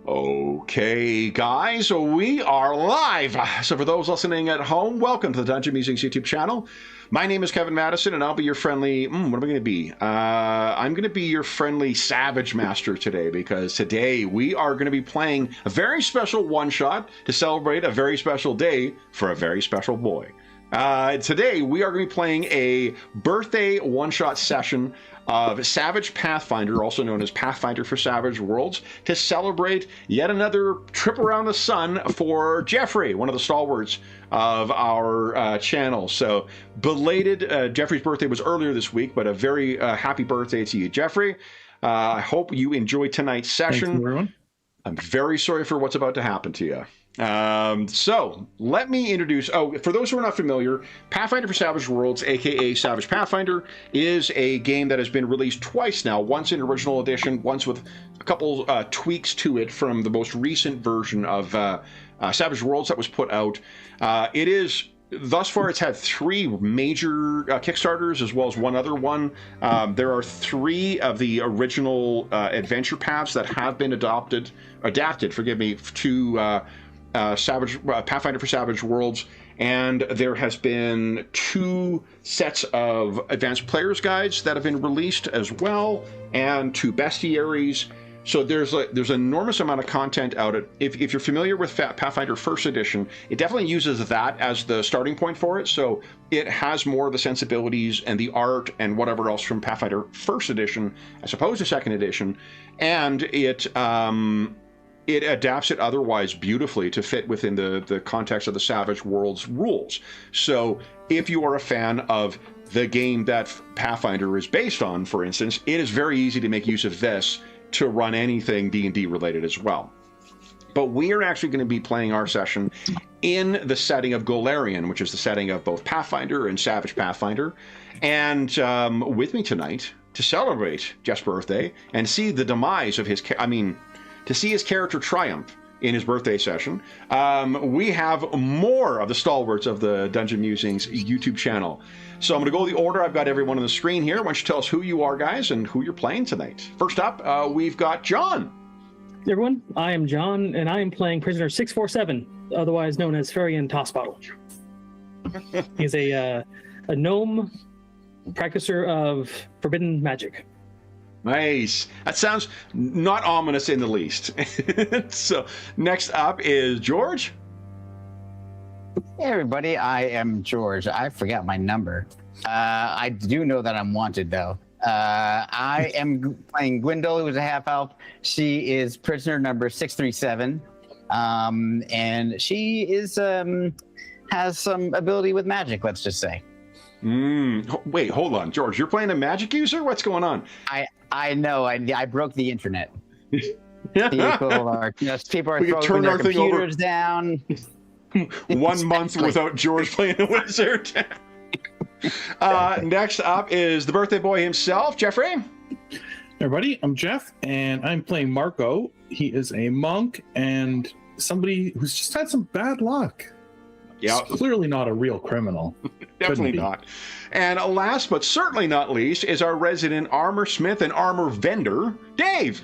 Okay, guys, we are live. So for those listening at home, welcome to the Dungeon Musings YouTube channel. My name is Kevin Madison, and I'll be your friendly... what am I going to be? I'm going to be your friendly Savage Master today, because today we are going to be playing a very special one-shot to celebrate a very special day for a very special boy. Today we are going to be playing a birthday one-shot session of Savage Pathfinder, also known as Pathfinder for Savage Worlds, to celebrate yet another trip around the sun for Jeffrey, one of the stalwarts of our channel. So, belated, Jeffrey's birthday was earlier this week, but a very happy birthday to you, Jeffrey. I hope you enjoy tonight's session. Thanks, everyone. I'm very sorry for what's about to happen to you. So let me introduce, for those who are not familiar, Pathfinder for Savage Worlds, aka Savage Pathfinder, is a game that has been released twice now, once in original edition, once with a couple tweaks to it from the most recent version of Savage Worlds that was put out. Thus far, it's had 3 major Kickstarters as well as one other one. There are 3 of the original adventure paths that have been adapted, to Pathfinder for Savage Worlds, and there has been 2 sets of advanced players guides that have been released as well, and 2 bestiaries. So there's an enormous amount of content out. If you're familiar with Pathfinder First Edition, it definitely uses that as the starting point for it. So it has more of the sensibilities and the art and whatever else from Pathfinder First Edition as opposed to Second Edition, and it adapts it otherwise beautifully to fit within the context of the Savage Worlds rules. So if you are a fan of the game that Pathfinder is based on, for instance, it is very easy to make use of this to run anything D&D related as well. But we are actually going to be playing our session in the setting of Golarion, which is the setting of both Pathfinder and Savage Pathfinder. And with me tonight to celebrate Jeff's birthday and see the demise of to see his character triumph in his birthday session, we have more of the stalwarts of the Dungeon Musings YouTube channel. So I'm going to go the order. I've got everyone on the screen here. Why don't you tell us who you are, guys, and who you're playing tonight. First up, we've got John. Hey everyone, I am John, and I am playing Prisoner 647, otherwise known as Ferian Tossbottle. He's a gnome practicer of forbidden magic. Nice. That sounds not ominous in the least. So next up is George. Hey everybody, I am George. I forgot my number. I do know that I'm wanted though. I am playing Gwendol, who is a half elf. She is prisoner number 637, and she is has some ability with magic. Let's just say. Wait, hold on, George. You're playing a magic user? What's going on? I know. I broke the internet. People are throwing their computers down. 1 month without George playing a wizard. Next up is the birthday boy himself, Jeffrey. Hey everybody, I'm Jeff, and I'm playing Marco. He is a monk and somebody who's just had some bad luck. Yeah, clearly not a real criminal. Definitely not. And last but certainly not least is our resident armor smith and armor vendor, Dave.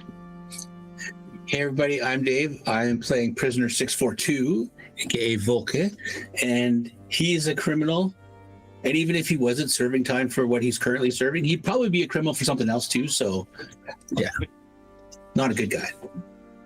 Hey everybody, I'm Dave. I'm playing Prisoner 642, aka Volke, and he's a criminal. And even if he wasn't serving time for what he's currently serving, he'd probably be a criminal for something else too. So, yeah, not a good guy.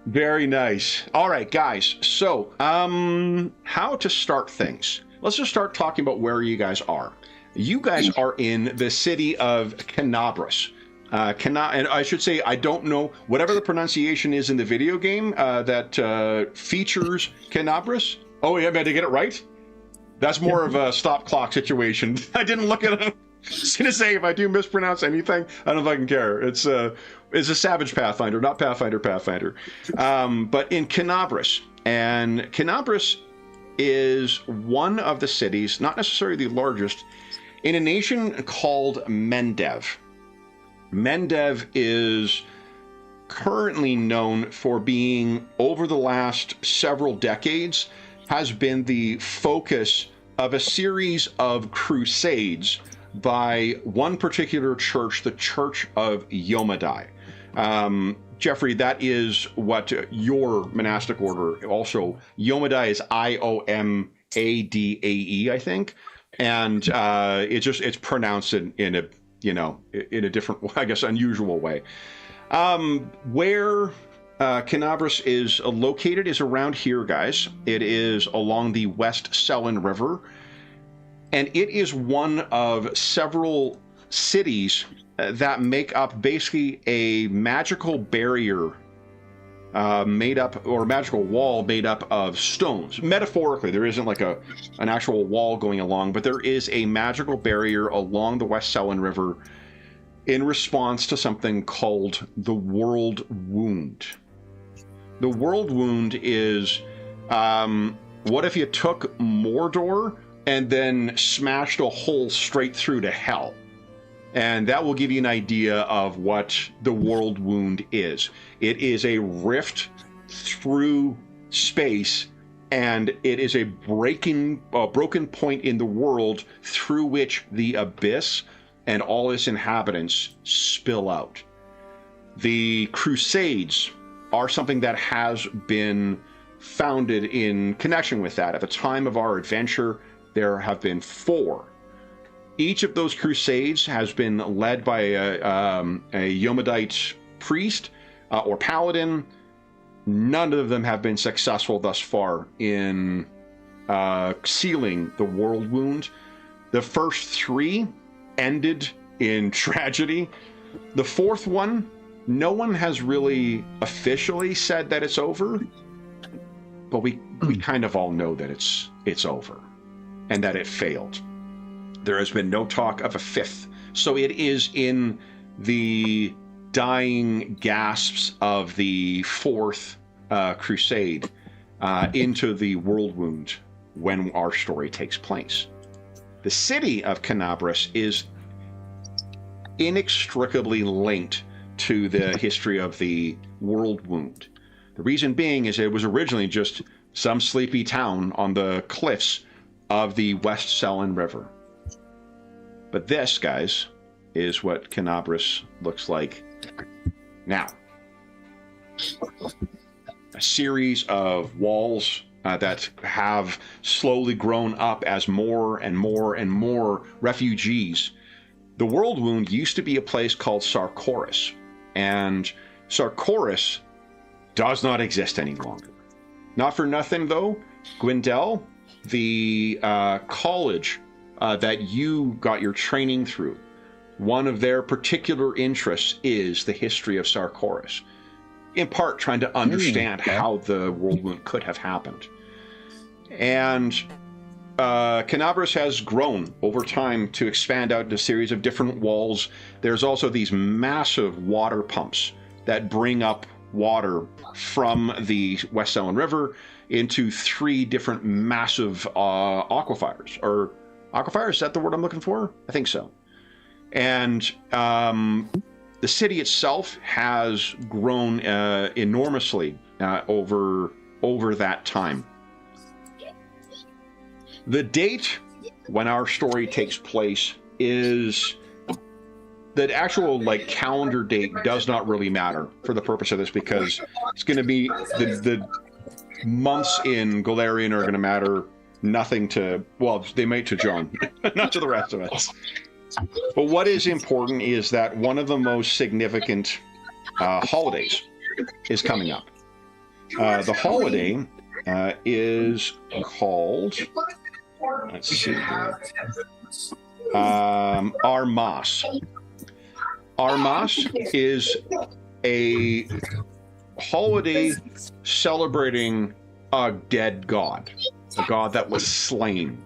Very nice. All right, guys. So, how to start things? Let's just start talking about where you guys are. You guys are in the city of Kenabres. And I should say, I don't know, whatever the pronunciation is in the video game that features Kenabres. Oh, yeah, did I get it right? That's more of a stop clock situation. I didn't look at it. I was going to say, if I do mispronounce anything, I don't fucking care. It's a Savage Pathfinder, not Pathfinder. But in Kenabres. And Kenabres is one of the cities, not necessarily the largest, in a nation called Mendev. Mendev is currently known for being, over the last several decades, has been the focus of a series of crusades by one particular church, the Church of Yomadai. Jeffrey, that is what your monastic order also. Yomadai is Iomadae, I think, and it's pronounced in a in a different, I guess, unusual way. Where Kenabres is located is around here, guys. It is along the West Selin River, and it is one of several cities that make up basically a magical barrier magical wall made up of stones. Metaphorically, there isn't like an actual wall going along, but there is a magical barrier along the West Selin River in response to something called the World Wound. The World Wound is, what if you took Mordor and then smashed a hole straight through to hell? And that will give you an idea of what the World Wound is. It is a rift through space, and it is a broken point in the world through which the abyss and all its inhabitants spill out. The Crusades are something that has been founded in connection with that. At the time of our adventure, there have been 4. Each of those crusades has been led by a Yomadite priest or paladin. None of them have been successful thus far in sealing the World Wound. The first 3 ended in tragedy. The 4th one, no one has really officially said that it's over, but we kind of all know that it's over and that it failed. There has been no talk of a 5th. So it is in the dying gasps of the 4th crusade into the World Wound when our story takes place. The city of Kenabres is inextricably linked to the history of the World Wound. The reason being is it was originally just some sleepy town on the cliffs of the West Selin River. But this, guys, is what Kenabres looks like now. A series of walls that have slowly grown up as more and more and more refugees. The World Wound used to be a place called Sarkoris, and Sarkoris does not exist any longer. Not for nothing, though, Gwendel, the college that you got your training through, one of their particular interests is the history of Sarkoris, in part trying to understand how the World Wound could have happened. And Kenabres has grown over time to expand out into a series of different walls. There's also these massive water pumps that bring up water from the West Selin River into 3 different massive aquifers, or aquifers, is that the word I'm looking for? I think so. And the city itself has grown enormously over that time. The date when our story takes place is the actual calendar date does not really matter for the purpose of this, because it's going to be the months in Golarion are going to matter nothing to, well, they might to John, not to the rest of us. But what is important is that one of the most significant holidays is coming up. The holiday is called, let's see, Armas. Armas is a holiday celebrating a dead god, a god that was slain.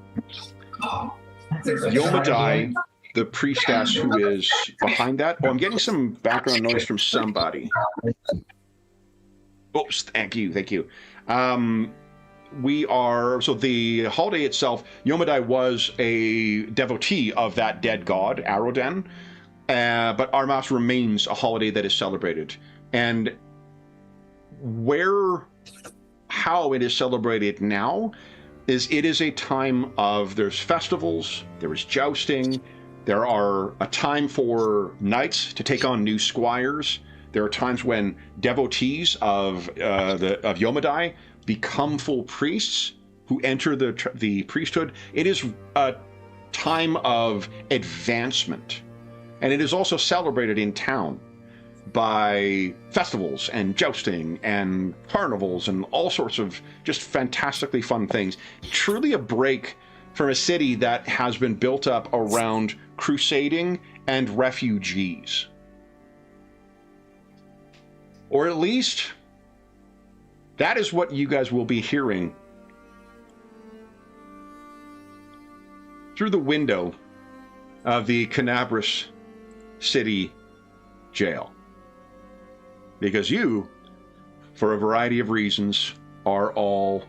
Yomadai, the priestess who is behind that. Oh, I'm getting some background noise from somebody. Oops, thank you. So the holiday itself, Yomadai was a devotee of that dead god, Aroden, but Armas remains a holiday that is celebrated. And how it is celebrated now is it is a time of, there's festivals, there is jousting, there are a time for knights to take on new squires, There are times when devotees of Yomadai become full priests who enter the priesthood. It is a time of advancement, and it is also celebrated in town by festivals and jousting and carnivals and all sorts of just fantastically fun things. Truly a break from a city that has been built up around crusading and refugees. Or at least that is what you guys will be hearing through the window of the Kenabres City Gaol. Because you, for a variety of reasons, are all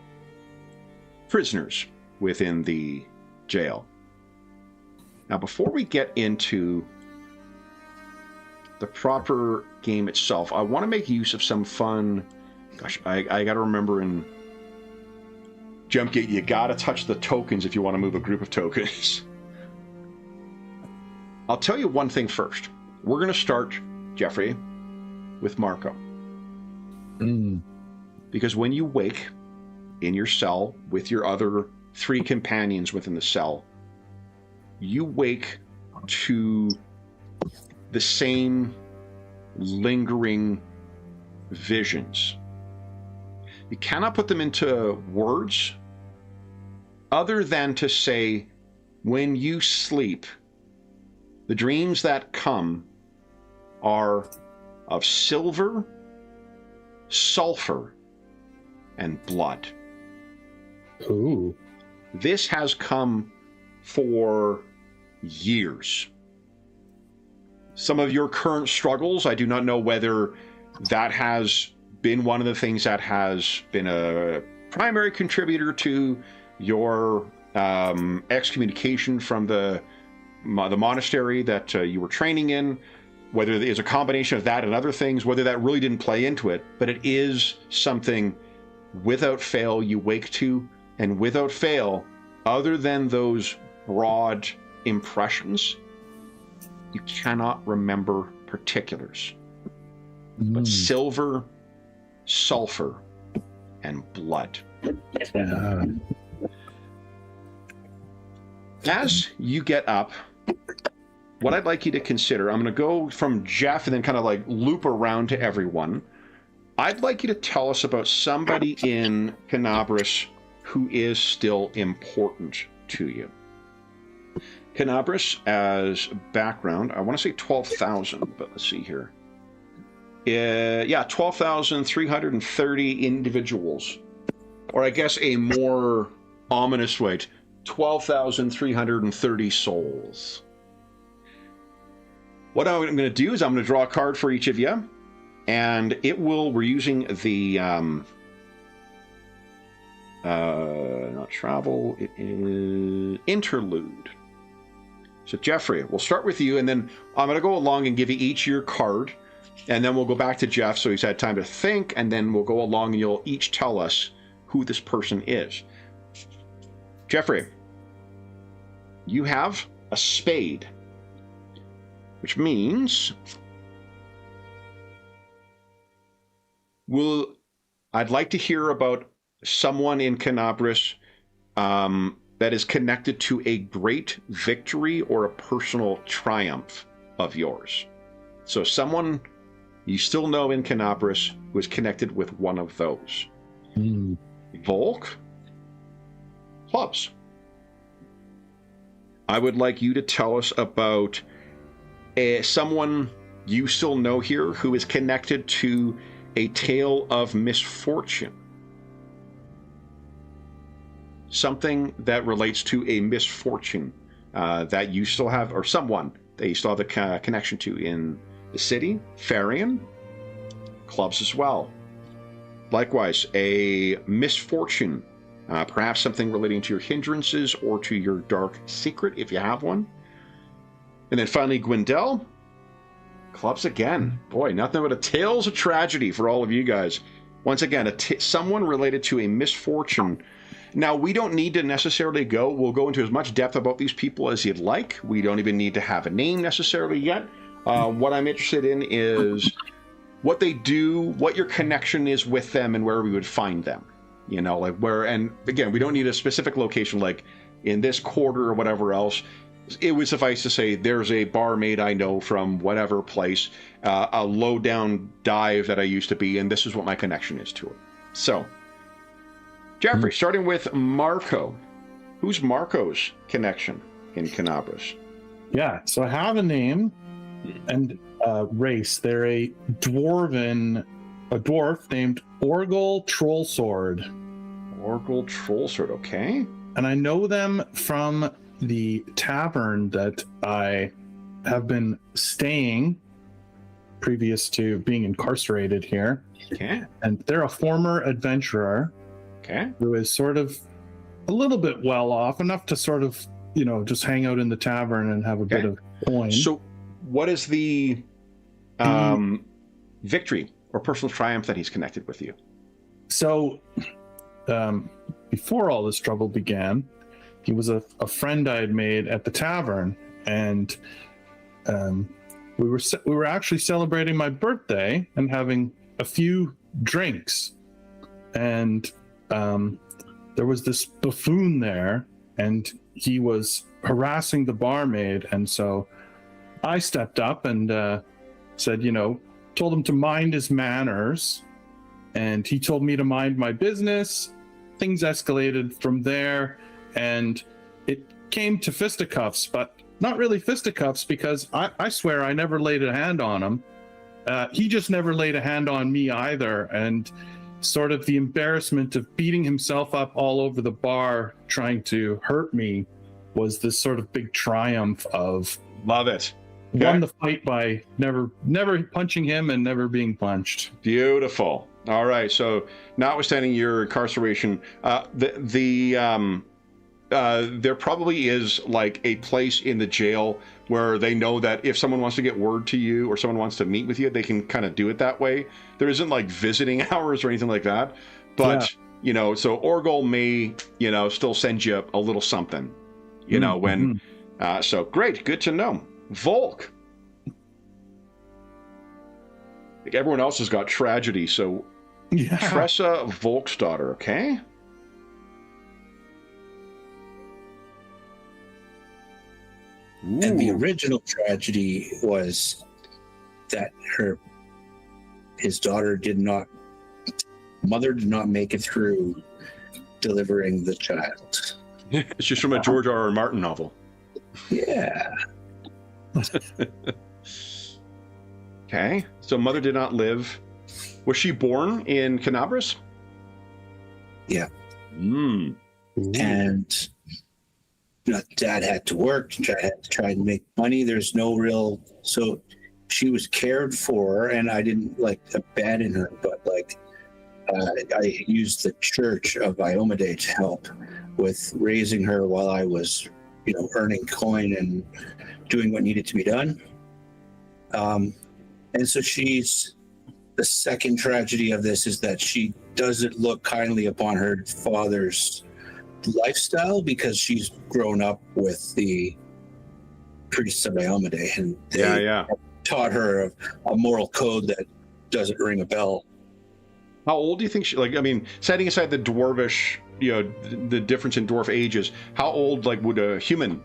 prisoners within the jail. Now, before we get into the proper game itself, I want to make use of some fun. Gosh, I got to remember in Jumpgate, you got to touch the tokens if you want to move a group of tokens. I'll tell you one thing first. We're going to start, Jeffrey, with Marco. Because when you wake in your cell with your other 3 companions within the cell, you wake to the same lingering visions. You cannot put them into words other than to say, when you sleep, the dreams that come are of silver, sulfur, and blood. Ooh. This has come for years. Some of your current struggles, I do not know whether that has been one of the things that has been a primary contributor to your excommunication from the monastery that you were training in, whether it is a combination of that and other things, whether that really didn't play into it, but it is something without fail you wake to, and without fail, other than those broad impressions, you cannot remember particulars. But silver, sulfur, and blood. As you get up, what I'd like you to consider, I'm going to go from Jeff and then kind of like loop around to everyone. I'd like you to tell us about somebody in Kenabres who is still important to you. Kenabres, as background, I want to say 12,000, but let's see here. Yeah, 12,330 individuals. Or I guess a more ominous way, 12,330 souls. What I'm going to do is I'm going to draw a card for each of you, and we're using the, not travel, it is interlude. So Jeffrey, we'll start with you, and then I'm going to go along and give you each your card, and then we'll go back to Jeff so he's had time to think, and then we'll go along and you'll each tell us who this person is. Jeffrey, you have a spade, which means I'd like to hear about someone in Kenabres that is connected to a great victory or a personal triumph of yours. So someone you still know in Kenabres who is connected with one of those. Volk, clubs. I would like you to tell us about someone you still know here who is connected to a tale of misfortune. Something that relates to a misfortune that you still have, or someone that you still have a connection to in the city. Farian, clubs as well. Likewise, a misfortune, perhaps something relating to your hindrances or to your dark secret, if you have one. And then finally, Gwendell, clubs again. Boy, nothing but tales of tragedy for all of you guys. Once again, someone related to a misfortune. Now, we don't need to necessarily we'll go into as much depth about these people as you'd like. We don't even need to have a name necessarily yet. What I'm interested in is what they do, what your connection is with them, and where we would find them. You know, like where, and again, we don't need a specific location like in this quarter or whatever else. It would suffice to say there's a barmaid I know from whatever place, a low down dive that I used to be, and this is what my connection is to it. So, Jeffrey, starting with Marco. Who's Marco's connection in Kenabres? Yeah, so I have a name and race. They're a dwarf named Orgel Trollsword. Orgel Trollsword, okay. And I know them from the tavern that I have been staying previous to being incarcerated here. Okay. And they're a former adventurer. Okay. Who is sort of a little bit well off, enough to sort of, you know, just hang out in the tavern and have a bit of coin. So what is the victory or personal triumph that he's connected with you? So before all this trouble began, he was a friend I had made at the tavern, and we were actually celebrating my birthday and having a few drinks, and there was this buffoon there, and he was harassing the barmaid, and so I stepped up and said, you know, told him to mind his manners, and he told me to mind my business. Things escalated from there, and it came to fisticuffs, but not really fisticuffs, because I swear I never laid a hand on him. He just never laid a hand on me either, and sort of the embarrassment of beating himself up all over the bar trying to hurt me was this sort of big triumph of love it. Won the fight by never punching him and never being punched. Beautiful. All right. So, notwithstanding your incarceration, there probably is like a place in the jail where they know that if someone wants to get word to you or someone wants to meet with you, they can kind of do it that way. There isn't like visiting hours or anything like that. But, you know, so Orgel may, you know, still send you a little something, you know, when. So great. Good to know. Volk. Like everyone else has got tragedy, so Tressa Volksdaughter, okay? Ooh. And the original tragedy was that his mother did not make it through delivering the child. It's just from a George R.R. Martin novel. Yeah. Okay, so mother did not live. Was she born in Kenabres? Yeah. And dad had to work. Dad had to try and make money. There's no real. So she was cared for, and I didn't like abandon her, but like I used the Church of Iomade to help with raising her while I was, you know, earning coin and doing what needed to be done. And so the second tragedy of this is that she doesn't look kindly upon her father's lifestyle because she's grown up with the priests of Iomade, and they taught her a moral code that doesn't ring a bell. How old do you think she, like, I mean, setting aside the dwarvish, you know, the difference in dwarf ages, how old, like, would a human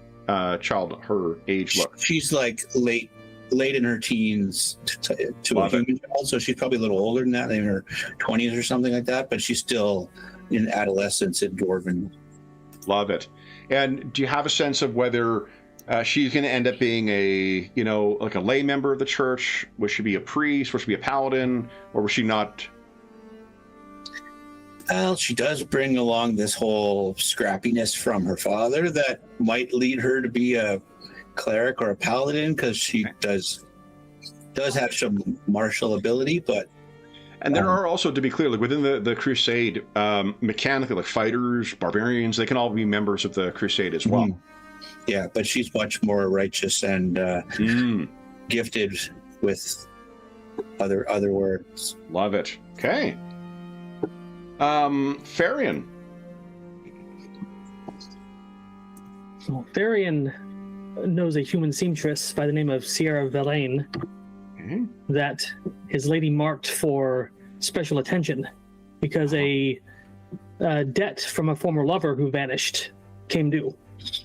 child her age look? She's like late in her teens to a human child, so she's probably a little older than that, in her 20s or something like that, but she's still in adolescence in dwarven. Love it. And do you have a sense of whether she's going to end up being a, you know, like a lay member of the church? Will she be a priest? Will she be a paladin? Or was she not? Well, she does bring along this whole scrappiness from her father that might lead her to be a cleric or a paladin, because she does have some martial ability, but. And there are also, to be clear, like within the crusade, mechanically, like fighters, barbarians, they can all be members of the crusade as well. Yeah, but she's much more righteous and gifted with other words. Love it. Okay. Farian. So Farian knows a human seamstress by the name of Sierra Verlaine that his lady marked for special attention because a debt from a former lover who vanished came due,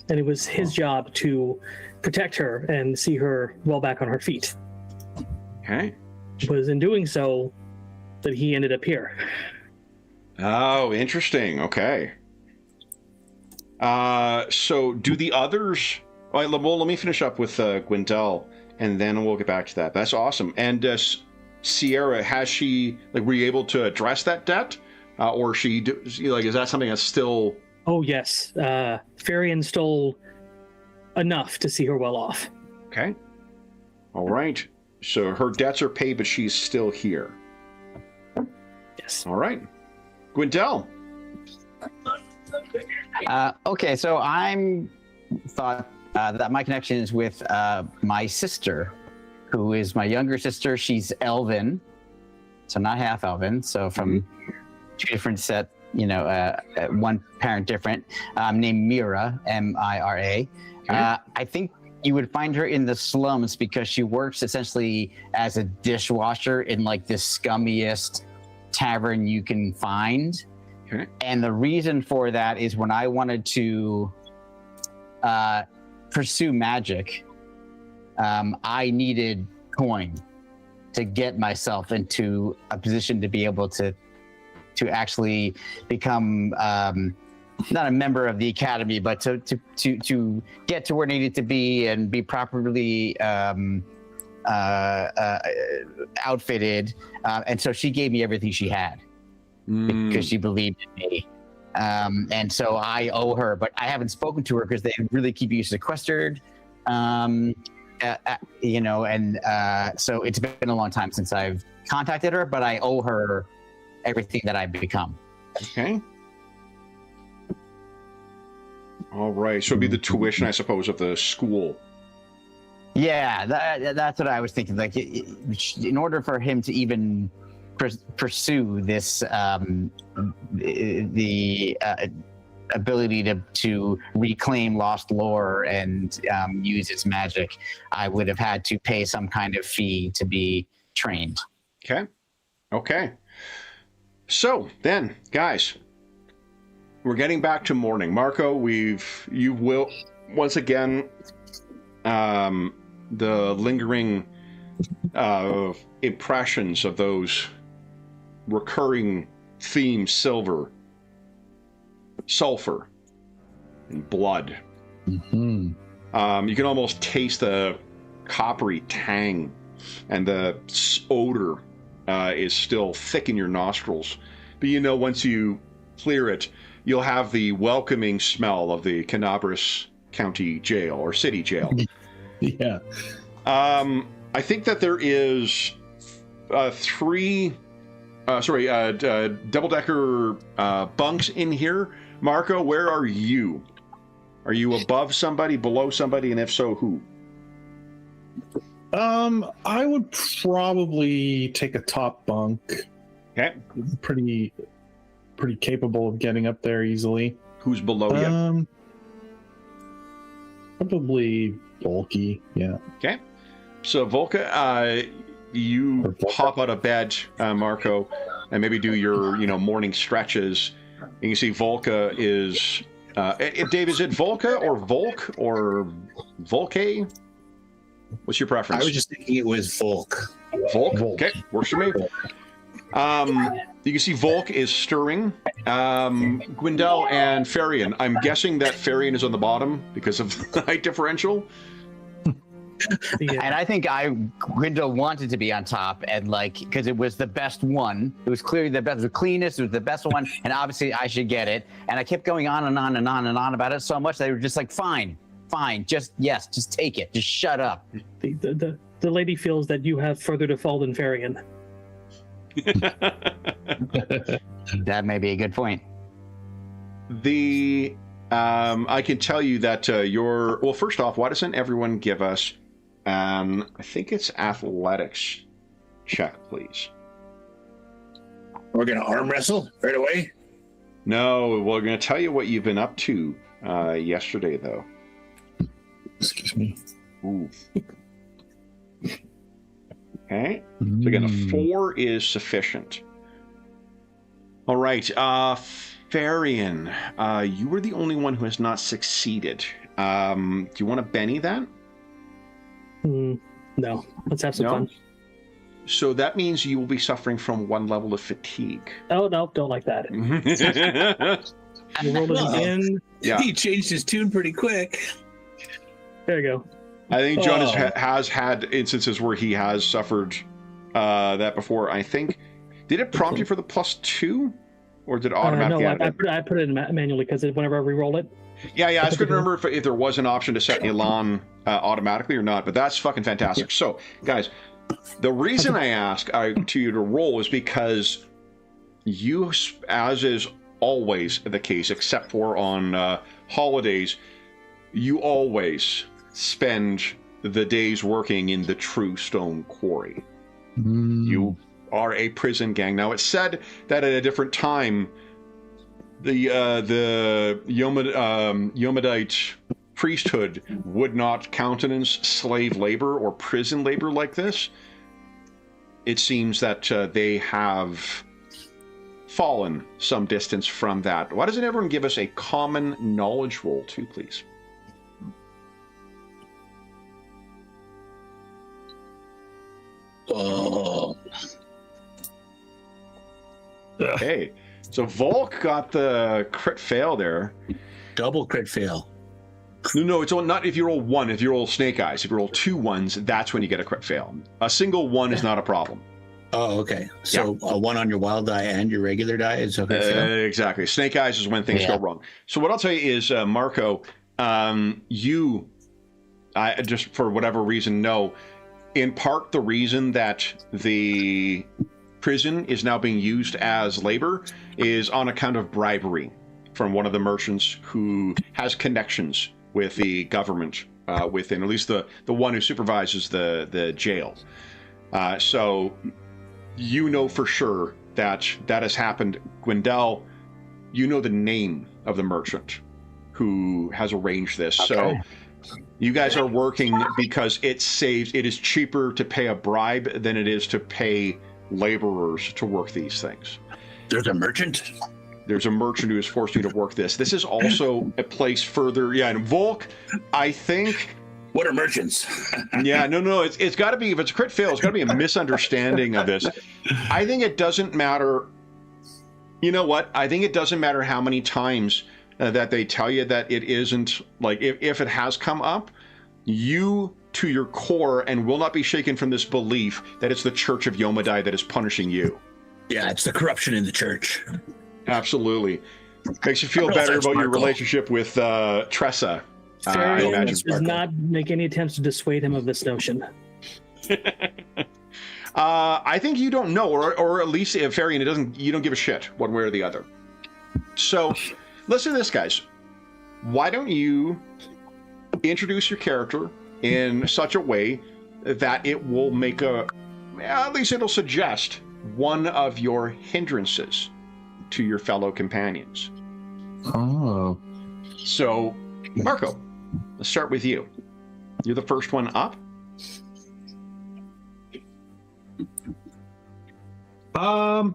and it was his job to protect her and see her well back on her feet. Okay. It was in doing so that he ended up here. Oh, interesting. Okay. So do the others... All right, well, let me finish up with Gwendel, and then we'll get back to that. That's awesome. And Sierra, has she... Like, were you able to address that debt? Or she... Like, is that something that's still... Oh, yes. Farian stole enough to see her well off. Okay. All right. So her debts are paid, but she's still here. Yes. All right. Gwendel. Okay, so I'm thought that my connection is with my sister, who is my younger sister. She's Elven, so not half Elven. So from two different set, one parent different. Named Mira, Mira. Okay. I think you would find her in the slums because she works essentially as a dishwasher in like the scummiest tavern you can find. Okay. And the reason for that is when I wanted to pursue magic, I needed coin to get myself into a position to be able to actually become not a member of the academy, but to get to where I needed to be and be properly outfitted. And so she gave me everything she had because she believed in me. And so I owe her, but I haven't spoken to her because they really keep you sequestered. So it's been a long time since I've contacted her, but I owe her everything that I've become. Okay. All right. So it'd be the tuition, I suppose, of the school. Yeah, that's what I was thinking. Like, in order for him to even pursue this, the ability to reclaim lost lore and use its magic, I would have had to pay some kind of fee to be trained. Okay. Okay. So then, guys, we're getting back to morning. Marco, you will once again, the lingering impressions of those recurring themes: silver, sulfur, and blood. Mm-hmm. You can almost taste the coppery tang, and the odor is still thick in your nostrils. But once you clear it, you'll have the welcoming smell of the Kenabres County Jail or City Jail. Yeah. I think that there is double-decker bunks in here. Marco, where are you? Are you above somebody, below somebody, and if so, who? I would probably take a top bunk. Okay. Pretty capable of getting up there easily. Who's below you? Probably Volky, yeah. Okay. So Volka, you hop out of bed, Marco, and maybe do your, morning stretches. And you see Volka is, Dave, is it Volka or Volk or Volke? What's your preference? I was just thinking it was Volk. Volk? Okay, works for me. You can see Volk is stirring. Gwendel and Farian. I'm guessing that Farian is on the bottom because of the height differential. Yeah. And I think Gwendel wanted to be on top, and because it was the best one. It was clearly the best, the cleanest. It was the best one, and obviously I should get it. And I kept going on and on and on and on about it so much they were just like, fine, just take it, just shut up. The lady feels that you have further to fall than Farian. That may be a good point. I can tell you that well, first off, why doesn't everyone give us I think it's athletics check, please. We're gonna arm wrestle right away? No, we're gonna tell you what you've been up to yesterday, though. Excuse me. Ooh. Okay. So again, a 4 is sufficient. All right. Farian, you were the only one who has not succeeded. Do you want to Benny that? No. Let's have some fun. So that means you will be suffering from 1 level of fatigue. Oh, no. Don't like that. Roll it again. Yeah. He changed his tune pretty quick. There you go. I think John has had instances where he has suffered that before. I think. Did it prompt you for the +2? Or did it automatically add it? I put it in manually because whenever I re-roll it. Yeah. I was going to remember if there was an option to set Elan automatically or not, but that's fucking fantastic. Yeah. So, guys, the reason I ask to you to roll is because you, as is always the case, except for on holidays, you always spend the days working in the True Stone Quarry. You are a prison gang. Now, it's said that at a different time, the Yomadite priesthood would not countenance slave labor or prison labor like this. It seems that they have fallen some distance from that. Why doesn't everyone give us a common knowledge roll too, please? Oh. Okay, so Volk got the crit fail there. Double crit fail. No, it's not if you roll 1. If you roll snake eyes, if you roll 2 1s, that's when you get a crit fail. A single 1 is not a problem. Oh, okay. So a 1 on your wild die and your regular die is okay. Exactly. Snake eyes is when things go wrong. So what I'll tell you is, Marco, you, just for whatever reason, know, in part the reason that the prison is now being used as labor is on account of bribery from one of the merchants who has connections with the government within, at least the one who supervises the jail. So you know for sure that has happened. Gwendell, you know the name of the merchant who has arranged this. Okay. So you guys are working because it is cheaper to pay a bribe than it is to pay laborers to work these things. There's a merchant? There's a merchant who is forcing you to work this. This is also a place further. Yeah, and Volk, I think... What are merchants? Yeah, no. It's got to be, if it's a crit fail, it's got to be a misunderstanding of this. I think it doesn't matter. You know what? I think it doesn't matter how many times that they tell you that it isn't, like, if it has come up, you to your core and will not be shaken from this belief that it's the Church of Yomadai that is punishing you. Yeah, it's the corruption in the church. Absolutely. Makes you feel better about your relationship with Tressa. Farian does not make any attempts to dissuade him of this notion. I think you don't know, or at least if Farian, you don't give a shit one way or the other. So, listen to this, guys. Why don't you introduce your character in such a way that it will make at least it'll suggest one of your hindrances to your fellow companions. Oh. So, Marco, let's start with you. You're the first one up.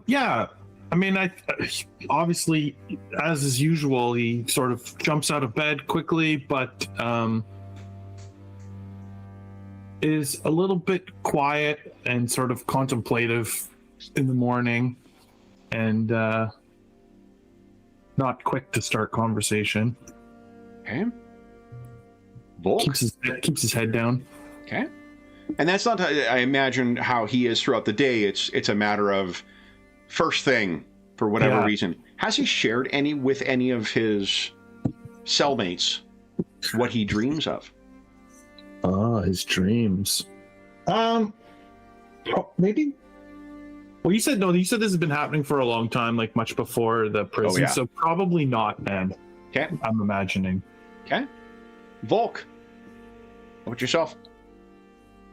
Yeah. I mean, I obviously, as is usual, he sort of jumps out of bed quickly, but is a little bit quiet and sort of contemplative in the morning, and not quick to start conversation. Okay. Volk? Keeps his head down. Okay. And that's not, I imagine, how he is throughout the day. It's a matter of first thing, for whatever reason. Has he shared with any of his cellmates what he dreams of? Oh, his dreams. Maybe. Well, you said this has been happening for a long time, like much before the prison. Oh, yeah. So probably not, man. Okay. I'm imagining. Okay. Volk, how about yourself?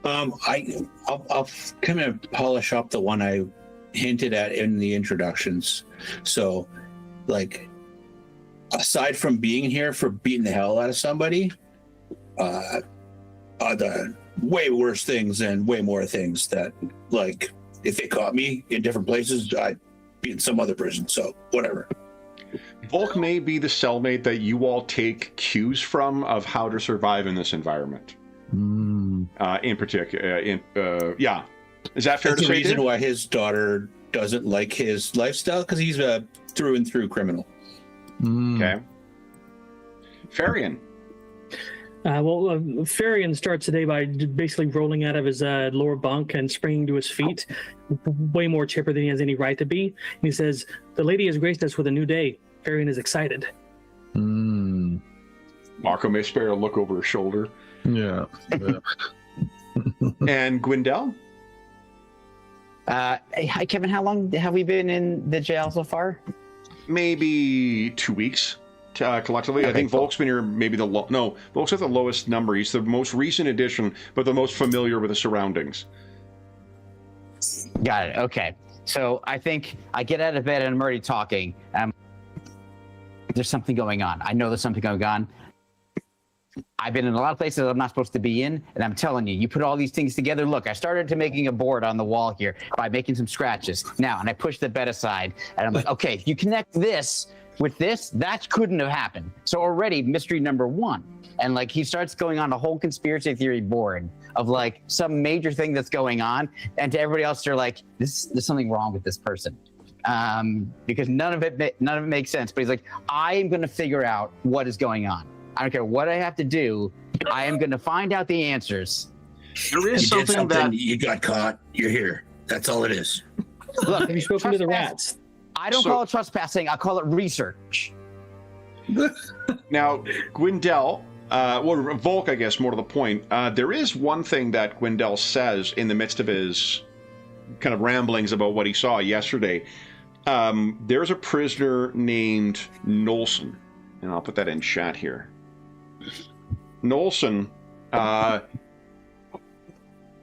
I'll kind of polish up the one I hinted at in the introductions. So, like, aside from being here for beating the hell out of somebody, the way worse things and way more things that, like, if they caught me in different places, I'd be in some other prison. So whatever. Volk may be the cellmate that you all take cues from of how to survive in this environment. In particular, yeah. Is that fair That's to the say? reason Dave? why his daughter doesn't like his lifestyle, because he's a through and through criminal. Okay. Farian. Farian starts the day by basically rolling out of his lower bunk and springing to his feet, way more chipper than he has any right to be. And he says, "The lady has graced us with a new day." Farian is excited. Marco may spare a look over his shoulder. Yeah. And Gwendell? Hi, Kevin. How long have we been in the jail so far? Maybe 2 weeks collectively. Okay, I think cool. Volk's been here maybe Volk's at the lowest number. He's the most recent addition, but the most familiar with the surroundings. Got it. Okay. So I think I get out of bed and I'm already talking. There's something going on. I know there's something going on. I've been in a lot of places I'm not supposed to be in, and I'm telling you, you put all these things together. Look, I started to making a board on the wall here by making some scratches. Now, and I push the bed aside, and I'm like, okay, if you connect this with this, that couldn't have happened. So already, mystery number one. And like, he starts going on a whole conspiracy theory board of like some major thing that's going on, and to everybody else, they're like, there's something wrong with this person. Because none of it makes sense. But he's like, I am going to figure out what is going on. I don't care what I have to do. I am going to find out the answers. There is You did something that you got caught. You're here. That's all it is. Look, Have you spoken to the rats? I don't call it trespassing. I call it research. now Gwendell, Volk, I guess more to the point. There is one thing that Gwendell says in the midst of his kind of ramblings about what he saw yesterday. There's a prisoner named Nolson, and I'll put that in chat here. Nolson,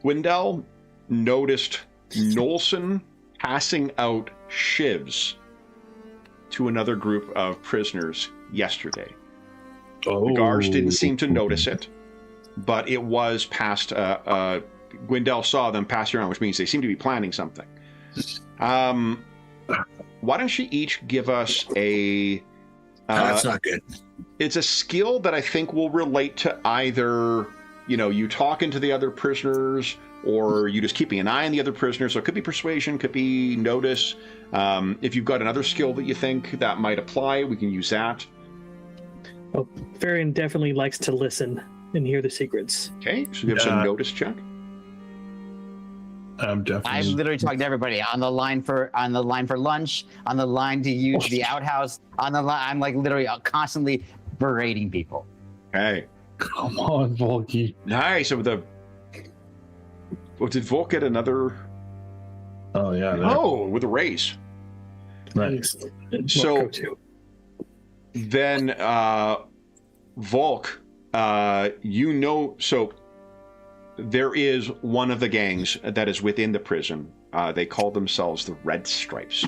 Gwendell noticed Nolson passing out shivs to another group of prisoners yesterday. The guards didn't seem to notice it, but it was passed. Gwendell saw them pass around, which means they seem to be planning something. Why don't you each give us a... That's not good. It's a skill that I think will relate to either, you talking to the other prisoners, or you just keeping an eye on the other prisoners. So it could be persuasion, could be notice. If you've got another skill that you think that might apply, we can use that. Well, Farian definitely likes to listen and hear the secrets. Okay, so give us a notice check. I'm Definitely. literally talking to everybody on the line for lunch, on the line to use the outhouse, on the line. I'm like literally constantly berating people. Okay. Come on, Volky. Nice. So did Volk get another? Oh yeah. Oh, with a raise. Nice. And So- Marco, too. Then Volk, so there is one of the gangs that is within the prison. They call themselves the Red Stripes.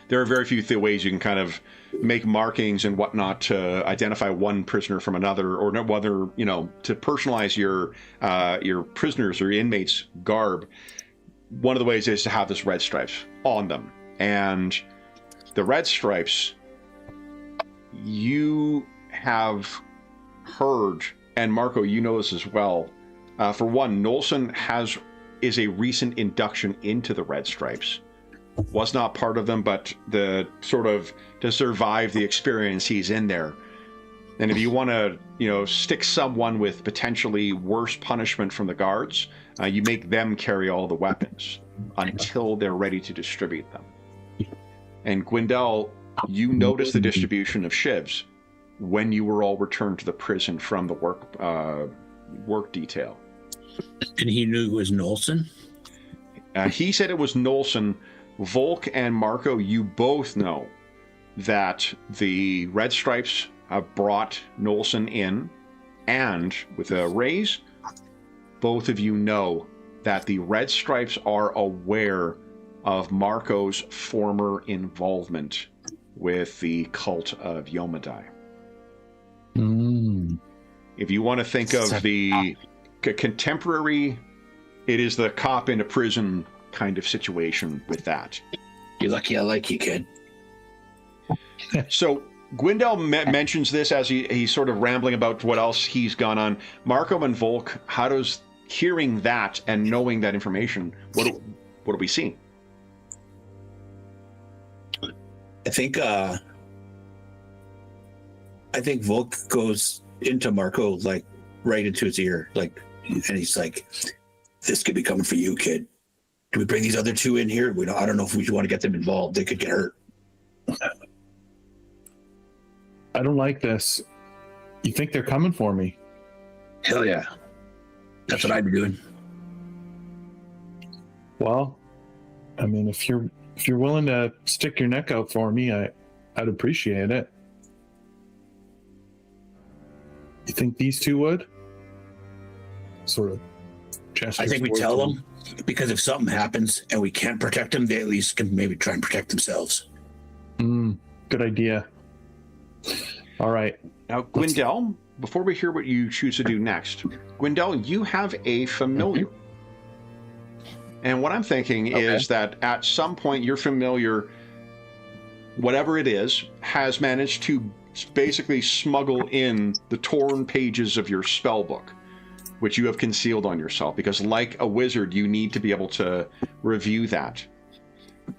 There are very few ways you can kind of make markings and whatnot to identify one prisoner from another, or whether to personalize your prisoners or inmates' garb. One of the ways is to have this Red Stripes on them, and the Red Stripes. You have heard, and Marco, you know this as well. For one, Nolson is a recent induction into the Red Stripes. Was not part of them, but to survive the experience, he's in there. And if you want to, stick someone with potentially worse punishment from the guards, you make them carry all the weapons until they're ready to distribute them. And Gwendell, you noticed the distribution of shivs when you were all returned to the prison from the work detail. And he knew it was Nolson? He said it was Nolson. Volk and Marco, you both know that the Red Stripes brought Nolson in, and with a raise, both of you know that the Red Stripes are aware of Marco's former involvement with the cult of Yomadai. If you want to think of the contemporary. It is the cop in a prison kind of situation with that. You're lucky I like you, kid. So Gwendell mentions this as he's sort of rambling about what else he's gone on. Marco and Volk, how does hearing that and knowing that information, what do we see? I think Volk goes into Marco, like right into his ear, like, and he's like, "This could be coming for you, kid. Do we bring these other two in here? I don't know if we want to get them involved. They could get hurt." I don't like this. You think they're coming for me? Hell yeah. That's what I'd be doing. Well, I mean, if you're willing to stick your neck out for me, I'd appreciate it. You think these two would? Sort of gesture. I think we tell them, because if something happens and we can't protect them, they at least can maybe try and protect themselves. Good idea. All right. Now, Gwendell, before we hear what you choose to do next, Gwendell, you have a familiar. And what I'm thinking is that at some point your familiar, whatever it is, has managed to basically smuggle in the torn pages of your spell book, which you have concealed on yourself, because like a wizard, you need to be able to review that.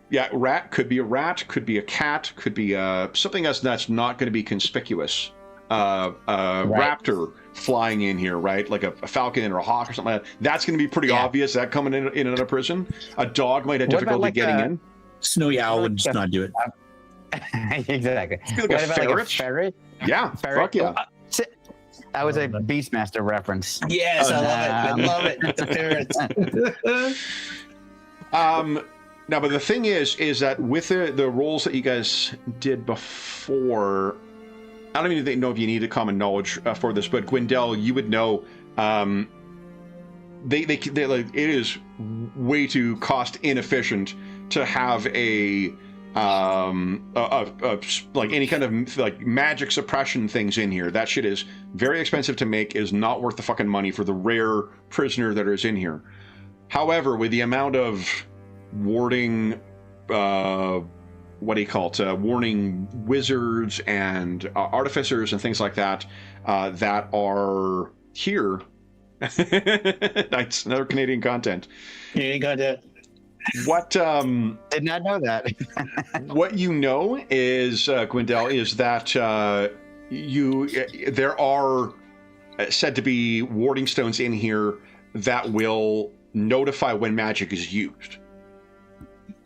Yeah, rat could be a rat, could be a cat, could be something else that's not going to be conspicuous. Raptor flying in here, right? Like a falcon or a hawk or something like that. That's going to be pretty obvious. That coming in another prison. A dog might have difficulty getting in. Snowy owl would just not do it. Exactly. Like what about like a ferret? Yeah, fuck yeah. That was a Beastmaster reference. Yes, I love it. The ferrets. Now, but the thing is that with the roles that you guys did before, I don't even know if you need a common knowledge for this, but Gwendell, you would know. They like, it is way too cost inefficient to have a like any kind of like magic suppression things in here. That shit is very expensive to make. Is not worth the fucking money for the rare prisoner that is in here. However, with the amount of warding, warning wizards and artificers and things like that that are here. That's another Canadian content. Canadian content. What did not know that. What you know is Gwendell, is that there are said to be warding stones in here that will notify when magic is used.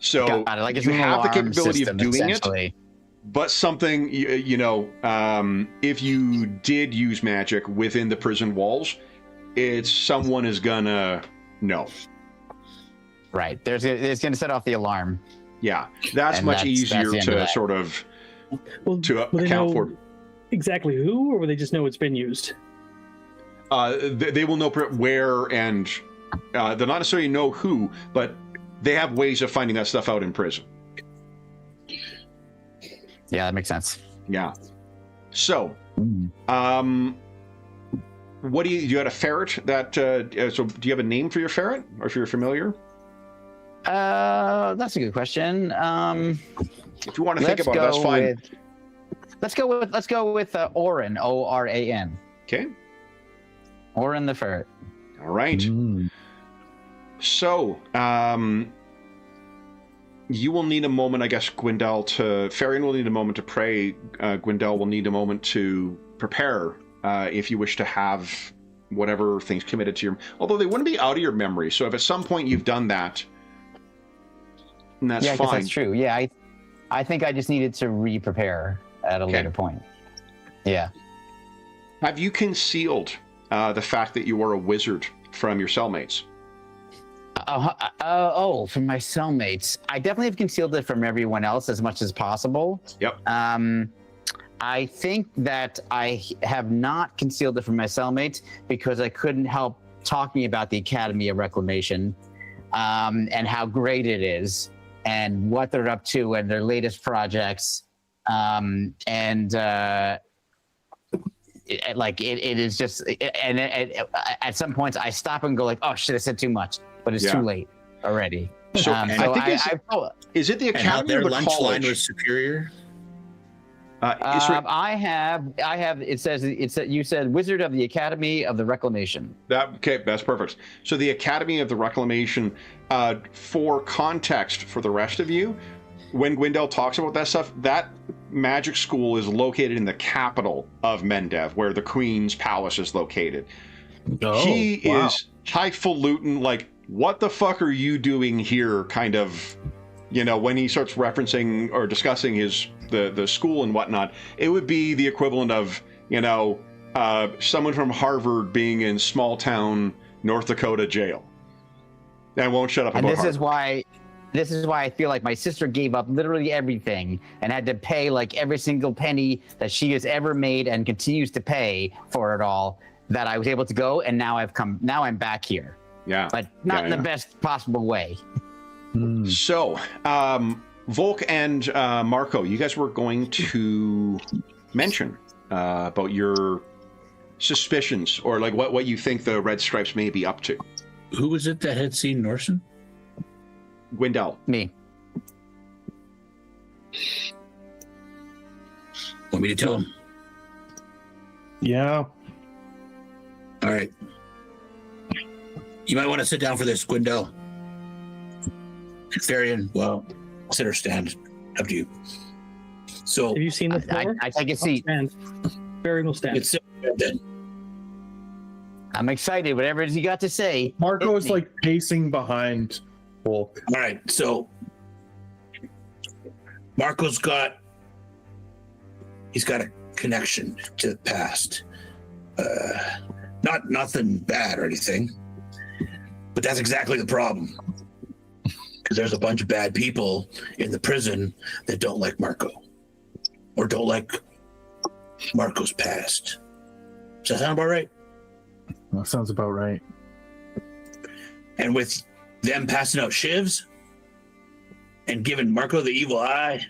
So like you have the capability of doing it, but something, if you did use magic within the prison walls, someone is gonna know. Right. It's going to set off the alarm. Yeah, that's much easier to sort of account for. Exactly who, or will they just know it's been used? They will know where, and they'll not necessarily know who, but they have ways of finding that stuff out in prison. Yeah, that makes sense. Yeah. So, what do you had a ferret that? So, do you have a name for your ferret, or if you're familiar? That's a good question. If you want to think about it, that's fine. Let's go with Orin, O-R-A-N. Okay. Orin the ferret. All right. So, you will need a moment, I guess, Gwendell, Farian will need a moment to pray. Gwendell will need a moment to prepare if you wish to have whatever things committed to your... Although they wouldn't be out of your memory, so if at some point you've done that, that's fine. That's true. Yeah, I think I just needed to re-prepare at a later point. Yeah. Have you concealed the fact that you are a wizard from your cellmates? From my cellmates. I definitely have concealed it from everyone else as much as possible. Yep. I think that I have not concealed it from my cellmates because I couldn't help talking about the Academy of Reclamation and how great it is and what they're up to and their latest projects. And it is just, and at some points I stop and go like, oh shit, I said too much, but it's too late already. So, is it the And how academy their or the lunch line college? was superior. I have. It says you said Wizard of the Academy of the Reclamation. Okay, that's perfect. So the Academy of the Reclamation, for context for the rest of you, when Gwendell talks about that stuff, that magic school is located in the capital of Mendev, where the Queen's Palace is located. He is highfalutin, like, what the fuck are you doing here, kind of, when he starts referencing or discussing the school and whatnot. It would be the equivalent of, someone from Harvard being in small town North Dakota jail. And won't shut up about Harvard. This is why I feel like my sister gave up literally everything and had to pay like every single penny that she has ever made and continues to pay for it all, that I was able to go, and now I'm back here. Yeah. But not in the best possible way. So, Volk and Marco, you guys were going to mention about your suspicions, or like what you think the Red Stripes may be up to. Who was it that had seen Norson? Gwendell. Me. Want me to tell him? Yeah. All right. You might want to sit down for this, Gwendell. Farian, well, sit or stand. Up to you. So, Have you seen this before? I take a seat. Varian will stand. it's then. I'm excited. Whatever it is you got to say. Marco is like pacing behind Volk. All right, so Marco's got a connection to the past. Nothing bad or anything, but that's exactly the problem. Because there's a bunch of bad people in the prison that don't like Marco, or don't like Marco's past. Does that sound about right? That sounds about right. And with them passing out shivs and giving Marco the evil eye,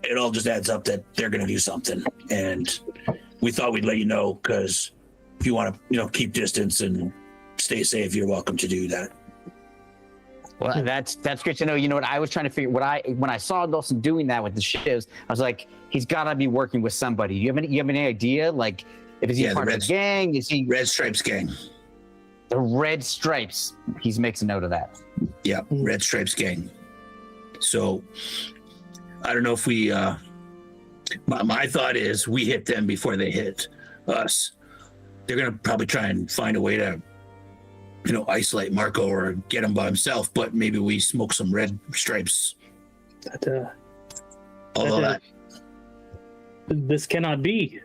it all just adds up that they're going to do something. And we thought we'd let you know, because if you want to, keep distance and stay safe, you're welcome to do that. Well, that's great to know. You know what I was trying to figure, when I saw Nelson doing that with the shivs, I was like, he's got to be working with somebody. You have any idea? Like, if he's part of the gang? Is he Red Stripes gang? The Red Stripes. He makes a note of that. Yeah, Red Stripes gang. So I don't know if we. My thought is we hit them before they hit us. They're gonna probably try and find a way to, isolate Marco or get him by himself. But maybe we smoke some Red Stripes. This cannot be.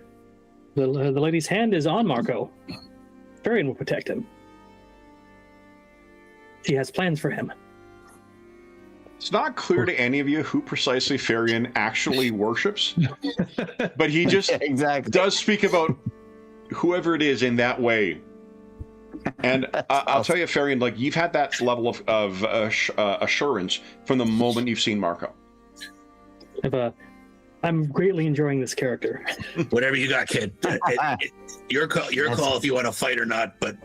The lady's hand is on Marco. Varian will protect him. She has plans for him. It's not clear to any of you who precisely Farian actually worships, but he just does speak about whoever it is in that way. And I'll tell you, Farian, like, you've had that level of assurance from the moment you've seen Marco. I'm greatly enjoying this character. Whatever you got, kid. Your call if you want to fight or not. But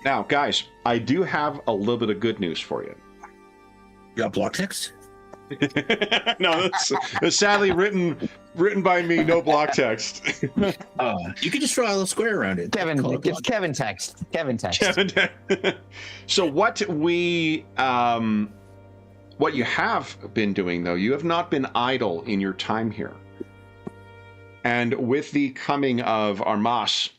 now, guys, I do have a little bit of good news for you. You got block text? No, that's sadly written by me. No block text. You can just draw a little square around it. It's Kevin text. So what you have been doing, though, you have not been idle in your time here. And with the coming of Armas,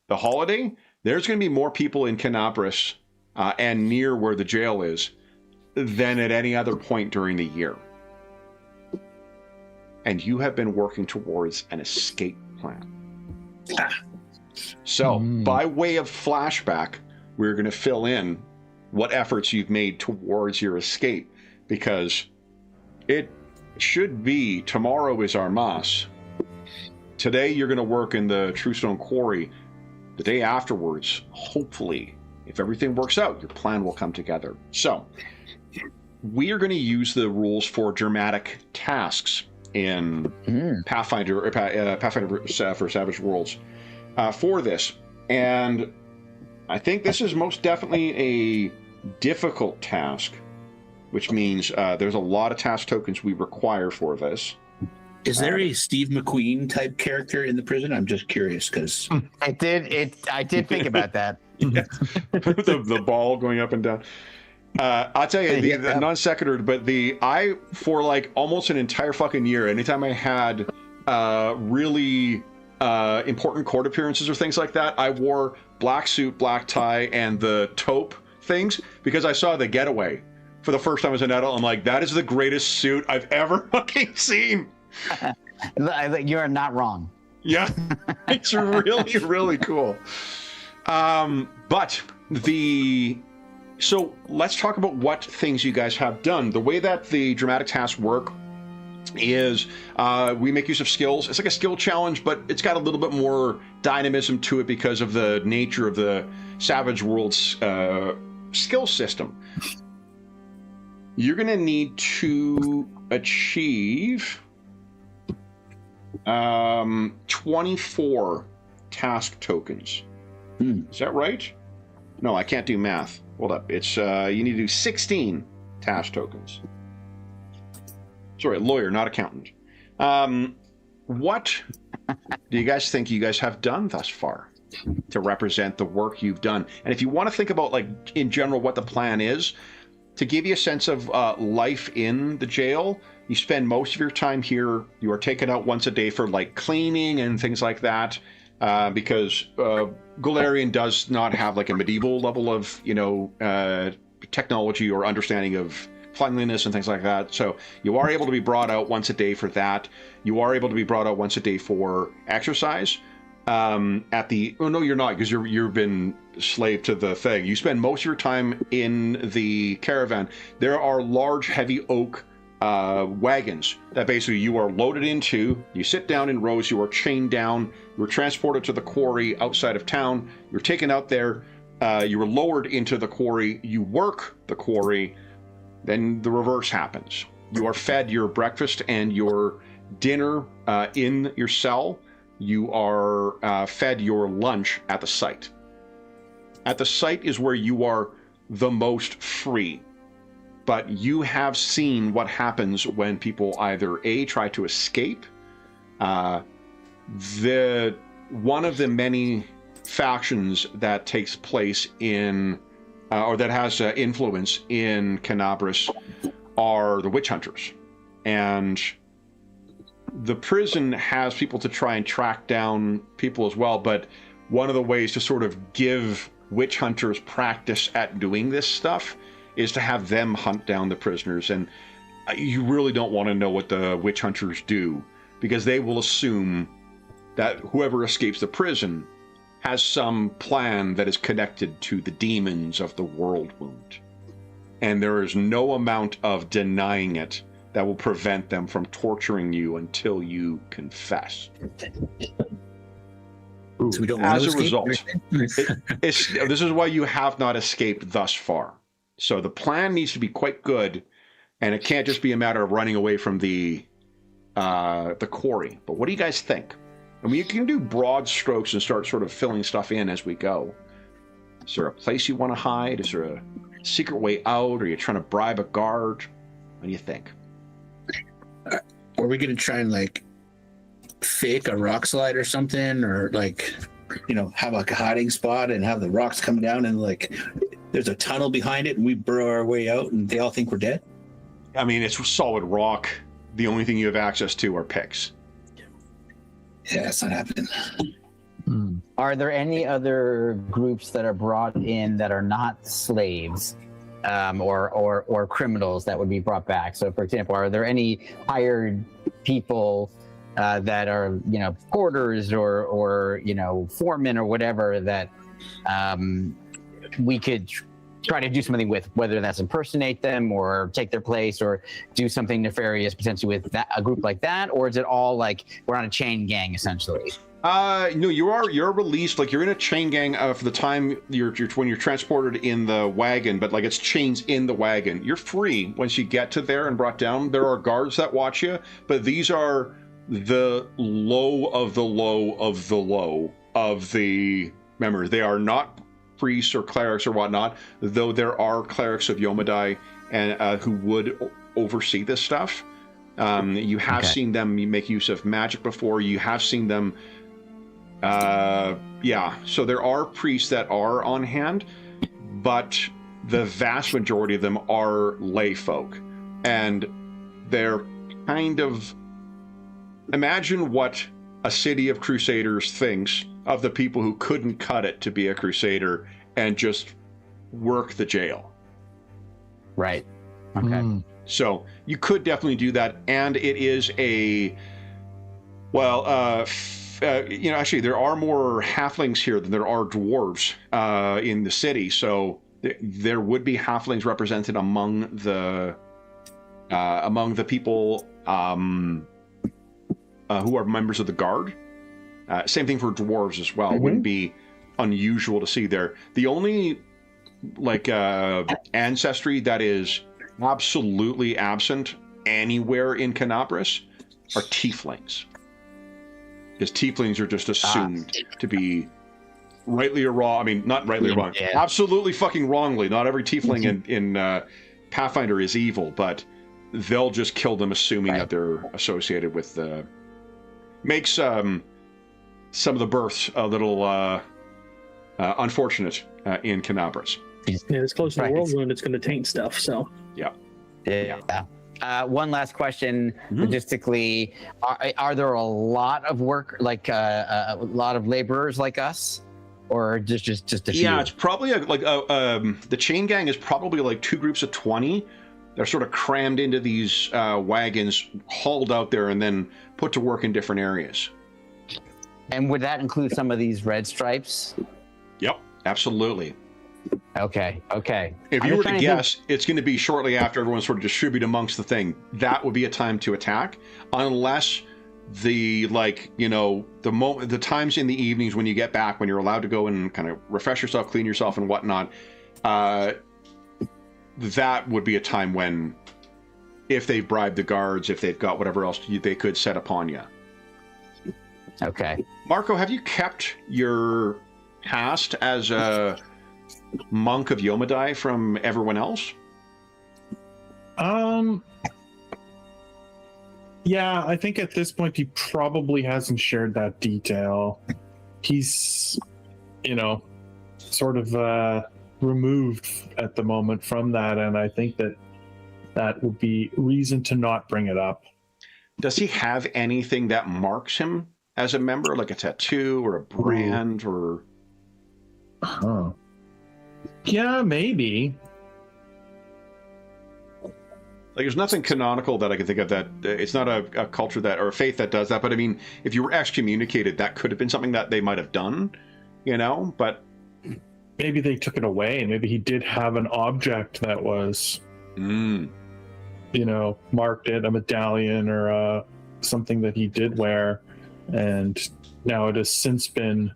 the holiday, there's going to be more people in Kenabres and near where the jail is than at any other point during the year. And you have been working towards an escape plan. So, by way of flashback, we're going to fill in what efforts you've made towards your escape, because it should be tomorrow is Armas. Today you're going to work in the Truestone Quarry. The day afterwards, hopefully, if everything works out, your plan will come together. So, we are going to use the rules for dramatic tasks in Pathfinder for Savage Worlds for this, and I think this is most definitely a difficult task, which means there's a lot of task tokens we require for this. Is there a Steve McQueen type character in the prison? I'm just curious because I did think about that. the ball going up and down. I'll tell you, the non sequitur, but I for like almost an entire fucking year, anytime I had really important court appearances or things like that, I wore black suit, black tie, and the taupe things because I saw The Getaway for the first time as an adult. I'm like, that is the greatest suit I've ever fucking seen. You are not wrong. Yeah, it's really, really cool. So let's talk about what things you guys have done. The way that the dramatic tasks work is we make use of skills. It's like a skill challenge, but it's got a little bit more dynamism to it because of the nature of the Savage Worlds skill system. You're going to need to achieve 24 task tokens. Is that right? No, I can't do math. Hold up. It's you need to do 16 task tokens. Sorry, lawyer, not accountant. What do you guys think you guys have done thus far to represent the work you've done? And if you want to think about, like, in general, what the plan is, to give you a sense of life in the jail, you spend most of your time here. You are taken out once a day for, like, cleaning and things like that, because Golarion does not have, like, a medieval level of, technology or understanding of cleanliness and things like that. So you are able to be brought out once a day for that. You are able to be brought out once a day for exercise. Oh no, you're not, because you've been slave to the thing. You spend most of your time in the caravan. There are large, heavy oak wagons that basically you are loaded into. You sit down in rows. You are chained down. You are transported to the quarry outside of town. You're taken out there. You are lowered into the quarry. You work the quarry. Then the reverse happens. You are fed your breakfast and your dinner in your cell. You are fed your lunch at the site. At the site is where you are the most free. But you have seen what happens when people either A, try to escape. One of the many factions that takes place in, or that has influence in Kenabres, are the witch hunters. And the prison has people to try and track down people as well, but one of the ways to sort of give witch hunters practice at doing this stuff is to have them hunt down the prisoners. And you really don't want to know what the witch hunters do, because they will assume that whoever escapes the prison has some plan that is connected to the demons of the world wound. And there is no amount of denying it that will prevent them from torturing you until you confess. So we don't want As to a result, this is why you have not escaped thus far. So the plan needs to be quite good, and it can't just be a matter of running away from the quarry. But what do you guys think? I mean, you can do broad strokes and start sort of filling stuff in as we go. Is there a place you want to hide? Is there a secret way out? Are you trying to bribe a guard? What do you think? Are we going to try and, like, fake a rock slide or something, or, like, have like a hiding spot and have the rocks come down and, like, there's a tunnel behind it and we burrow our way out and they all think we're dead? I mean, it's solid rock. The only thing you have access to are picks. Yeah, that's not happening. Are there any other groups that are brought in that are not slaves, or criminals that would be brought back? So, for example, are there any hired people that are, porters or foremen or whatever that we could try to do something with, whether that's impersonate them or take their place or do something nefarious potentially with a group like that? Or is it all like we're on a chain gang essentially? No, you're released. Like, you're in a chain gang for the time when you're transported in the wagon, but like it's chains in the wagon. You're free once you get to there and brought down. There are guards that watch you, but these are the low of the low of the low of the members. They are not priests or clerics or whatnot, though there are clerics of Yomadai and who would oversee this stuff. You have seen them make use of magic before. You have seen them. So there are priests that are on hand, but the vast majority of them are lay folk, and they're kind of, imagine what a city of crusaders thinks of the people who couldn't cut it to be a crusader and just work the jail. Right. Okay. So you could definitely do that, and it is a, actually, there are more halflings here than there are dwarves in the city, so there would be halflings represented among the people who are members of the guard. Same thing for dwarves as well. It wouldn't be unusual to see there. The only ancestry that is absolutely absent anywhere in Kenabres are tieflings. Because tieflings are just assumed to be rightly or wrong. I mean, not rightly or wrong. Yeah. Absolutely fucking wrongly. Not every tiefling in Pathfinder is evil, but they'll just kill them assuming that they're associated with the... Makes some of the births a little unfortunate in Kenabres. Yeah, it's close to the world wound. It's going to taint stuff, so... Yeah. One last question. Logistically, are there a lot of work, like a lot of laborers like us, or just a few? Yeah, it's probably the chain gang is probably like 2 groups of 20. They're sort of crammed into these wagons, hauled out there, and then put to work in different areas. And would that include some of these red stripes? Yep, absolutely. Okay. If you were to guess, it's going to be shortly after everyone's sort of distributed amongst the thing. That would be a time to attack, unless the times in the evenings when you get back, when you're allowed to go and kind of refresh yourself, clean yourself, and whatnot. That would be a time when, if they've bribed the guards, if they've got whatever else they could set upon you. Okay. Marco, have you kept your past as a monk of Yomadai from everyone else? Yeah, I think at this point he probably hasn't shared that detail. He's, sort of removed at the moment from that, and I think that would be reason to not bring it up. Does he have anything that marks him as a member, like a tattoo or a brand or... Huh. Yeah, maybe. Like, there's nothing canonical that I can think of that it's not a culture that or a faith that does that. But I mean, if you were excommunicated, that could have been something that they might have done, but maybe they took it away. Maybe he did have an object that was, marked it, a medallion or something that he did wear. And now it has since been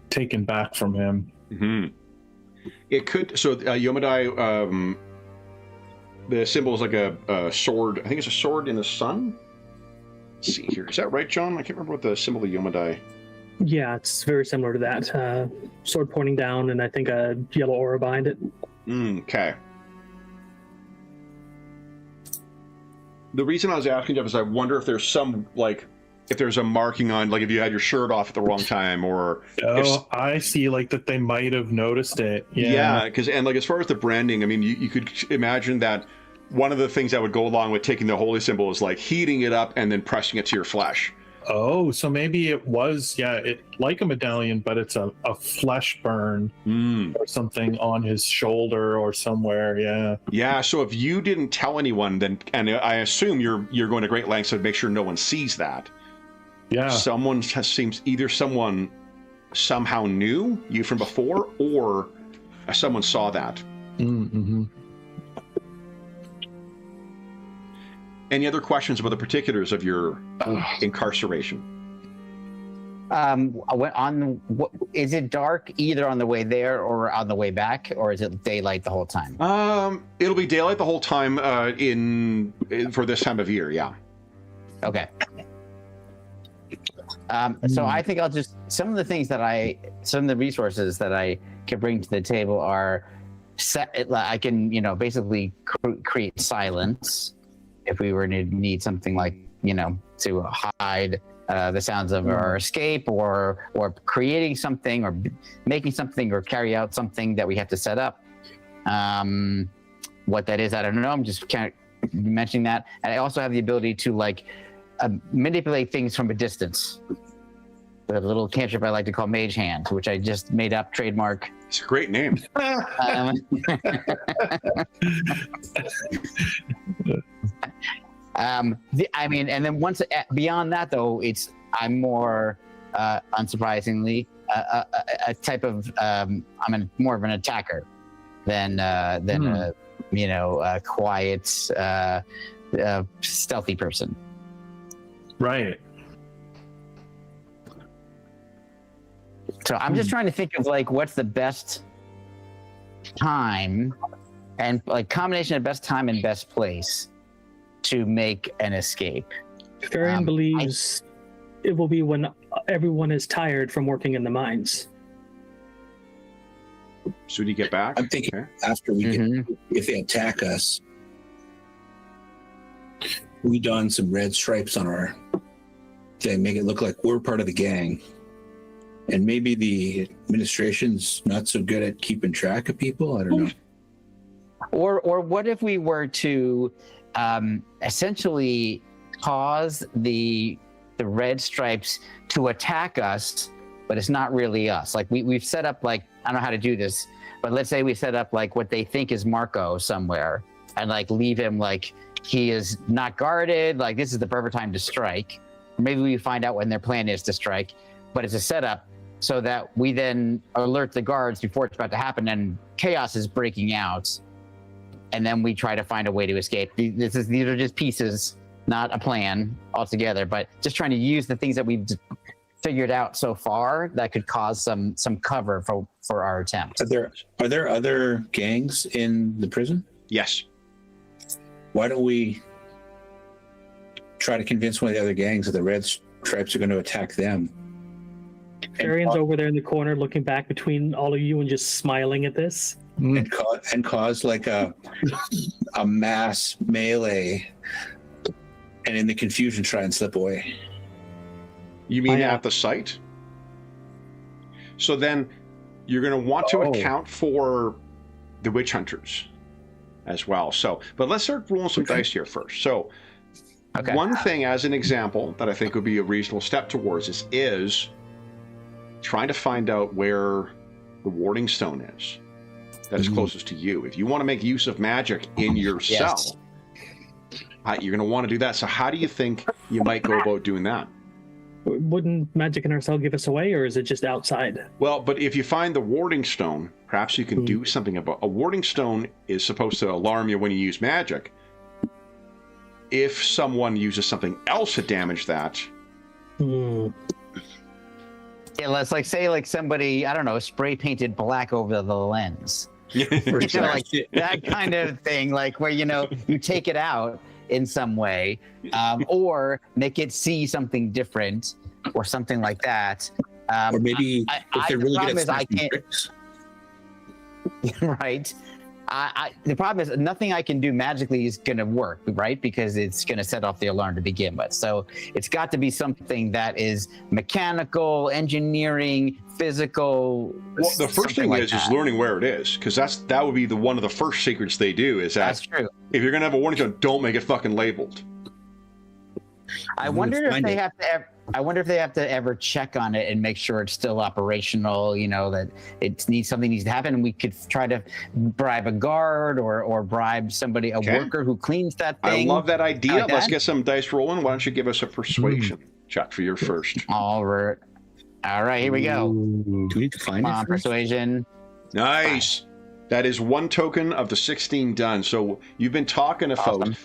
taken back from him. It could. So Yomadai, the symbol is like a sword. I think it's a sword in the sun. Let's see here. Is that right, John? I can't remember what the symbol of Yomadai. Yeah, it's very similar to that. Sword pointing down, and I think a yellow aura behind it. Okay. The reason I was asking, Jeff, is I wonder if there's some, if there's a marking on, if you had your shirt off at the wrong time, or... I see, that they might have noticed it. Yeah, because, as far as the branding, I mean, you could imagine that one of the things that would go along with taking the holy symbol is, heating it up and then pressing it to your flesh. Oh, so maybe it was, like a medallion, but it's a flesh burn or something on his shoulder or somewhere, Yeah, so if you didn't tell anyone, then, and I assume you're going to great lengths to make sure no one sees that. Yeah. Someone somehow knew you from before, or someone saw that. Mm-hmm. Any other questions about the particulars of your incarceration? Is it dark either on the way there or on the way back, or is it daylight the whole time? It'll be daylight the whole time for this time of year. Yeah. Okay. So I think I'll just some of the resources that I can bring to the table are I can basically create silence if we were to need something like to hide the sounds of our escape or creating something or making something or carry out something that we have to set up. What that is, I don't know. I'm just kind of mentioning that. And I also have the ability to manipulate things from a distance. The little cantrip I like to call Mage Hand, which I just made up, trademark. It's a great name. And then once beyond that, though, I'm more, unsurprisingly, a type of I'm more of an attacker than a quiet, stealthy person. Right. So I'm just trying to think of what's the best time and combination of best time and best place to make an escape. Farian believes it will be when everyone is tired from working in the mines. So do you get back? I'm thinking after we get, if they attack us, we don some red stripes on our thing, make it look like we're part of the gang. And maybe the administration's not so good at keeping track of people. I don't know. Or what if we were to essentially cause the red stripes to attack us, but it's not really us. We've set up I don't know how to do this, but let's say we set up what they think is Marco somewhere and leave him he is not guarded. This is the perfect time to strike. Or maybe we find out when their plan is to strike, but it's a setup so that we then alert the guards before it's about to happen and chaos is breaking out. And then we try to find a way to escape. These are just pieces, not a plan altogether, but just trying to use the things that we've figured out so far that could cause some cover for our attempt. Are there other gangs in the prison? Yes. Why don't we try to convince one of the other gangs that the red stripes are going to attack them? Farian's over there in the corner looking back between all of you and just smiling at this. And cause a mass melee, and in the confusion try and slip away. You mean at the site? So then you're going to want to account for the witch hunters as well. So, but let's start rolling some dice here first. So one thing as an example that I think would be a reasonable step towards this is trying to find out where the warding stone is that is closest to you. If you want to make use of magic in your cell, you're going to want to do that. So how do you think you might go about doing that? Wouldn't magic in our cell give us away, or is it just outside? Well, but if you find the warding stone, perhaps you can do something about. A warding stone is supposed to alarm you when you use magic. If someone uses something else to damage that. Yeah, let's say somebody, I don't know, spray painted black over the lens. That kind of thing, where you take it out in some way, or make it see something different, or something like that. Or maybe if they're really good at smashing bricks. Right. The problem is nothing I can do magically is going to work, right? Because it's going to set off the alarm to begin with. So it's got to be something that is mechanical, engineering, physical. Well, the first thing is learning where it is, because that would be one of the first secrets they do. Is that's true. If you're going to have a warning stone, don't make it fucking labeled. I wonder if they have to. I wonder if they have to ever check on it and make sure it's still operational. That something needs to happen, and we could try to bribe a guard or bribe somebody, a worker who cleans that thing. I love that idea. Let's get some dice rolling. Why don't you give us a persuasion check for your first? All right, here we go. Do we need to find it? Persuasion. Nice. That is one token of the 16 done. So you've been talking to folks.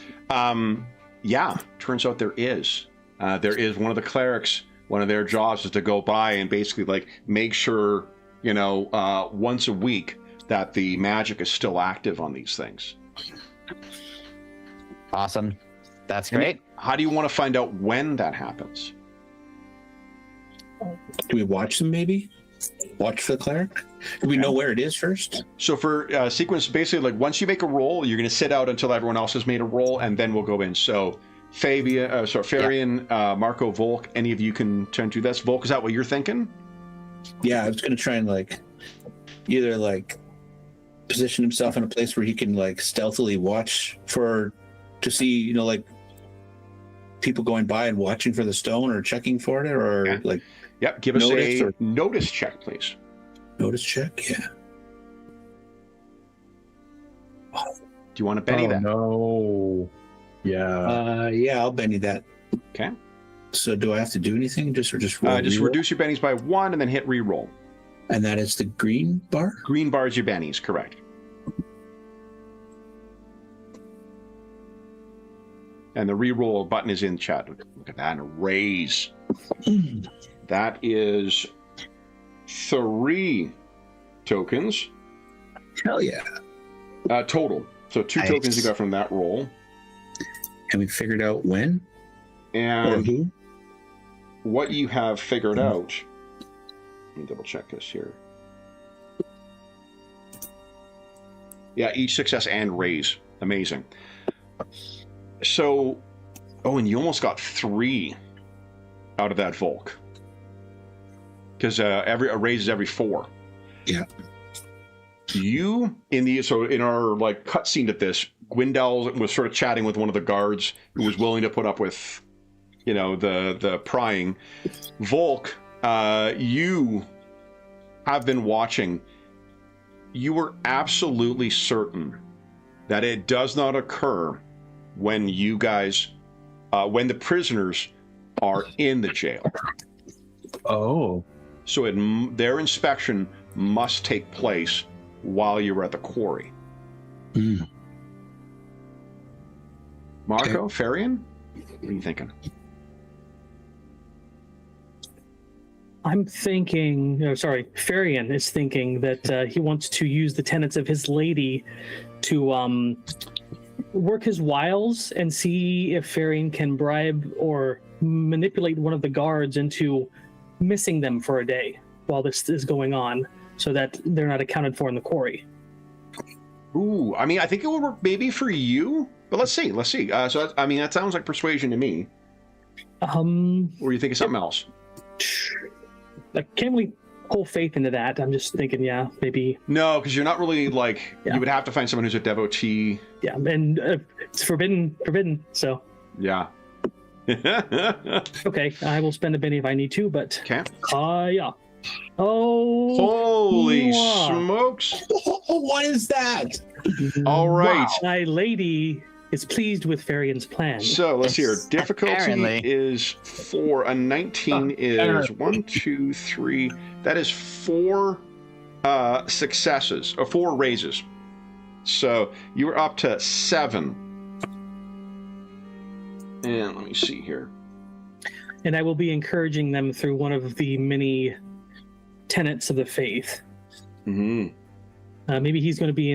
Yeah, turns out there is one of the clerics One of their jobs is to go by and basically like make sure, once a week that the magic is still active on these things. Awesome. That's great. How do you want to find out when that happens? Do we watch them maybe? Watch for the cleric? Do we know where it is first? So for sequence, basically, like once you make a roll, you're going to sit out until everyone else has made a roll, and then we'll go in. So Farian, Marco, Volk, any of you can turn to this. Volk, is that what you're thinking? Yeah, I was going to try and either position himself in a place where he can stealthily watch to see, people going by and watching for the stone or checking for it, or Yep, give us a notice check, please. Notice check, yeah. Do you want to Benny that? No. Yeah. Yeah, I'll Benny that. Okay. So do I have to do anything? Just roll just reduce your bennies by 1 and then hit re-roll. And that is the green bar? Green bar is your bennies, correct. And the re-roll button is in chat. Look at that, and a raise. That is 3 tokens. Hell yeah. Total. So 2 tokens you got from that roll. And we figured out when? And or who? What you have figured out, let me double check this here. Yeah, each success and raise. Amazing. So, and you almost got 3 out of that Volk. Because a raise is every 4. Yeah. In our cutscene at this, Gwendal was sort of chatting with one of the guards who was willing to put up with, the prying. Volk, you have been watching. You were absolutely certain that it does not occur when you guys, when the prisoners are in the jail. Oh. So their inspection must take place while you're at the quarry. Mm. Marco, Farian, what are you thinking? I'm thinking, Farian is thinking that he wants to use the tenets of his lady to work his wiles and see if Farian can bribe or manipulate one of the guards into missing them for a day while this is going on, so that they're not accounted for in the quarry. Ooh, I mean, I think it would work maybe for you, but let's see. That sounds like persuasion to me. Or are you thinking something else? I can't really hold faith into that. I'm just thinking, yeah, maybe. No, because you're not really you would have to find someone who's a devotee. Yeah, and it's forbidden, so. Yeah. Okay, I will spend a penny if I need to, but. Okay. Yeah. Oh. Holy smokes. What is that? All right. Wow. My lady is pleased with Farian's plan. So let's hear. Difficulty is 4. A 19 is 1, 2, 3. That is 4 successes, or 4 raises. So you were up to 7. And let me see here. And I will be encouraging them through one of the many tenets of the faith. Mm-hmm. Maybe he's going to be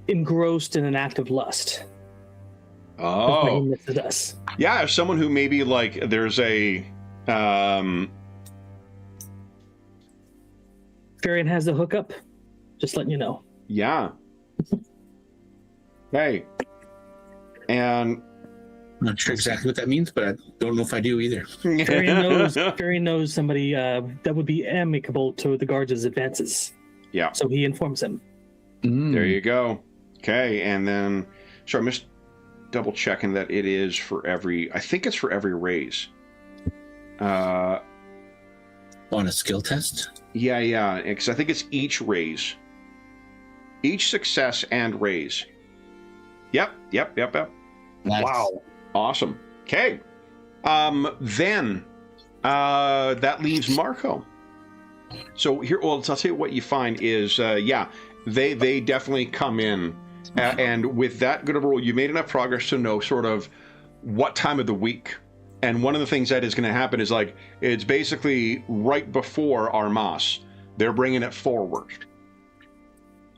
engrossed in an act of lust. Oh. He misses us. Yeah, if someone who maybe there's a Farian has the hookup. Just letting you know. Yeah. Hey. And I'm not sure exactly what that means, but I don't know if I do either. Farian knows somebody that would be amicable to the guards' advances. Yeah. So he informs him. There you go. Okay, and then I'm just double checking that it is for every. I think it's for every raise. On a skill test? Yeah, because I think it's each raise. Each success and raise. Yep. Nice. Wow. Awesome. Okay. Then that leaves Marco. So here, I'll tell you what you find is, they definitely come in, and with that good of a roll, you made enough progress to know sort of what time of the week And one of the things that is going to happen is like, it's basically right before Armas. They're bringing it forward.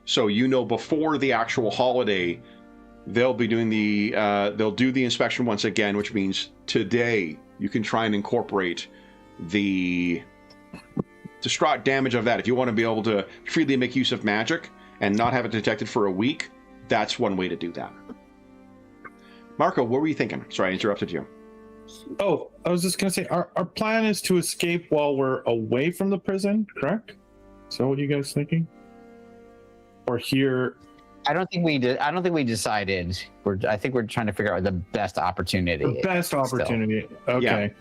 So, before the actual holiday, they'll be doing they'll do the inspection once again, which means today you can try and incorporate the distraught damage of that. If you want to be able to freely make use of magic and not have it detected for a week, that's one way to do that. Marco, what were you thinking? Sorry, I interrupted you. Oh, I was just going to say, our plan is to escape while we're away from the prison, correct? Is that what you guys thinking? Or here? I don't think we did. I don't think we decided. I think we're trying to figure out the best opportunity. The best opportunity. Still. Okay.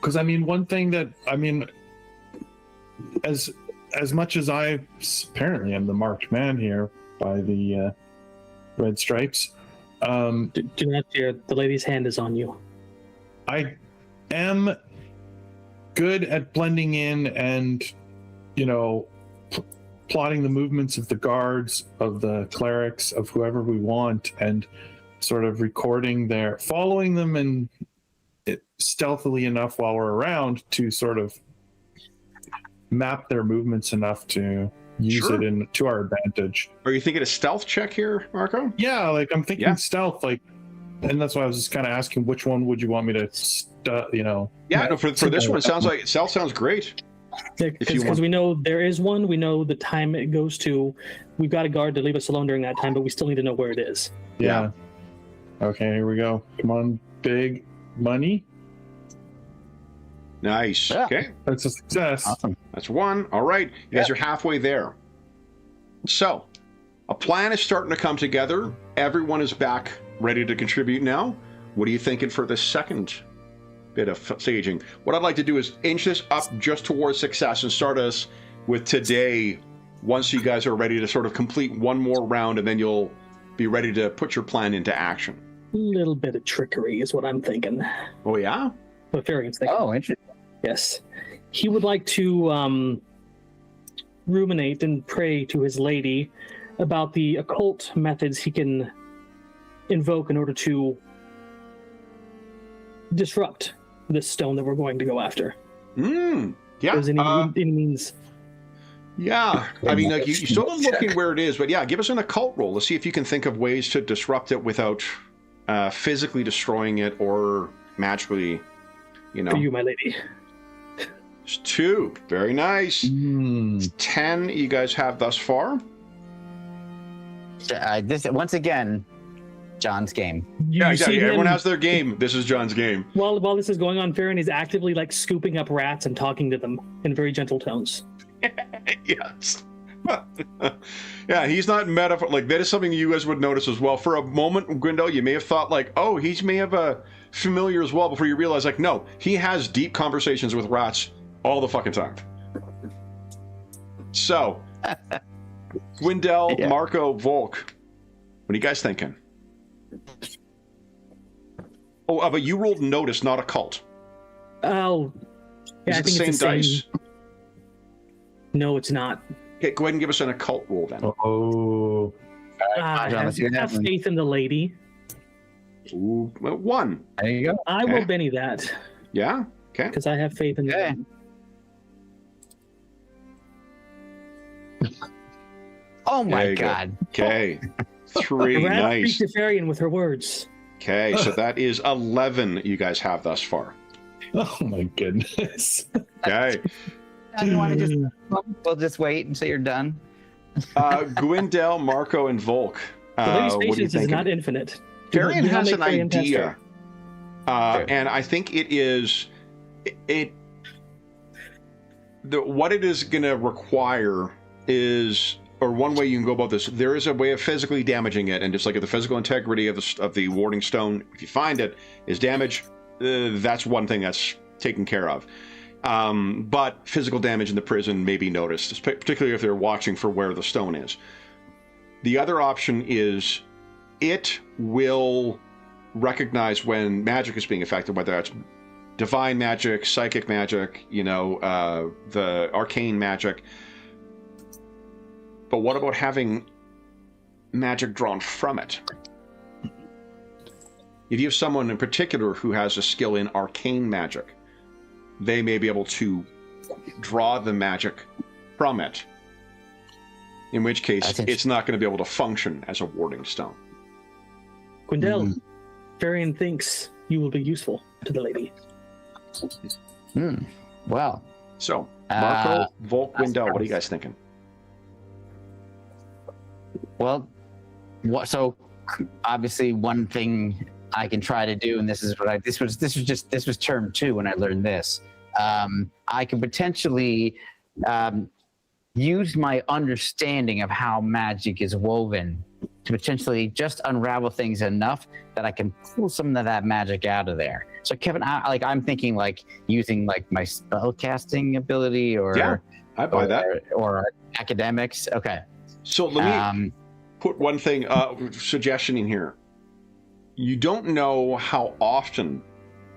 Because one thing that as much as I apparently am the marked man here by the red stripes. Do not fear. The lady's hand is on you. I am good at blending in and, plotting the movements of the guards, of the clerics, of whoever we want, and sort of recording following them and stealthily enough while we're around to sort of map their movements enough to use it to our advantage. Are you thinking a stealth check here, Marco? Yeah, I'm thinking stealth, and that's why I was just kind of asking which one would you want me to, Yeah, no, for this one, it sounds like stealth sounds great. Because we know there is one, we know the time it goes to. We've got a guard to leave us alone during that time, but we still need to know where it is. Yeah. Okay, here we go. Come on, big money. Nice. Yeah. Okay. That's a success. Awesome. That's one. All right. You guys are halfway there. So, a plan is starting to come together. Everyone is back ready to contribute now. What are you thinking for the second bit of staging? What I'd like to do is inch this up just towards success and start us with today once you guys are ready to sort of complete one more round, and then you'll be ready to put your plan into action. A little bit of trickery is what I'm thinking. Oh, yeah? What Farian's thinking. Oh, interesting. Yes. He would like to ruminate and pray to his lady about the occult methods he can invoke in order to disrupt this stone that we're going to go after. Yeah. There's any means. Yeah. You still are looking where it is, but yeah, give us an occult roll. Let's see if you can think of ways to disrupt it without physically destroying it or magically, For you, my lady. It's 2. Very nice. 10 you guys have thus far. This once again, John's game. Yeah, exactly. Everyone has their game. This is John's game. While this is going on, Farian is actively scooping up rats and talking to them in very gentle tones. Yes. Yeah, he's not metaphor. That is something you guys would notice as well. For a moment, Gwyndel, you may have thought he may have a familiar as well, before you realize no, he has deep conversations with rats all the fucking time. So, Gwyndel, Marco, Volk, what are you guys thinking? Oh, but you rolled notice, not occult. Oh, yeah, Is it the same dice? No, it's not. Okay, go ahead and give us an occult roll then. Oh. Have faith in the lady. Ooh, 1. There you go. I will Benny that. Yeah? Okay. Because I have faith in the Oh my God. Okay. 3. The rat Nice. speaks to Farian with her words. Okay, so that is 11 you guys have thus far. Oh my goodness. Okay. You want to just? We'll just wait until you're done. Gwyndel, Marco, and Volk. The lady's what are you patience is thinking? not infinite. Farian Do not has make an Farian test idea. her. And I think it is... what it is going to require is... Or one way you can go about this, there is a way of physically damaging it, and just like the physical integrity of the warding stone, if you find it, is damage, that's one thing that's taken care of. But physical damage in the prison may be noticed, particularly if they're watching for where the stone is. The other option is it will recognize when magic is being affected, whether that's divine magic, psychic magic, the arcane magic. But what about having magic drawn from it? if you have someone in particular who has a skill in arcane magic, they may be able to draw the magic from it. In which case, it's not going to be able to function as a warding stone. Gwendell, Varian thinks you will be useful to the lady. Well. So, Marco, Volk, Gwendell, what are you guys thinking? Well, so obviously one thing I can try to do, and this is what this was term 2 when I learned this. I can potentially use my understanding of how magic is woven to potentially just unravel things enough that I can pull some of that magic out of there. So Kevin, I'm thinking like using like my spell casting ability or I buy that. Or academics. Okay. So let me put one thing suggestion in here. You don't know how often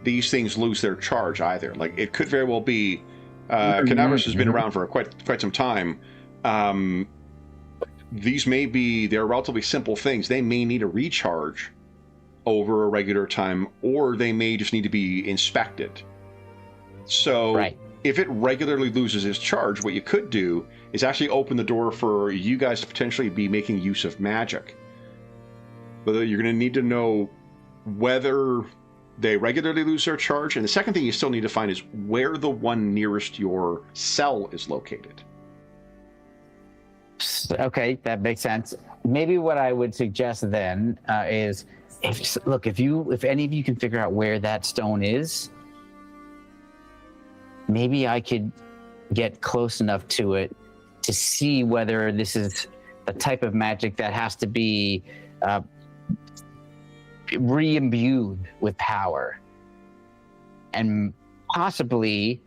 these things lose their charge either. Like it could very well be Kenabres has been around for quite some time. These may be, they're relatively simple things. They may need a recharge over a regular time, or they may just need to be inspected. So if it regularly loses its charge, what you could do is actually open the door for you guys to potentially be making use of magic. But you're going to need to know whether they regularly lose their charge. And the second thing you still need to find is where the one nearest your cell is located. Okay, that makes sense. Maybe what I would suggest then is, if any of you can figure out where that stone is, maybe I could get close enough to it to see whether this is the type of magic that has to be re-imbued with power. And possibly,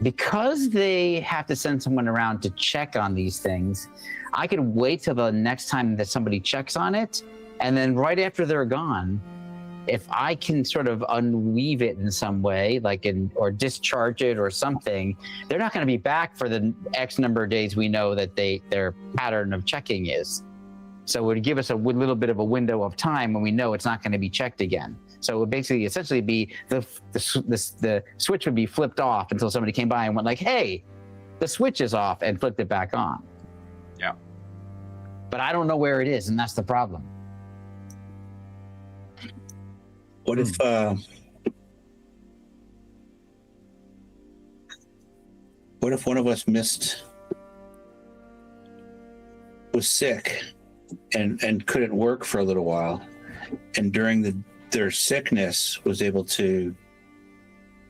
because they have to send someone around to check on these things, I could wait till the next time that somebody checks on it, and then right after they're gone, if I can sort of unweave it in some way, or discharge it or something, they're not going to be back for the X number of days we know that their pattern of checking is. So it would give us a little bit of a window of time when we know it's not going to be checked again. So it would essentially be the switch would be flipped off until somebody came by and went like, "Hey, the switch is off," and flipped it back on. Yeah. But I don't know where it is, and that's the problem. What if one of us was sick and couldn't work for a little while, and during their sickness was able to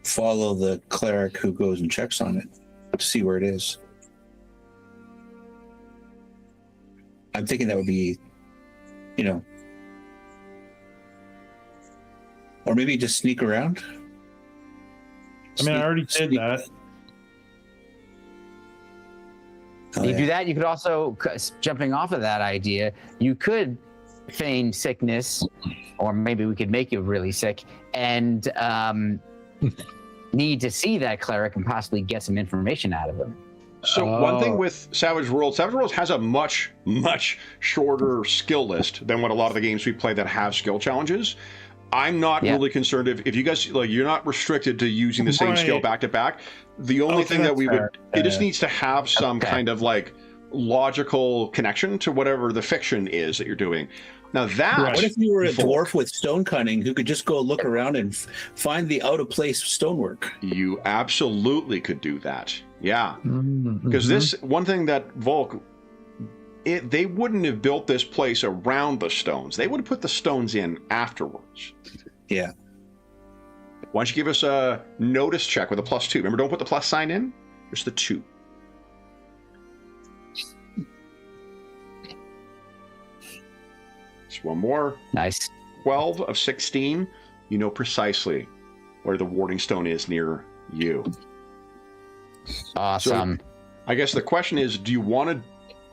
follow the cleric who goes and checks on it to see where it is? I'm thinking that would be, or maybe just sneak around. I already did that. You do that. You could also, jumping off of that idea, you could feign sickness, or maybe we could make you really sick and need to see that cleric and possibly get some information out of him. So one thing with Savage Worlds has a much, much shorter skill list than what a lot of the games we play that have skill challenges. I'm not really concerned if you guys, you're not restricted to using the same skill back to back. The only thing that we would, it just needs to have some kind of logical connection to whatever the fiction is that you're doing. Now what if you were a dwarf with stone cunning who could just go look around and find the out of place stonework? You absolutely could do that. Yeah. Because this one thing that Volk, they wouldn't have built this place around the stones. They would have put the stones in afterwards. Yeah. Why don't you give us a notice check with a +2? Remember, don't put the plus sign in. Just the 2. Just one more. Nice. 12 of 16. You know precisely where the warding stone is near you. Awesome. So, I guess the question is, do you want to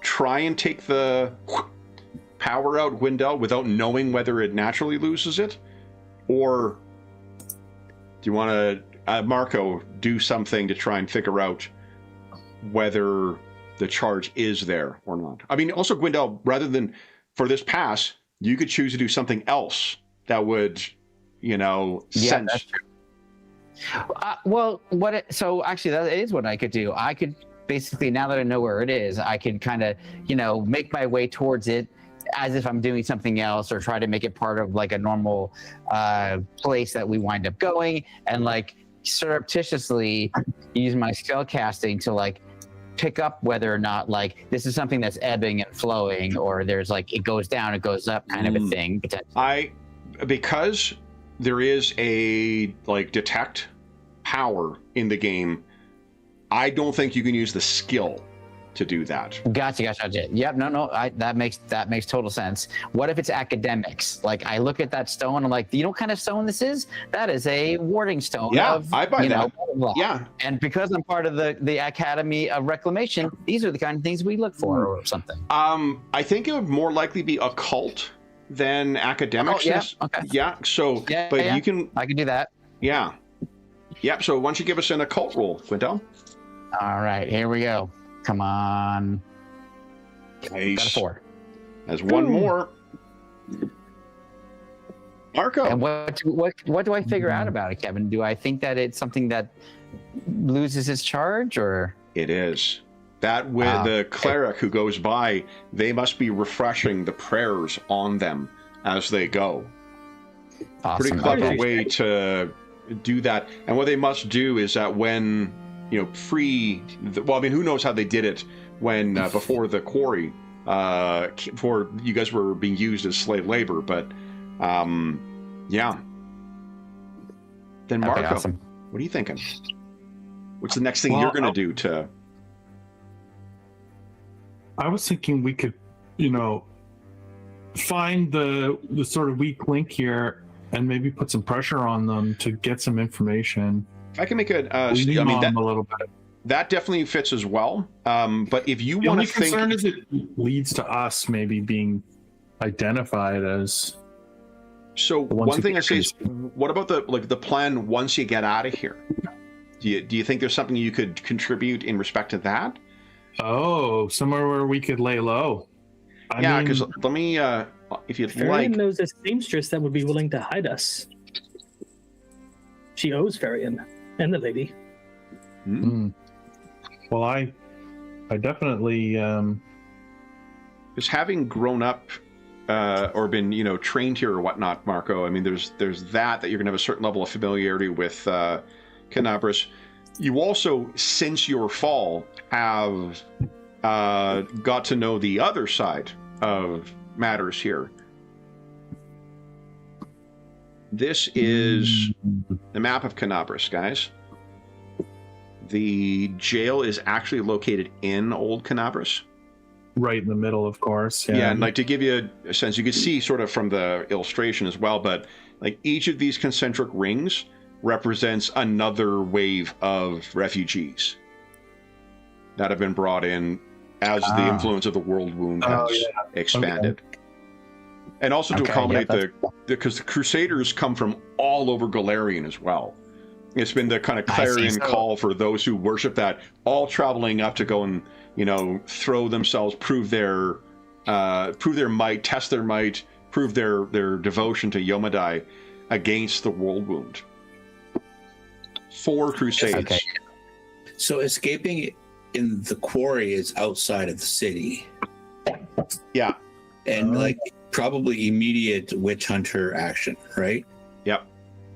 try and take the power out Gwendell without knowing whether it naturally loses it? Or do you want to, Marco, do something to try and figure out whether the charge is there or not? Also, Gwendell, rather than, for this pass, You could choose to do something else that would, sense. That's true. So actually, that is what I could do. I could basically, now that I know where it is, I could kind of, make my way towards it as if I'm doing something else, or try to make it part of like a normal place that we wind up going, and like surreptitiously use my spell casting to like pick up whether or not like this is something that's ebbing and flowing, or there's like it goes down, it goes up kind of a thing. Because there is a like detect power in the game, I don't think you can use the skill to do that. Gotcha. Yep. No. That makes total sense. What if it's academics? Like I look at that stone, I'm like, you know what kind of stone this is? That is a warding stone. Yeah, I buy that. Blah, blah. Yeah. And because I'm part of the Academy of Reclamation, these are the kind of things we look for, or something. I think it would more likely be occult than academics. Oh, yeah. Okay. Yeah. So, yeah, but you can. I can do that. Yeah. Yep. So, why don't you give us an occult roll, Quintel? All right. Here we go. Come on. Nice. Got a 4. There's one more. Marco. And what do I figure out about it, Kevin? Do I think that it's something that loses its charge, or? It is. That with the cleric who goes by, they must be refreshing the prayers on them as they go. Awesome. Pretty clever way to do that. And what they must do is that when, who knows how they did it when before the quarry, before you guys were being used as slave labor, but yeah. Then Marco, okay, awesome. What are you thinking? What's the next thing you're going to do to? I was thinking we could, find the sort of weak link here and maybe put some pressure on them to get some information. I can make a a little bit. That definitely fits as well. But if you The want only to think, concern is it leads to us maybe being identified as. So one thing I say is, what about the plan once you get out of here? Do you think there's something you could contribute in respect to that? Oh, somewhere where we could lay low. Yeah, because let me, if you'd Farian like. knows a seamstress that would be willing to hide us. She owes Farian and the lady. Well, I definitely. Because having grown up or been, trained here or whatnot, Marco, I mean, there's that you're going to have a certain level of familiarity with Kenabres. You also, since your fall, have got to know the other side of matters here. This is the map of Kenabres, guys. The jail is actually located in Old Kenabres. Right in the middle, of course. Yeah, and like to give you a sense, you can see sort of from the illustration as well, but like each of these concentric rings represents another wave of refugees that have been brought in as the influence of the world wound has expanded. Okay. And also to accommodate because the Crusaders come from all over Galarian as well. It's been the kind of clarion call for those who worship that, all traveling up to go and, throw themselves, prove their might, test their might, prove their devotion to Yomadai against the world wound. 4 crusades. Okay. So escaping in the quarry is outside of the city. Yeah. And probably immediate witch hunter action, right? Yep.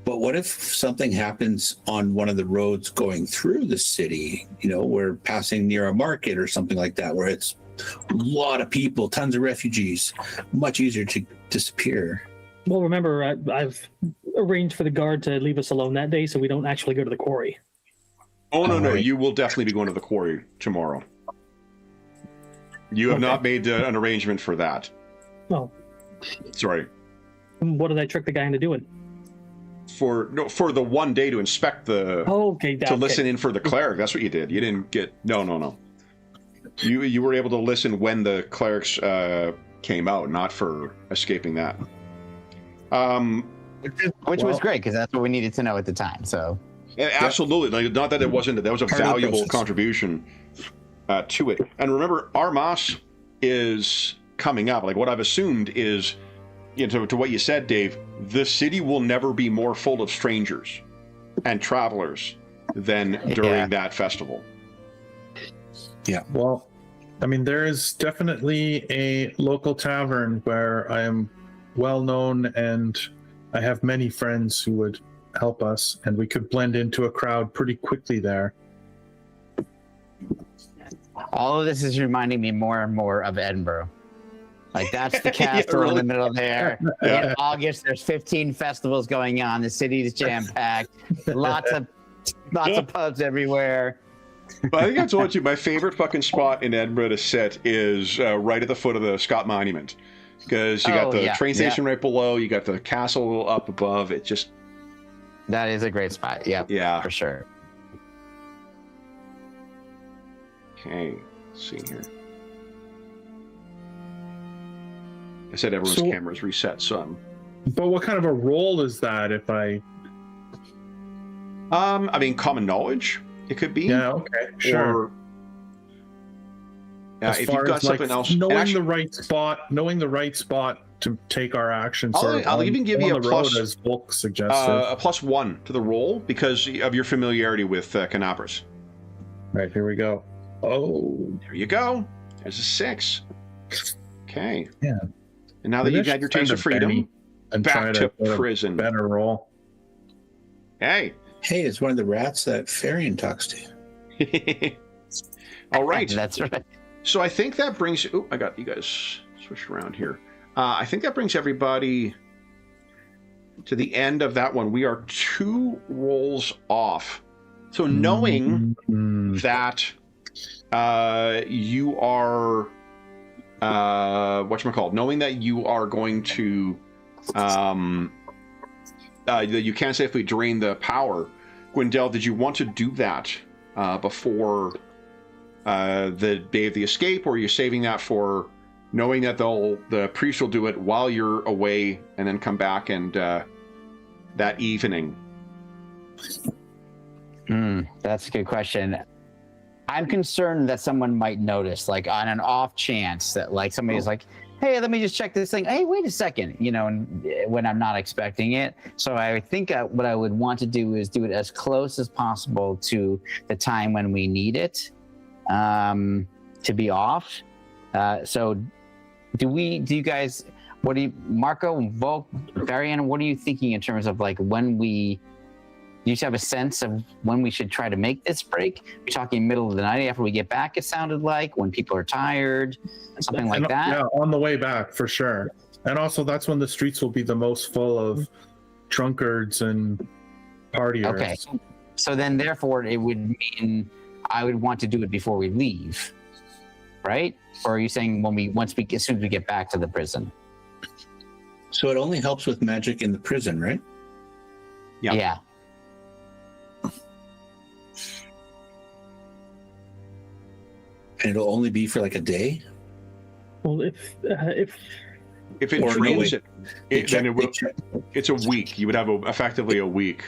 But what if something happens on one of the roads going through the city? We're passing near a market or something like that, where it's a lot of people, tons of refugees, much easier to disappear. Well, remember, I've arranged for the guard to leave us alone that day so we don't actually go to the quarry. Oh, no. You will definitely be going to the quarry tomorrow. You have not made an arrangement for that. Oh. Sorry. What did I trick the guy into doing? For the one day to inspect the... Oh, okay. To listen in for the cleric. That's what you did. You didn't get... No. You were able to listen when the clerics came out, not for escaping that. Which was great, because that's what we needed to know at the time, so... Absolutely. Not that it wasn't... That was a valuable contribution to it. And remember, Armas is coming up. Like, what I've assumed is to what you said, Dave, the city will never be more full of strangers and travelers than during that festival. Yeah. Well, I mean, there is definitely a local tavern where I am well known, and I have many friends who would help us, and we could blend into a crowd pretty quickly there. All of this is reminding me more and more of Edinburgh. Like, that's the castle in the middle there. In August, there's 15 festivals going on. The city's jam-packed. Lots of pubs everywhere. But I think I told you, my favorite fucking spot in Edinburgh to sit is right at the foot of the Scott Monument. Because you got the train station right below, you got the castle up above. It just... That is a great spot. Yeah, for sure. Okay, let's see here. I said everyone's camera's reset, so But what kind of a role is that if I... I mean, common knowledge, it could be. Yeah, okay, sure. Or, if you've got something else... Knowing the right spot to take our actions. I'll even give you a plus, as Volk suggested. A +1 to the roll because of your familiarity with Kenabres. Right, here we go. Oh. There you go. There's a 6. Okay. Yeah. And now that you've had your taste of freedom, and back to prison. Better roll. Hey, it's one of the rats that Farian talks to. All right. That's right. So I think that brings... Oh, I got you guys switched around here. I think that brings everybody to the end of that one. We are 2 rolls off. So knowing that you are... whatchamacallit, knowing that you are going to that you can't safely drain the power, Gwendell, did you want to do that before the day of the escape, or are you saving that for knowing that the priest will do it while you're away and then come back and that evening? That's a good question. I'm concerned that someone might notice, like on an off chance that like somebody's like, hey, let me just check this thing. Hey, wait a second, and when I'm not expecting it. So I think what I would want to do is do it as close as possible to the time when we need it to be off. So do you guys, Marco, Volk, Varian, what are you thinking in terms of like when do you have a sense of when we should try to make this break? We're talking middle of the night after we get back, it sounded like, when people are tired, something like that? Yeah, on the way back, for sure. And also, that's when the streets will be the most full of drunkards and partiers. Okay. So then, therefore, it would mean I would want to do it before we leave, right? Or are you saying as soon as we get back to the prison? So it only helps with magic in the prison, right? Yeah. And it'll only be for like a day? Well, if it drains it, then it's a week. You would have effectively a week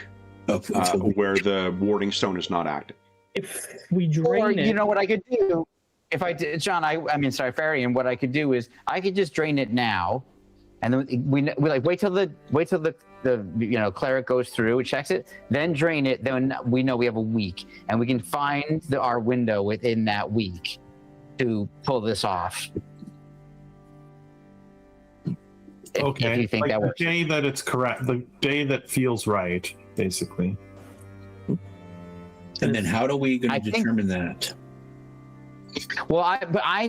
where the warding stone is not active. If we drain it, you know what I could do? If I did, John, Farian, what I could do is I could just drain it now, and then we like wait till the cleric goes through, checks it, then drain it. Then we know we have a week, and we can find our window within that week to pull this off. If you think like that the works. day that it's correct, the day that feels right, basically. And then how are we going to determine that? Well,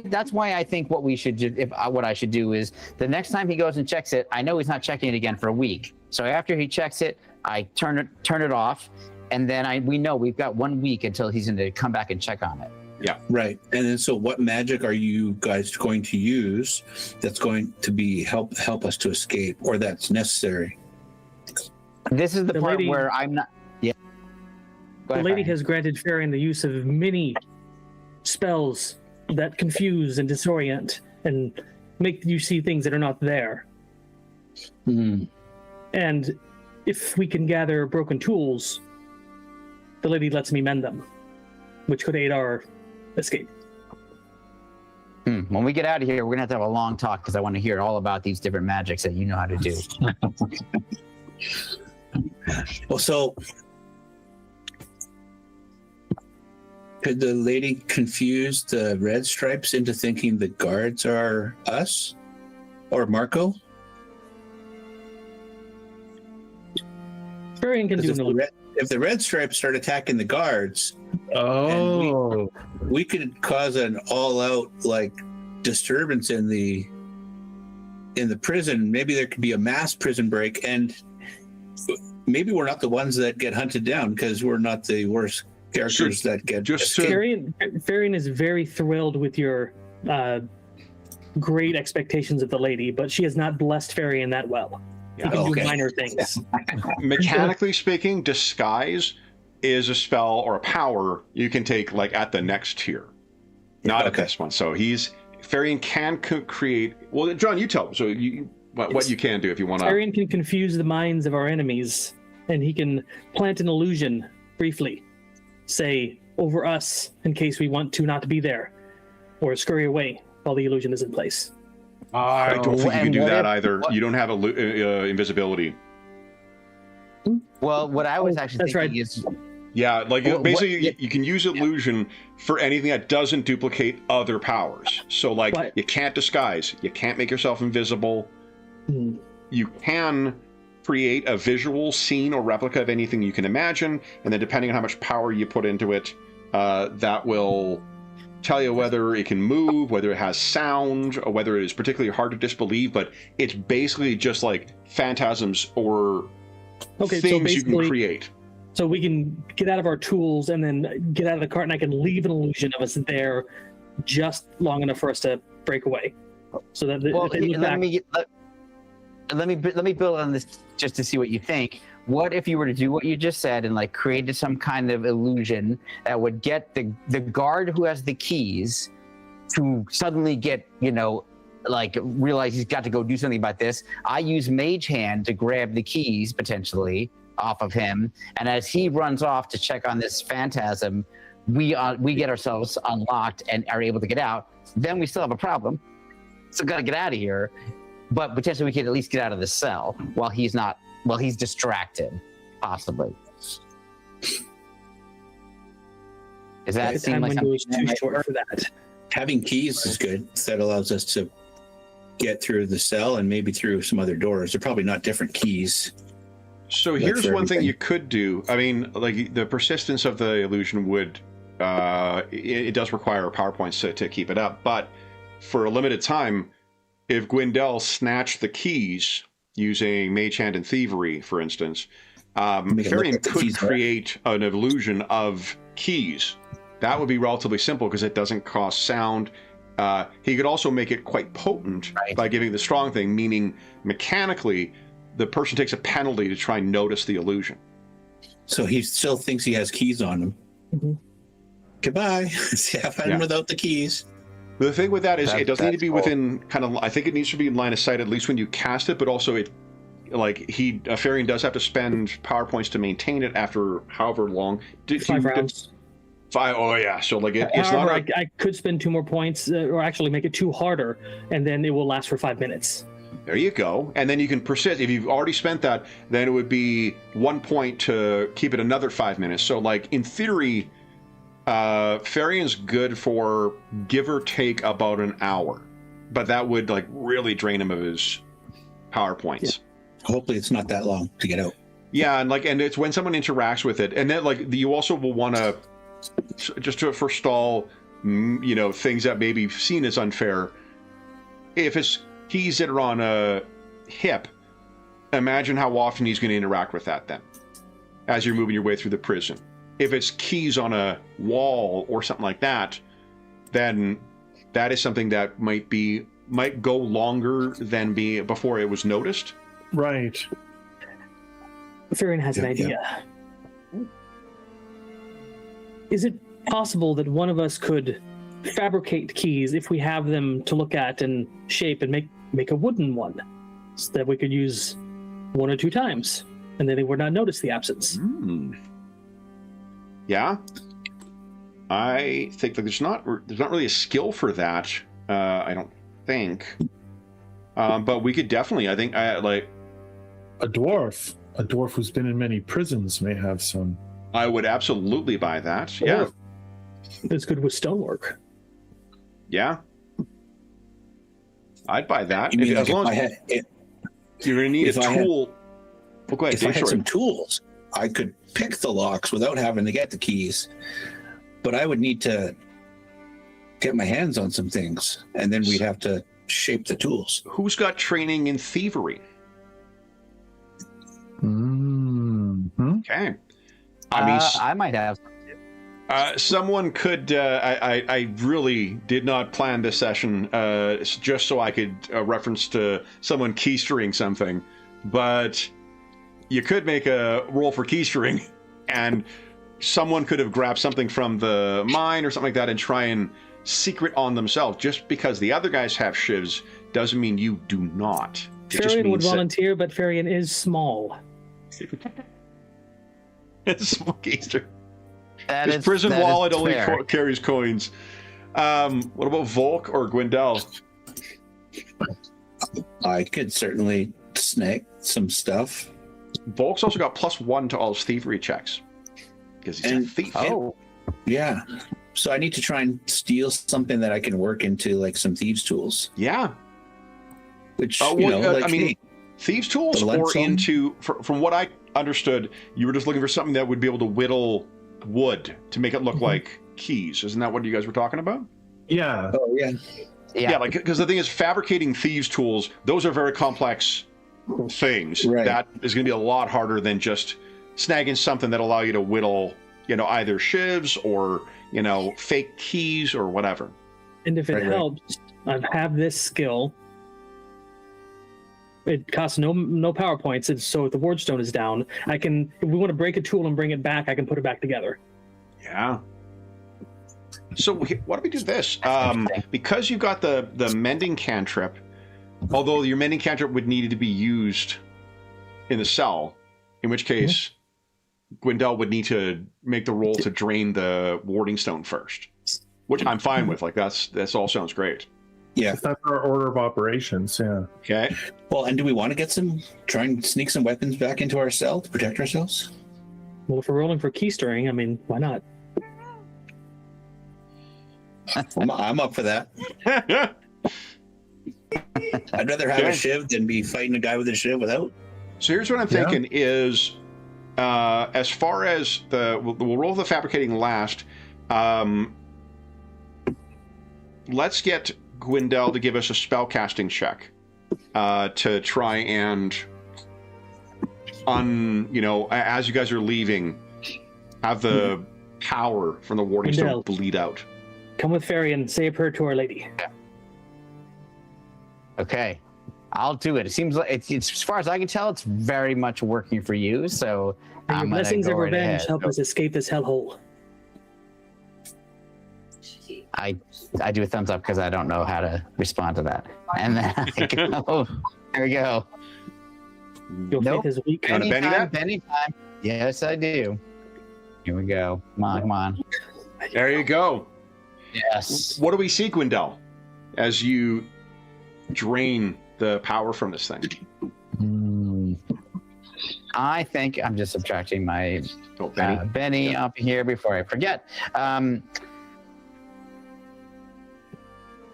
that's why I think what we should do, what I should do is the next time he goes and checks it, I know he's not checking it again for a week. So after he checks it, I turn it off, and then we know we've got 1 week until he's going to come back and check on it. Yeah. Right. And then so what magic are you guys going to use that's going to be help us to escape, or that's necessary? This is the part where I'm not. Yeah. The lady has granted Farian the use of many spells that confuse and disorient and make you see things that are not there. And if we can gather broken tools, the lady lets me mend them, which could aid our escape. When we get out of here, we're going to have a long talk because I want to hear all about these different magics that you know how to do. Well, so could the lady confuse the red stripes into thinking the guards are us or Marco? Varian can do an illusion. If the red stripes start attacking the guards, Oh, we could cause an all-out like disturbance in the prison. Maybe there could be a mass prison break, and maybe we're not the ones that get hunted down because we're not the worst characters that get escaped. Varian is very thrilled with your great expectations of the lady, but she has not blessed Varian that well. He can do minor things. Mechanically speaking, disguise is a spell or a power you can take like at the next tier, not at this one. So Varian can create. Well, John, you tell him. So what you can do if you want to. Varian can confuse the minds of our enemies, and he can plant an illusion briefly, say over us in case we want to not be there, or scurry away while the illusion is in place. I don't think you can do that either. You don't have invisibility. Well, what I was actually thinking is... Yeah, like basically you can use illusion for anything that doesn't duplicate other powers. So like you can't disguise, you can't make yourself invisible. You can create a visual scene or replica of anything you can imagine, and then depending on how much power you put into it, that will tell you whether it can move, whether it has sound, or whether it is particularly hard to disbelieve, but it's basically just like phantasms or things you can create. So we can get out of our tools and then get out of the cart, and I can leave an illusion of us there just long enough for us to break away. So that let me build on this just to see what you think. What if you were to do what you just said and like created some kind of illusion that would get the guard who has the keys to suddenly get, like realize he's got to go do something about this. I use Mage Hand to grab the keys potentially off of him, and as he runs off to check on this phantasm, we get ourselves unlocked and are able to get out. Then we still have a problem. So got to get out of here, but potentially we can at least get out of the cell while he's distracted, possibly. Does that seem like something too short for that? Having keys is good. That allows us to get through the cell and maybe through some other doors. They're probably not different keys. So here's one thing you could do. I mean, like the persistence of the illusion would, it does require PowerPoints to keep it up. But for a limited time, if Gwendell snatched the keys using Mage Hand and Thievery, for instance, Varian could create an illusion of keys. That would be relatively simple because it doesn't cost sound. He could also make it quite potent by giving the strong thing, meaning mechanically, the person takes a penalty to try and notice the illusion. So he still thinks he has keys on him. Mm-hmm. Goodbye. Have fun without the keys. The thing with that is it doesn't need to be within kind of, I think it needs to be in line of sight at least when you cast it, but also Varian does have to spend PowerPoints to maintain it after however long. 5 rounds. 5, oh yeah. So like it's however, not. I could spend 2 more points or actually make it 2 harder, and then it will last for 5 minutes. There you go. And then you can persist. If you've already spent that, then it would be 1 point to keep it another 5 minutes. So like in theory, Varian's good for give or take about an hour, but that would like really drain him of his PowerPoints. Yeah. Hopefully it's not that long to get out. Yeah, and it's when someone interacts with it, and then like you also will want to just to forestall, things that may be seen as unfair. If it's keys that are on a hip, imagine how often he's going to interact with that then, as you're moving your way through the prison. If it's keys on a wall or something like that, then that is something that might go longer than before it was noticed. Right. Varian has an idea. Yeah. Is it possible that one of us could fabricate keys if we have them to look at and shape and make a wooden one so that we could use 1 or 2 times and then they would not notice the absence? Yeah, I think that there's not really a skill for that. I don't think. But we could definitely, I think, like... A dwarf who's been in many prisons may have some. I would absolutely buy that. Yeah. It's good with stonework. Yeah. I'd buy that. You mean As long as you're going to need a tool. Oh, go ahead, if I Dave, had sorry. some tools, I could pick the locks without having to get the keys. But I would need to get my hands on some things, and then we'd have to shape the tools. Who's got training in thievery? Mm-hmm. Okay. I mean, I might have. someone could. I really did not plan this session just so I could reference to someone keystering something, but you could make a roll for keystering, and someone could have grabbed something from the mine or something like that and try and secret on themselves. Just because the other guys have shivs doesn't mean you do not. It just Farian would means that- volunteer, but Farian is small. It's a small keister. That His prison that is wallet only fair. carries coins. What about Volk or Gwendel? I could certainly snag some stuff. Volk's also got +1 to all his thievery checks because he's a And- thief. Oh, Yeah. So I need to try and steal something that I can work into like some thieves' tools, Yeah. which, Well, like, I mean, hey, thieves' tools the or lump sum? into, from what I understood, you were just looking for something that would be able to whittle wood to make it look like keys. Isn't that what you guys were talking about? Yeah. oh yeah, Yeah, like, because the thing is, fabricating thieves' tools, those are very complex things. Right. That is going to be a lot harder than just snagging something that allow you to whittle, either shivs or, fake keys or whatever. And if it Right. helps, I have this skill. It costs no power points, and so if the ward stone is down, I can, if we want to break a tool and bring it back, I can put it back together. Yeah. So why don't we do this? interesting. Because you've got the mending cantrip, although your mending cantrip would need to be used in the cell, in which case Gwendel would need to make the roll to drain the warding stone first, which I'm fine with. Like that's all sounds great. yeah. If that's our order of operations, yeah. Okay. Well, and do we want to try and sneak some weapons back into our cell to protect ourselves? Well, if we're rolling for keystering, I mean, why not? I'm up for that. I'd rather have Okay. a shiv than be fighting a guy with a shiv without. So here's what I'm Yeah. thinking is, as far as we'll roll the fabricating last. Let's get Gwendel to give us a spellcasting check to try and as you guys are leaving, have the power from the warding stone Gwendel. bleed out. Come with Farian, say a prayer to Our Lady. okay. I'll do it. It seems like it's as far as I can tell, it's very much working for you. So May your I'm gonna blessings go of right revenge ahead. help us escape this hellhole. I do a thumbs up because I don't know how to respond to that. And then I go, there we go. Your Nope. faith is weak. You wanna Benny that? Benny time. Yes, I do. Here we go. Come on, come on. There you go. Yes. What do we see, Gwendel, as you drain the power from this thing? I think I'm just subtracting my Oh, Benny. Benny up here before I forget.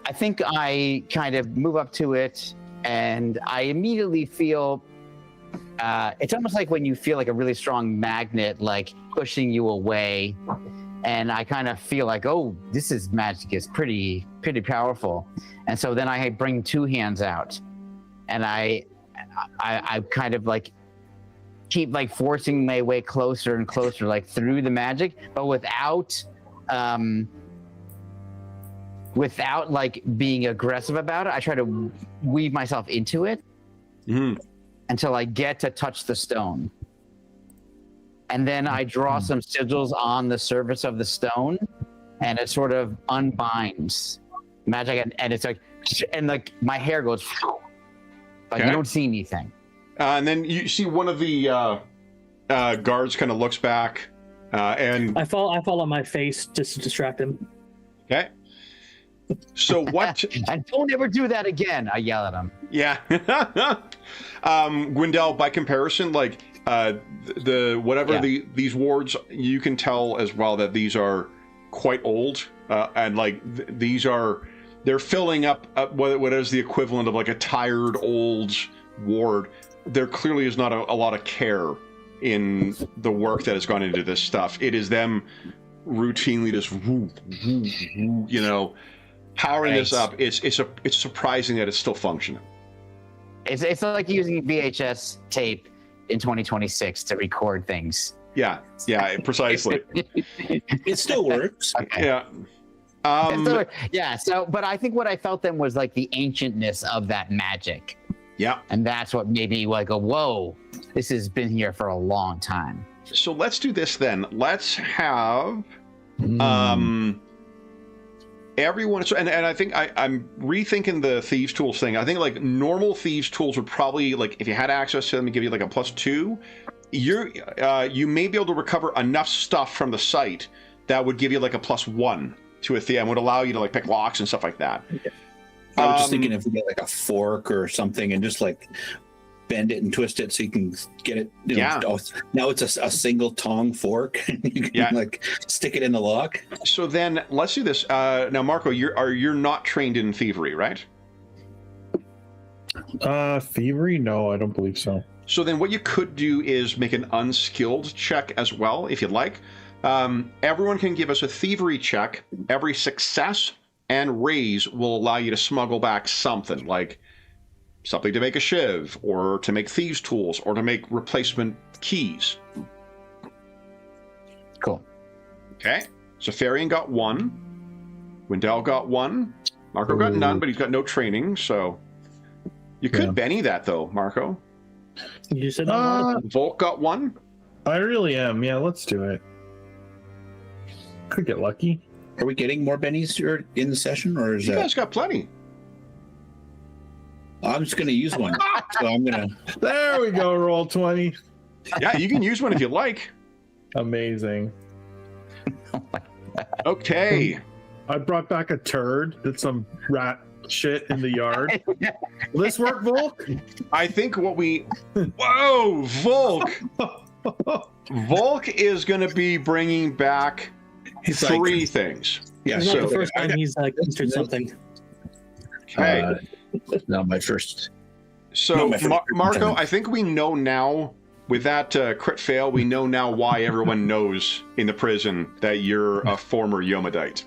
I think I kind of move up to it and I immediately feel it's almost like when you feel like a really strong magnet like pushing you away, and I kind of feel like, oh, this is magic is pretty powerful. And so then I bring two hands out and I kind of like keep like forcing my way closer and closer like through the magic, but without like being aggressive about it. I try to weave myself into it until I get to touch the stone. And then I draw some sigils on the surface of the stone and it sort of unbinds magic and it's like, and like my hair goes, but Okay. you don't see anything. And then you see one of the guards kind of looks back and I fall on my face just to distract him. okay. So what? And don't ever do that again. I yell at him. Yeah. Gwendell, by comparison, like these wards, you can tell as well that these are quite old, and like they're filling up what is the equivalent of like a tired old ward. There clearly is not a lot of care in the work that has gone into this stuff. It is them routinely just powering this up. It's surprising that it's still functioning. It's like using VHS tape in 2026 to record things. Yeah, precisely. It still works. Okay. Yeah. But I think what I felt then was like the ancientness of that magic. Yeah. And that's what made me like, whoa, this has been here for a long time. So let's do this then. Let's have everyone. So, and I think I'm rethinking the thieves tools thing. I think like normal thieves tools would probably, like, if you had access to them, give you like a +2. You may be able to recover enough stuff from the site that would give you like a +1 to a thief and would allow you to like pick locks and stuff like that. Okay. I was just thinking if we get like a fork or something and just like bend it and twist it so you can get it. Now it's a single tong fork. You can like stick it in the lock. So then let's do this. Now, Marco, you're not trained in thievery, right? Thievery? No, I don't believe so. So then what you could do is make an unskilled check as well, if you'd like. Everyone can give us a thievery check. Every success and raise will allow you to smuggle back something, like something to make a shiv, or to make thieves' tools, or to make replacement keys. Cool. Okay. So Farian got 1. Wendell got 1. Marco got none, but he's got no training, so... You could Benny that, though, Marco. You said Volk got 1. I really am. Yeah, let's do it. Could get lucky. Are we getting more bennies in the session, or is you guys got plenty? I'm just going to use one. So I'm going to... There we go, roll 20. Yeah, you can use one if you like. Amazing. Okay. I brought back a turd. Did some rat shit in the yard. Will this work, Volk? I think what we... Whoa, Volk! Volk is going to be bringing back 3 things. Yeah, it's not the first time he's answered something. Okay. Not my first. So, Marco, I think we know now, with that crit fail, we know now why everyone knows in the prison that you're a former Yomadite.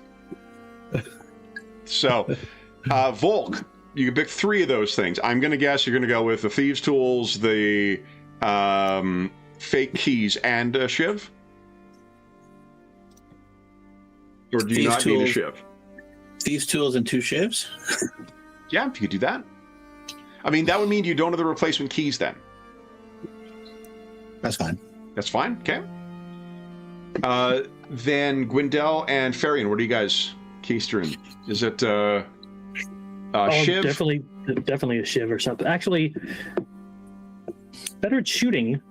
So, Volk, you can pick 3 of those things. I'm going to guess you're going to go with the thieves' tools, the fake keys, and a shiv? Or do you not need a shiv? Thieves' tools and 2 shivs? Yeah, if you could do that. I mean, that would mean you don't have the replacement keys then. That's fine. That's fine, okay. Then Gwendell and Farian, what are you guys keystering? Is it shiv? Definitely a shiv or something. Actually, better at shooting. Is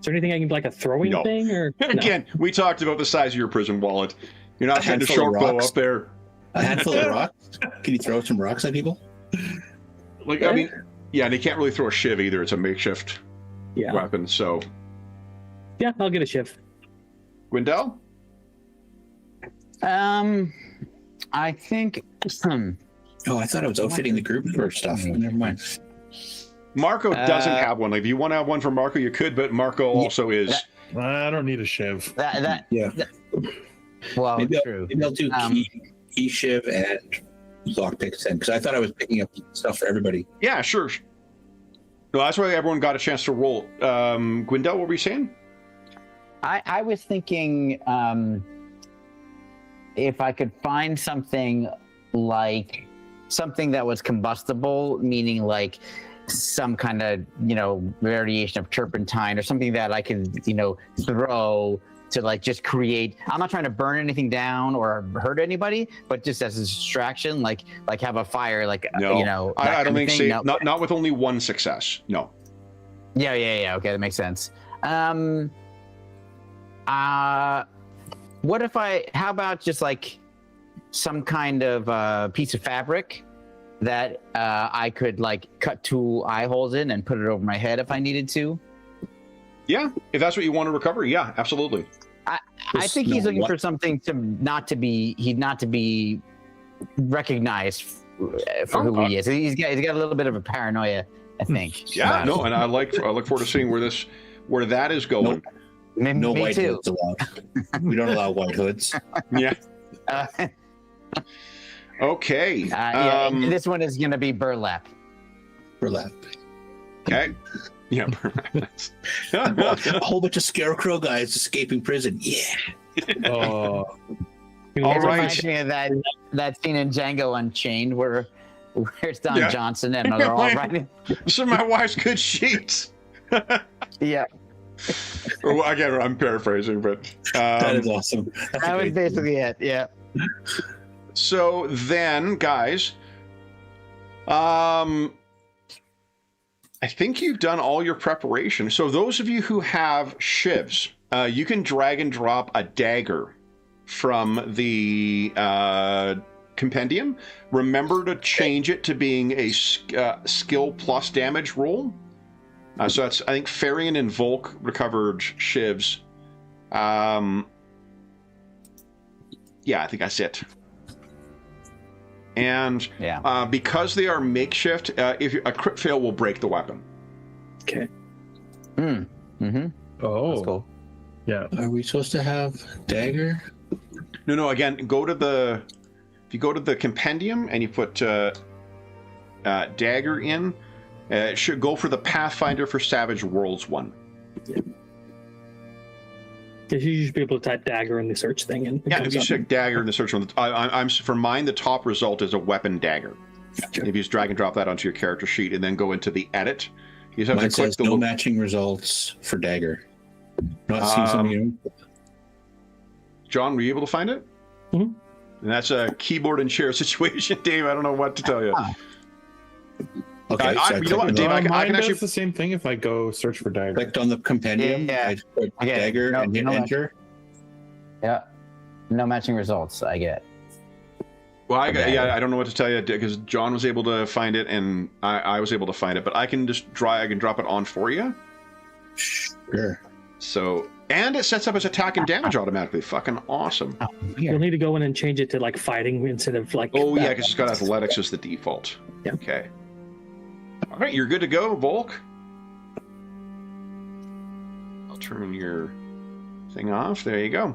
there anything I can, like a throwing thing? Or Again, we talked about the size of your prison wallet. You're not trying to short bow up there. A handful of rocks? Can you throw some rocks at people? Like, I mean, yeah, they can't really throw a shiv either. It's a makeshift weapon, so... Yeah, I'll get a shiv. Gwendell? I think... Oh, I thought I was outfitting the group for stuff. Never mind. Marco doesn't have one. Like, if you want to have one for Marco, you could, but Marco also is... I don't need a shiv. Well, maybe true. Maybe I'll do key shiv and lockpicks then, because I thought I was picking up stuff for everybody. Yeah, sure. No, that's why everyone got a chance to roll. Gwendell, what were you saying? I was thinking if I could find something like something that was combustible, meaning like some kind of, variation of turpentine or something that I could, throw to like just create. I'm not trying to burn anything down or hurt anybody, but just as a distraction, like have a fire, No. I don't think so. No. Not with only 1 success. No. Yeah. Okay, that makes sense. How about just like some kind of piece of fabric that I could like cut 2 eye holes in and put it over my head if I needed to. Yeah, if that's what you want to recover, yeah, absolutely. I think he's looking for something not to be recognized for who he is. He's got a little bit of a paranoia, I think. Yeah, no, and I look forward to seeing where that is going. No Me white too. hoods allowed. We don't allow white hoods. Yeah. Okay. This one is going to be burlap. Burlap. Okay. Yeah. A whole bunch of scarecrow guys escaping prison. Yeah. All It right. reminds me of that scene in Django Unchained where's Don Johnson and they're all writing. So my wife's good sheets. Yeah. Well, again, I'm paraphrasing, but That is awesome. That was basically it. Yeah. So then, guys, I think you've done all your preparation. So those of you who have shivs, you can drag and drop a dagger from the compendium. Remember to change it to being a skill plus damage roll. So that's, I think, Farian and Volk recovered shivs. Yeah, I think that's it. And because they are makeshift, if a crit fail will break the weapon. Okay. Mm-hmm. Oh, That's cool. Yeah. Are we supposed to have dagger? No. Again, if you go to the compendium and you put dagger in, it should go for the Pathfinder for Savage Worlds one. Yeah, you should be able to type dagger in the search thing. And Yeah, if you check dagger in the search one, I'm for mine, the top result is a weapon dagger. Gotcha. If you just drag and drop that onto your character sheet and then go into the edit, you just have Mine to click says the no matching results for dagger. Not seeing something. John, were you able to find it? Mm-hmm. And that's a keyboard and chair situation, Dave. I don't know what to tell you. Okay, you know what, Dave? I Mine can does actually. the same thing if I go search for dagger. clicked on the compendium. Yeah. I put Okay, dagger no, and hit no enter. Yeah. No matching results. I get. Well, I don't know what to tell you because John was able to find it and I was able to find it, but I can just drag and drop it on for you. Sure. So, and it sets up its attack and damage automatically. Fucking awesome. Oh, You'll weird. need to go in and change it to like fighting instead of like. Oh yeah, because it's got athletics as the default. Yeah. Okay. All right, you're good to go, Volk. I'll turn your thing off. There you go.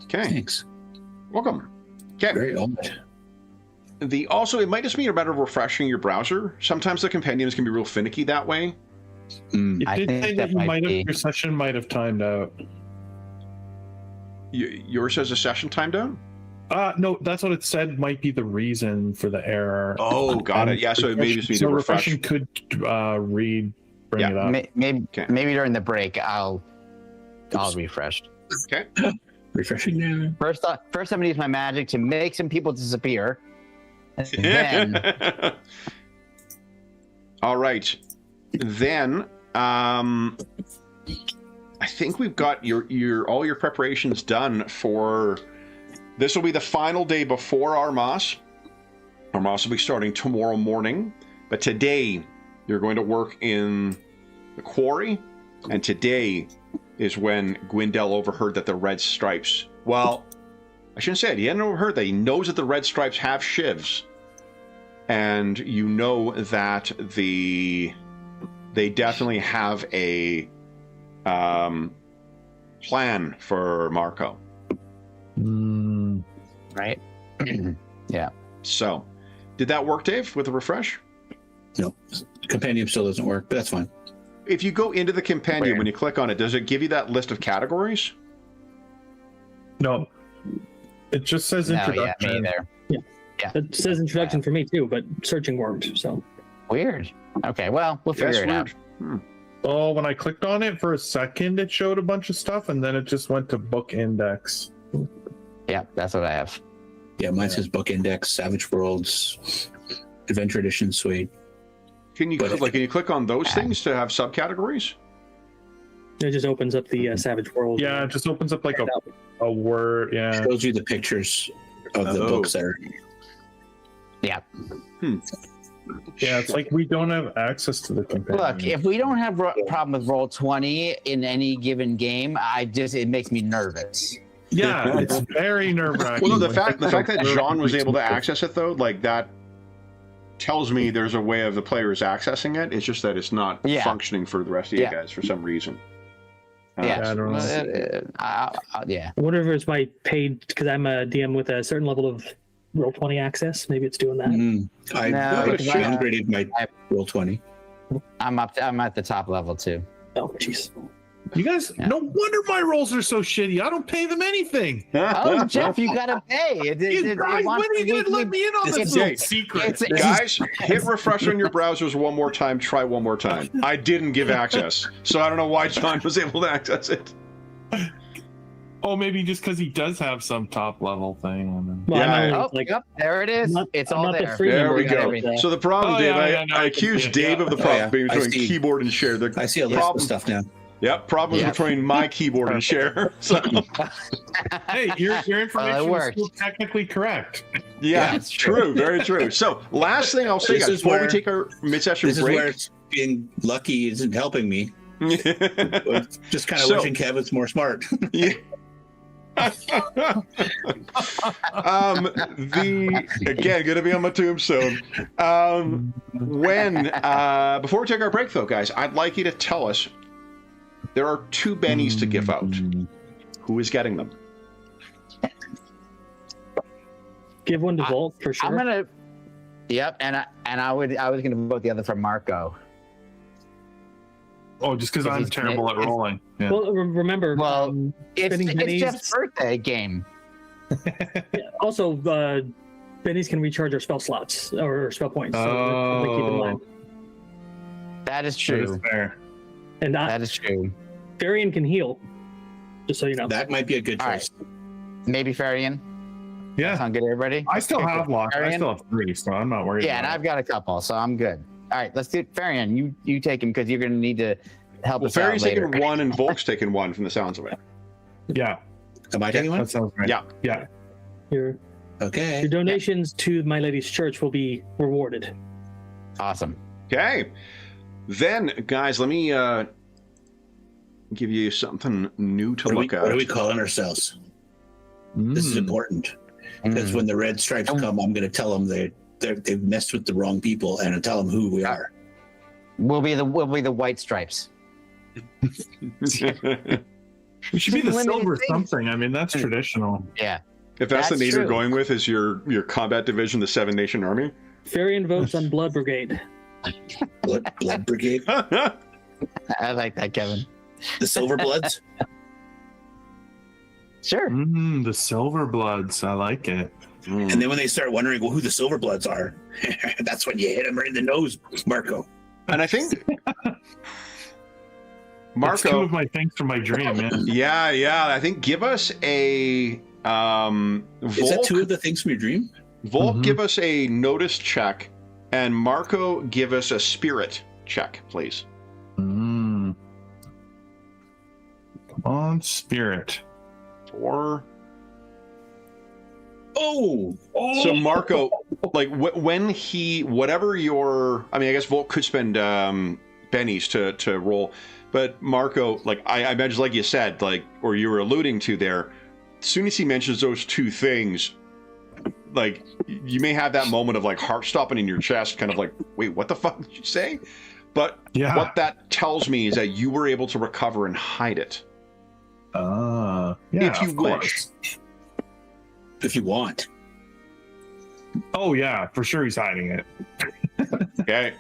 Okay. Thanks. Welcome. Okay. Very odd. Also, it might just be a matter of refreshing your browser. Sometimes the compendiums can be real finicky that way. Mm. It I did think say that that might be. your session might have timed out. Yours says a session timed out? No, that's what it said might be the reason for the error. Oh, got it. Yeah, so it may just need to refresh. refreshing could bring Yeah. it up. Maybe during the break I'll refresh. Okay. Refreshing now. First I'm gonna use my magic to make some people disappear. And then All right. Then, I think we've got all your preparations done for. This will be the final day before Armas. Armas will be starting tomorrow morning, but today you're going to work in the quarry, and today is when Gwendell overheard that the Red Stripes. Well, I shouldn't say it. He hadn't overheard that. He knows that the Red Stripes have shivs, and you know that they definitely have a plan for Marco. right? Yeah. So, did that work, Dave, with the refresh? No, compendium still doesn't work, but that's fine. If you go into the compendium, Where? when you click on it, does it give you that list of categories? No, it just says No, yeah, introduction. me there. It says introduction for me too, but searching worked. So Weird. Okay, well, we'll figure it out. Oh, when I clicked on it for a second, it showed a bunch of stuff, and then it just went to book index. Yeah, that's what I have. Yeah, mine says book index, Savage Worlds, Adventure Edition Suite. Can you But- can you click on those things to have subcategories? it just opens up the Savage World. Yeah, it just opens up like a word. Yeah. Shows you the pictures of the books that are. Yeah. Yeah, it's like we don't have access to the companion. Look, if we don't have problem with Roll20 in any given game, it makes me nervous. Yeah, it's very nerve-wracking. Well, no, the fact that Jean was able to access it though, like that tells me there's a way of the players accessing it. It's just that it's not functioning for the rest of you guys for some reason. Yeah, I don't know. Yeah. I wonder if it's my paid because I'm a DM with a certain level of Roll20 access. Maybe it's doing that. I downgraded my Roll20. I'm at the top level too. Oh, jeez. You guys, no wonder my rolls are so shitty. I don't pay them anything. Oh, Jeff, you gotta pay. You guys, when are you gonna let me in on this little secret? Guys, hit refresh on your browsers one more time. Try one more time. I didn't give access, so I don't know why John was able to access it. Oh, maybe just because he does have some top level thing. Well, yep, there it is. It's all there. There we go. So the problem, Dave, I accused Dave of the problem between keyboard and share. I see a list of stuff now. Yep, problems between my keyboard and share. So. Hey, your information is still technically correct. Yeah, it's true. Very true. So, last thing I'll say, guys, before we take our mid-session break. This is where being lucky isn't helping me. Just kind of wishing Kevin's more smart. Yeah. Again, gonna be on my tombstone. Before we take our break, though, guys, I'd like you to tell us. There are 2 bennies to give out. Who is getting them? Give one to Volt for sure. I'm gonna. Yep, and I was gonna vote the other for Marco. Oh, just because I'm terrible at rolling. Yeah. Well, remember. It's Jeff's birthday game. Also, bennies can recharge our spell slots or spell points. So keep in mind. That is true. That is fair. And that is true. Varian can heal, just so you know. That might be a good choice. Right. Maybe Varian. Yeah. Sound good, everybody? I still have lots. I still have 3, so I'm not worried. Yeah, and I've got a couple, so I'm good. All right, let's do Varian. You take him because you're going to need to help us out Varian's later. taking 1 and Volk's taking 1 from the sounds of it. Yeah. Am I taking 1? That sounds right. Yeah. Your donations to My Lady's Church will be rewarded. Awesome. Okay. Then, guys, let me give you something new to look at. What are we calling ourselves? This is important. Because when the red stripes come, I'm going to tell them they've messed with the wrong people, and I'll tell them who we are. We'll be the white stripes. We should be the silver something. I mean, that's traditional. Yeah. If that's the name you're going with, is your combat division the 7 Nation Army? Varian votes on Blood Brigade. Blood Brigade? I like that, Kevin. The Silver Bloods? Sure. The Silver Bloods. I like it. And then when they start wondering who the Silver Bloods are, that's when you hit them right in the nose, Marco. And I think Marco. That's 2 of my things from my dream, man. Yeah. I think give us a Volk. Is that 2 of the things from your dream? Volk, give us a notice check, and Marco, give us a spirit check, please. Come on, spirit. 4. Oh. So Marco, like when whatever your, I mean, I guess Volk could spend bennies to roll, but Marco, like I imagine, like you said, like, or you were alluding to there, as soon as he mentions those 2 things, like you may have that moment of like heart stopping in your chest, kind of like, wait, what the fuck did you say? But what that tells me is that you were able to recover and hide it. If you wish. If you want. Oh yeah, for sure he's hiding it. Okay.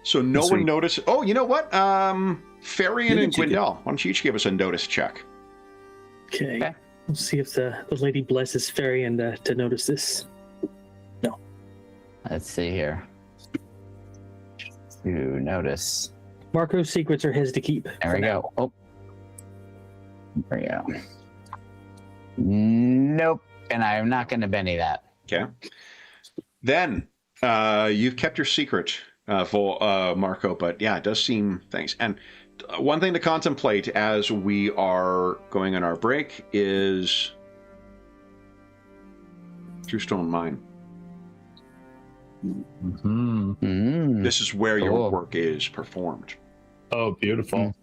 So no one noticed. Oh, you know what? Farian and Gwendal, why don't you each give us a notice check? Okay. We'll see if the lady blesses Farian to notice this. No. Let's see here. To notice. Marco's secrets are his to keep. There we go. Oh. There we go. Nope. And I'm not going to Benny that. Okay. Then you've kept your secret, Marco, but yeah, it does seem things. And one thing to contemplate as we are going on our break is Two Stone Mine. Mm-hmm. This is where your Cool. work is performed. Oh, beautiful.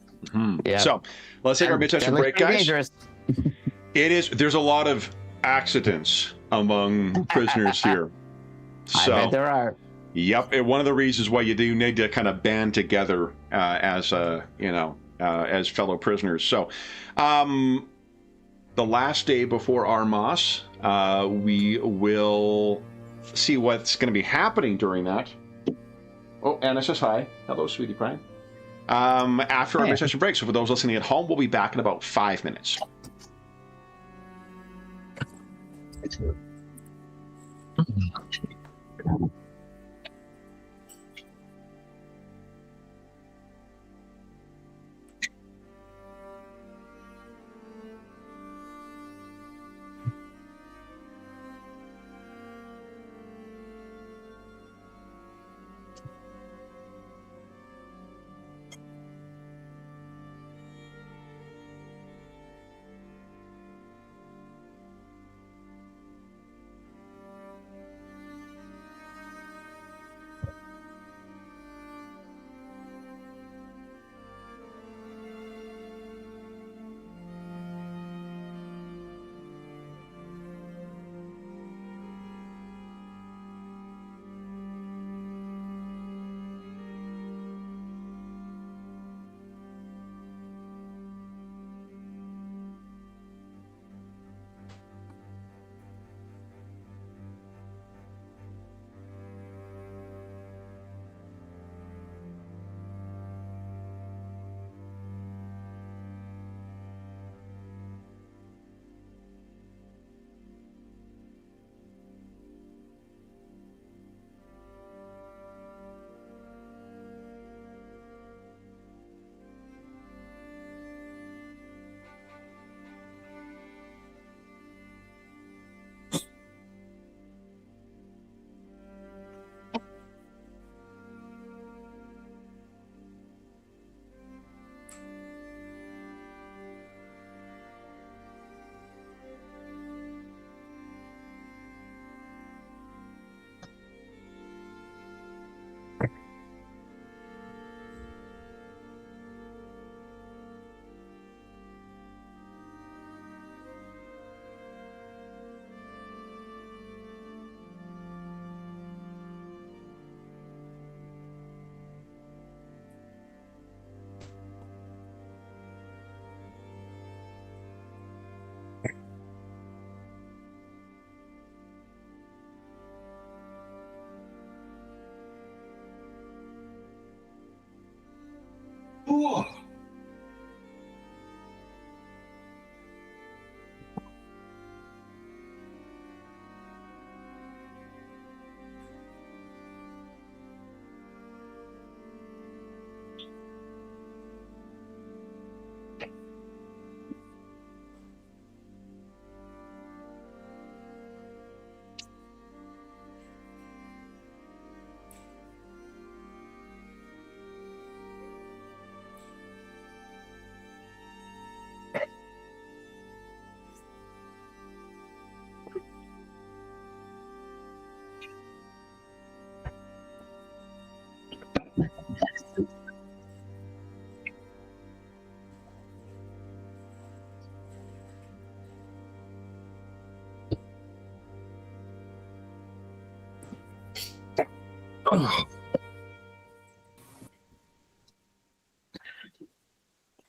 Yeah. So let's take our mid-session break, guys. Dangerous. It is. There's a lot of accidents among prisoners here. So, I bet there are. Yep, and one of the reasons why you do need to kind of band together as as fellow prisoners. So, the last day before Armas, we will see what's going to be happening during that. Oh, Anna says hi. Hello, sweetie pie. After our mid-session break. So for those listening at home, we'll be back in about 5 minutes.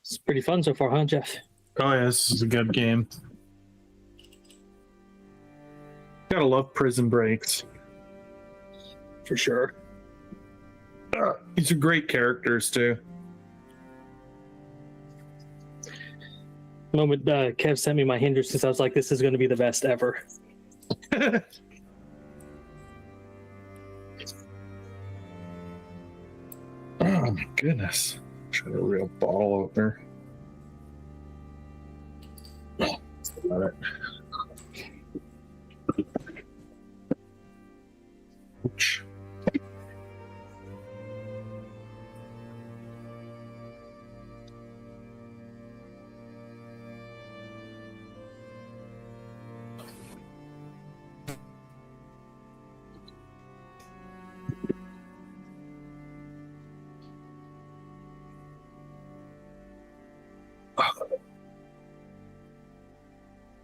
It's pretty fun so far, huh, Jeff? Oh yeah, this is a good game. Gotta love prison breaks. For sure. These are great characters too. The moment Kev sent me my hindrances, I was like, this is going to be the best ever. Oh my goodness. Should have a real bottle opener. Got it. Ouch.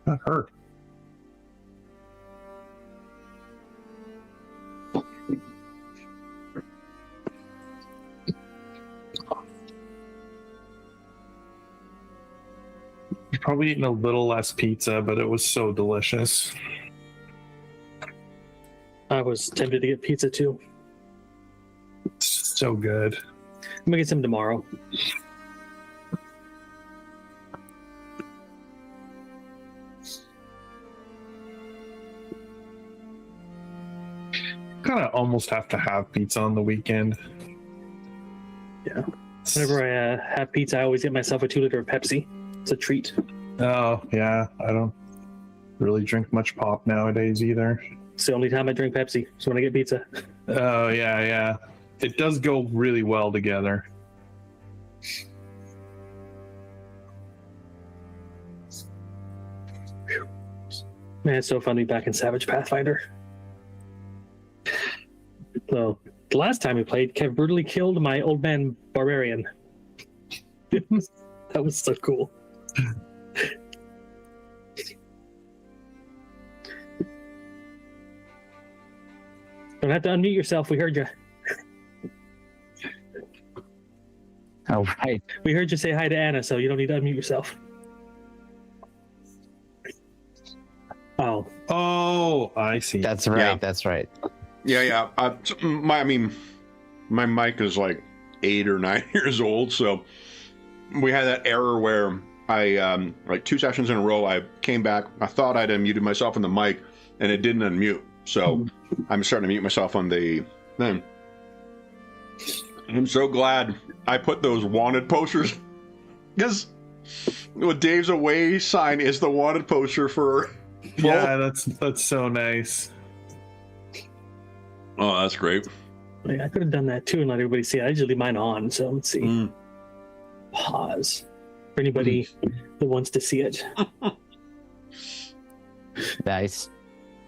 That hurt. Probably eating a little less pizza, but it was so delicious. I was tempted to get pizza too. So good. I'm gonna get some tomorrow. Kind of almost have to have pizza on the weekend. Yeah. Whenever I have pizza, I always get myself a 2-liter of Pepsi. It's a treat. Oh, yeah. I don't really drink much pop nowadays either. It's the only time I drink Pepsi. So when I get pizza. Oh, yeah. It does go really well together. Man, it's so fun to be back in Savage Pathfinder. So, the last time we played, Kev brutally killed my old man barbarian. That was so cool. Don't have to unmute yourself. We heard you. Oh, right. We heard you say hi to Anna, so you don't need to unmute yourself. Oh, I see. That's right. Yeah. That's right. Yeah. My mic is like 8 or 9 years old, so we had that error where I like 2 sessions in a row. I came back. I thought I'd unmuted myself on the mic, and it didn't unmute. So I'm starting to mute myself on the thing. I'm so glad I put those wanted posters, because Dave's away sign is the wanted poster for. Yeah, that's so nice. Oh, that's great. Yeah, I could have done that too and let everybody see it. I just leave mine on. So let's see. Pause for anybody that wants to see it. Nice.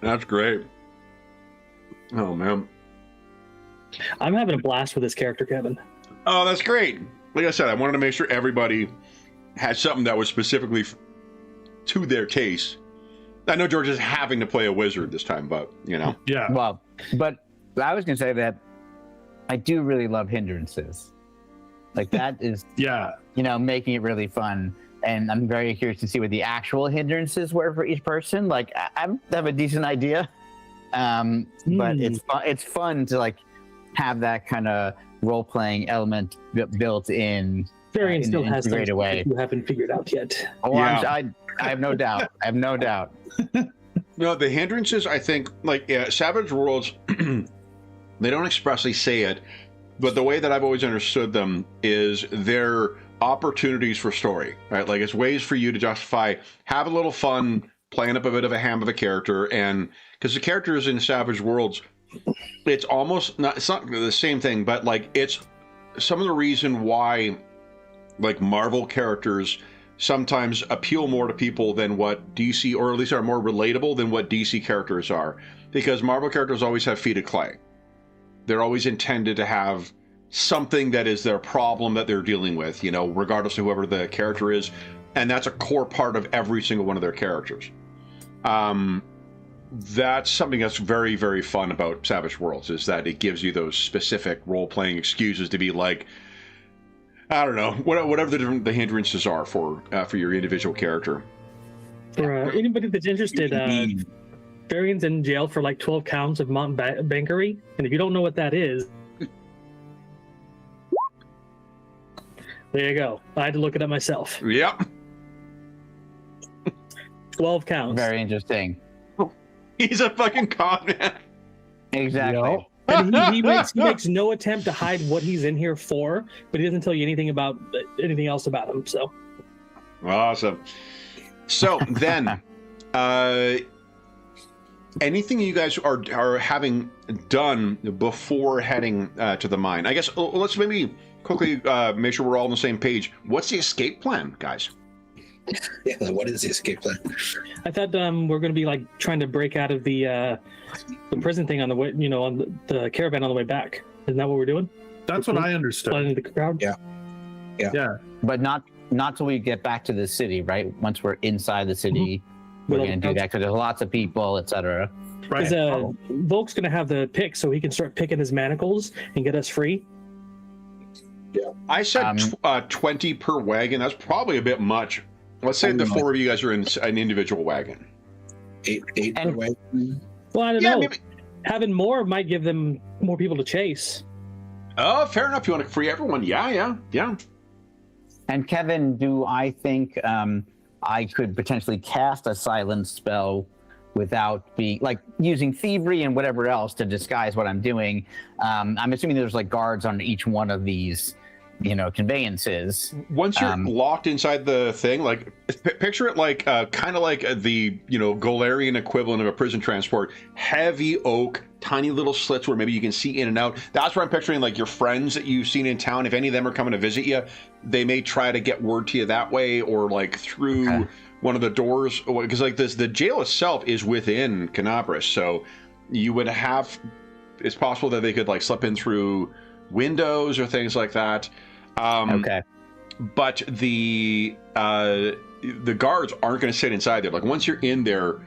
That's great. Oh man, I'm having a blast with this character, Kevin. oh that's great. Like I said, I wanted to make sure everybody had something that was specifically to their taste. I know George is having to play a wizard this time, but you know. Yeah. Well, but I was going to say that I do really love hindrances. Like that is, Yeah. Making it really fun. And I'm very curious to see what the actual hindrances were for each person. Like I have a decent idea, but it's fun to like have that kind of role playing element built in. Varian still has integrated things way. you haven't figured out yet. Oh, Yeah. I have no doubt. I have no doubt. No, the hindrances, I think, like Savage Worlds, they don't expressly say it, but the way that I've always understood them is they're opportunities for story, right? Like it's ways for you to justify, have a little fun, playing up a bit of a ham of a character, and because the characters in Savage Worlds, it's almost not, it's not the same thing, but like it's some of the reason why like Marvel characters sometimes appeal more to people than what DC, or at least are more relatable than what DC characters are. Because Marvel characters always have feet of clay. They're always intended to have something that is their problem that they're dealing with, regardless of whoever the character is. And that's a core part of every single one of their characters. That's something that's very, very fun about Savage Worlds, is that it gives you those specific role-playing excuses to be like, I don't know, whatever the hindrances are for your individual character. For anybody that's interested, Varian's in jail for like 12 counts of mountebankery, and if you don't know what that is, there you go. I had to look it up myself. Yep. 12 counts. Very interesting. He's a fucking con man. Exactly. Yep. And he makes no attempt to hide what he's in here for, but he doesn't tell you anything else about him. So Awesome. So then, anything you guys are having done before heading to the mine? I guess let's maybe quickly make sure we're all on the same page. What's the escape plan, guys? Yeah, what is the escape plan? I thought we're going to be like trying to break out of the prison thing on the way, on the caravan on the way back. Isn't that what we're doing? That's what I understood. Flooding the crowd? Yeah. But not till we get back to the city, right? Once we're inside the city, we're Well, going to do that because there's lots of people, etc. Right. Because Volk's going to have the pick, so he can start picking his manacles and get us free. I said 20 per wagon. That's probably a bit much. Let's say the 4 of you guys are in an individual wagon. Eight per wagon. Well, I don't Yeah, know. maybe. Having more might give them more people to chase. Oh, fair enough. You want to free everyone? Yeah. And Kevin, do I think I could potentially cast a silence spell without using thievery and whatever else to disguise what I'm doing? I'm assuming there's like guards on each one of these, conveyances. Once you're locked inside the thing, like picture it like kind of like the Golarian equivalent of a prison transport, heavy oak, tiny little slits where maybe you can see in and out. That's what I'm picturing. Like your friends that you've seen in town, if any of them are coming to visit you, they may try to get word to you that way, or like through one of the doors, because like the jail itself is within Kenabres, so you would have. It's possible that they could like slip in through windows or things like that. But the guards aren't going to sit inside there. Like once you're in there,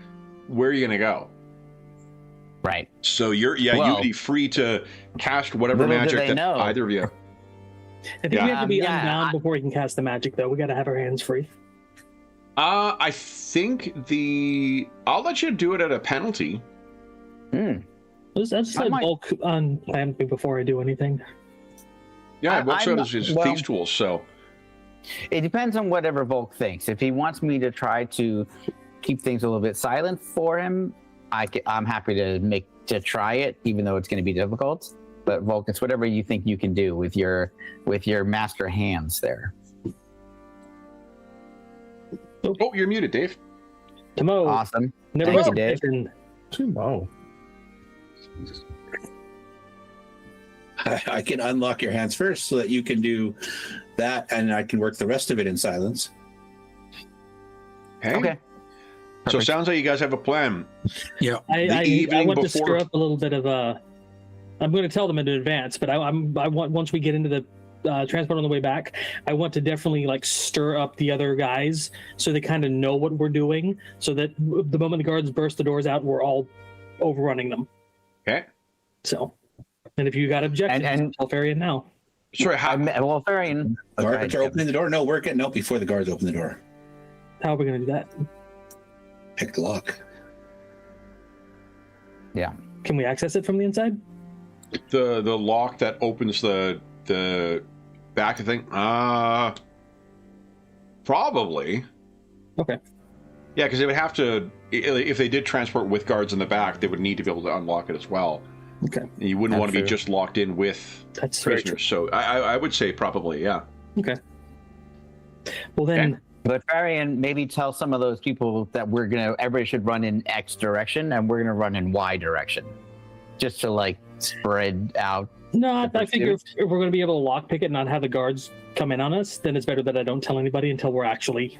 where are you going to go? Right. So you'd be free to cast whatever magic that either of you. I think we have to be unbound before we can cast the magic, though. We got to have our hands free. I think I'll let you do it at a penalty. Let's let Bulk unplan me before I do anything. Yeah, Bulk's got his thieves tools, so. It depends on whatever Volk thinks. If he wants me to try to keep things a little bit silent for him, I'm happy to try it, even though it's going to be difficult. But Volk, it's whatever you think you can do with your master hands there. Oh, you're muted, Dave. Tomo. Awesome. Never Thank was you, Dave. Wow. I can unlock your hands first so that you can do that, and I can work the rest of it in silence. Okay. So it sounds like you guys have a plan. Yeah. I want to stir up a little bit of I'm going to tell them in advance, but I want, once we get into the transport on the way back, I want to definitely like stir up the other guys so they kind of know what we're doing, so that the moment the guards burst the doors out, we're all overrunning them. Okay. So, and if you got objections, and tell Farian now. Sorry, Farian. Guards are opening the door. No, we're getting out before the guards open the door. How are we going to do that? Pick the lock. Yeah. Can we access it from the inside? The lock that opens the back of the thing? Probably. Okay. Yeah, because they would have to, if they did transport with guards in the back, they would need to be able to unlock it as well. Okay. And you wouldn't want to be just locked in with prisoners. So I would say probably, yeah. Okay. Well then. Okay. But Farian, maybe tell some of those people that everybody should run in X direction and we're going to run in Y direction. Just to like spread out. No, I figure if we're going to be able to lockpick it and not have the guards come in on us, then it's better that I don't tell anybody until we're actually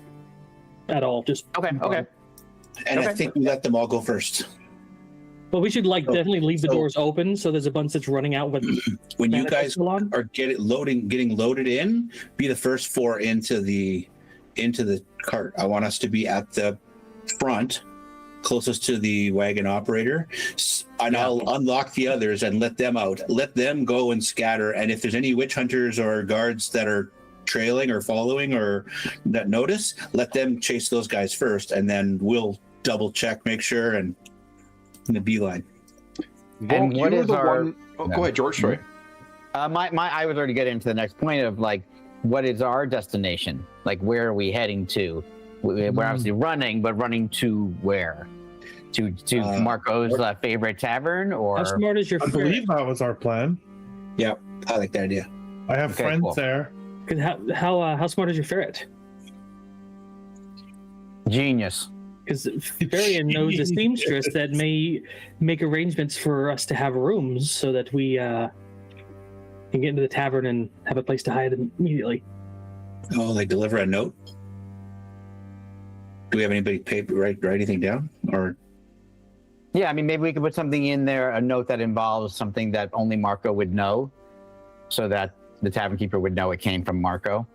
at all. Just Okay. And I think we let them all go first. Well, we should definitely leave the doors open so there's a bunch that's running out with. When you guys are getting loaded in, be the first 4 into the cart. I want us to be at the front, closest to the wagon operator, and I'll unlock the others and let them out. Let them go and scatter. And if there's any witch hunters or guards that are trailing or following or that notice, let them chase those guys first, and then we'll double check, make sure, and in the beeline. And what is our? Go ahead, George. Sorry. I was already getting to the next point of like, what is our destination? Like, where are we heading to? We're obviously running, but running to where? To Marco's favorite tavern, or? How smart is your I ferret? believe that was our plan. Yeah, I like that idea. I have friends cool. there. How smart is your ferret? Genius. Because Farian knows a seamstress that may make arrangements for us to have rooms so that we can get into the tavern and have a place to hide immediately. Oh, like deliver a note? Do we have anybody write anything down? Or Yeah, I mean, maybe we could put something in there, a note that involves something that only Marco would know, so that the tavern keeper would know it came from Marco.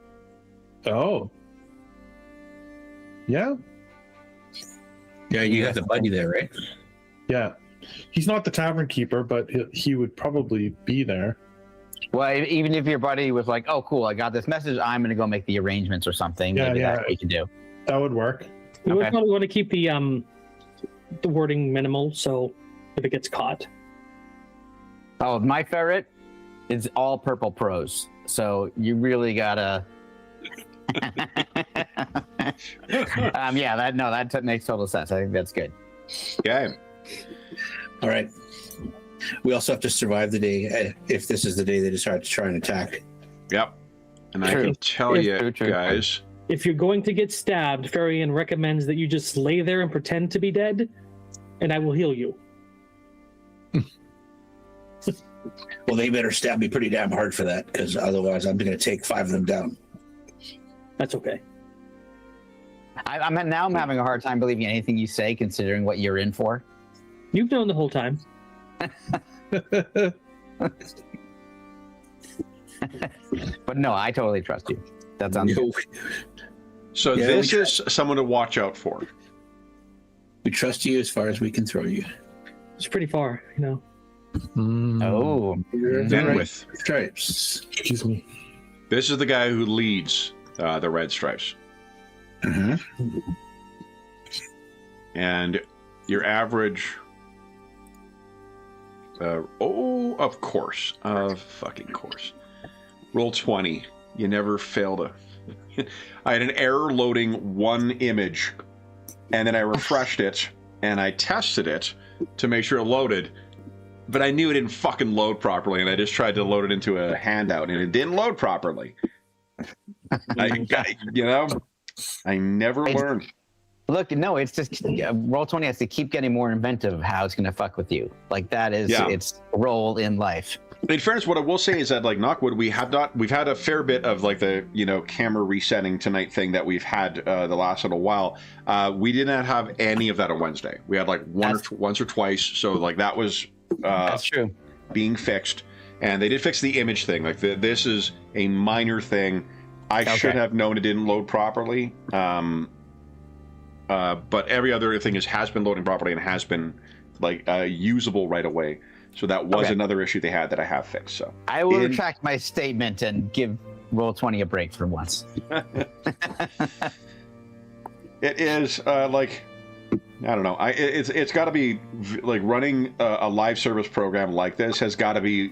Oh. Yeah. Yeah, you got the buddy there, right? Yeah. He's not the tavern keeper, but he would probably be there. Well, even if your buddy was like, "Oh, cool, I got this message. I'm going to go make the arrangements or something." Yeah, maybe yeah. that's what you can do. That would work. We would Okay. probably want to keep the wording minimal, so if it gets caught. Oh, my ferret is all purple prose, so you really gotta. Yeah, that makes total sense. I think that's good. Okay. All right. We also have to survive the day if this is the day they decide to try and attack. Yep. And I True. can tell you, True. guys. If you're going to get stabbed, Farian recommends that you just lay there and pretend to be dead, and I will heal you. Well, they better stab me pretty damn hard for that, because otherwise I'm going to take 5 of them down. That's okay. I'm having a hard time believing anything you say, considering what you're in for. You've known the whole time. But no, I totally trust you. That sounds good. So Yeah, this is someone to watch out for. We trust you as far as we can throw you. It's pretty far, you know. Oh, Then with Stripes. Excuse me. this is the guy who leads the Red Stripes, Uh-huh. and your average. Of course, fucking course. Roll 20. You never fail to. I had an error loading one image, and then I refreshed it and I tested it to make sure it loaded. But I knew it didn't fucking load properly, and I just tried to load it into a handout, and it didn't load properly. I never learned. look, no, it's just Roll20 has to keep getting more inventive of how it's going to fuck with you. Like that is its role in life. In fairness, what I will say is that, like, Knockwood, we've had a fair bit of, like, the, camera resetting tonight thing that we've had the last little while. We did not have any of that on Wednesday. We had, like, once or twice. So, like, that was That's true. being fixed. And they did fix the image thing. Like, this is a minor thing. I should have known it didn't load properly. But every other thing has been loading properly and has been, like, usable right away. So that was another issue they had that I have fixed. So I will retract my statement and give Roll20 a break for once. It is like, I don't know. It's got to be like running a live service program like this has got to be,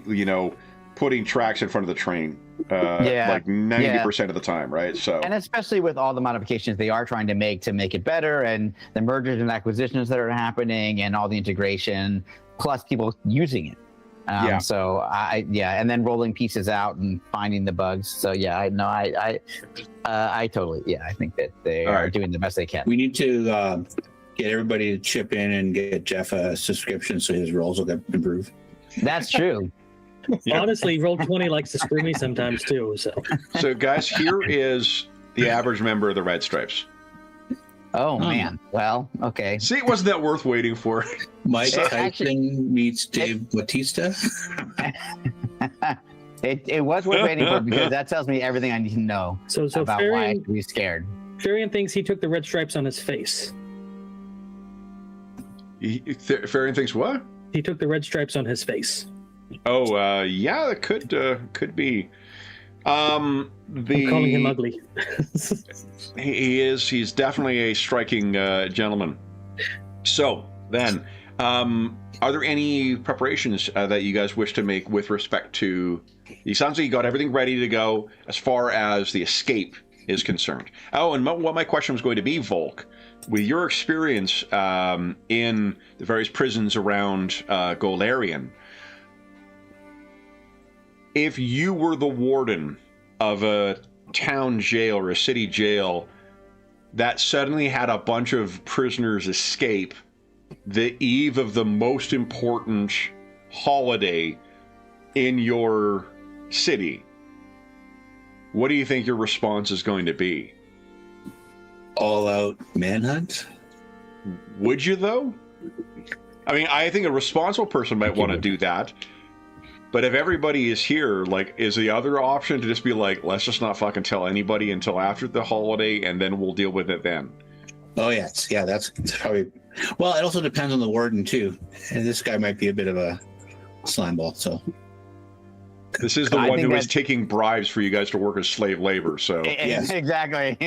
putting tracks in front of the train. Like 90% of the time, right? So, and especially with all the modifications they are trying to make it better, and the mergers and acquisitions that are happening, and all the integration, plus people using it. So and then rolling pieces out and finding the bugs. So I totally, I think that they are doing the best they can. We need to get everybody to chip in and get Jeff a subscription so his rolls will get improved. That's true. Honestly, Roll20 likes to screw me sometimes too. So guys, here is the average member of the Red Stripes. Oh man. Well, okay. See, wasn't that worth waiting for? Mike Tyson meets Dave Bautista. It was worth waiting for because that tells me everything I need to know about why I should be scared. Farian thinks he took the red stripes on his face. Farian thinks what? He took the red stripes on his face. Oh, that could be. I'm calling him ugly. He's definitely a striking gentleman. So then, are there any preparations that you guys wish to make with respect to? It sounds like you got everything ready to go as far as the escape is concerned. Oh, and what my question was going to be, Volk, with your experience in the various prisons around Golarion, if you were the warden of a town jail or a city jail that suddenly had a bunch of prisoners escape the eve of the most important holiday in your city, what do you think your response is going to be? All out manhunt? Would you, though? I mean, I think a responsible person might want to do that. But if everybody is here, like, is the other option to just be like, let's just not fucking tell anybody until after the holiday, and then we'll deal with it then? Oh, yes. Yeah, that's probably Well, it also depends on the warden too, and this guy might be a bit of a slimeball. So This is the I one think who is that- taking bribes for you guys to work as slave labor. So Yes. Exactly.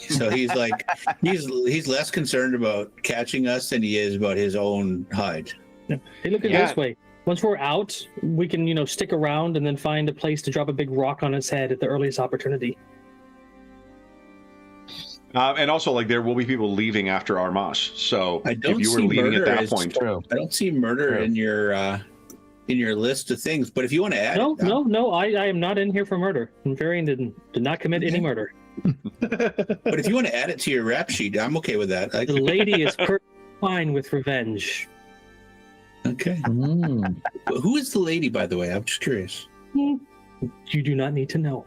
So he's like, he's less concerned about catching us than he is about his own hide. Hey, look at it Yeah. this way. Once we're out, we can, stick around and then find a place to drop a big rock on his head at the earliest opportunity. and also, like, there will be people leaving after Armas. So I don't if you were see leaving at murder that as- point, True. I don't see murder True. in your list of things, but if you want to add it, No, I am not in here for murder. Varian did not commit any Okay. murder. but if you want to add it to your rap sheet, I'm okay with that. The lady is fine with revenge. Okay. But who is the lady, by the way? I'm just curious. You do not need to know.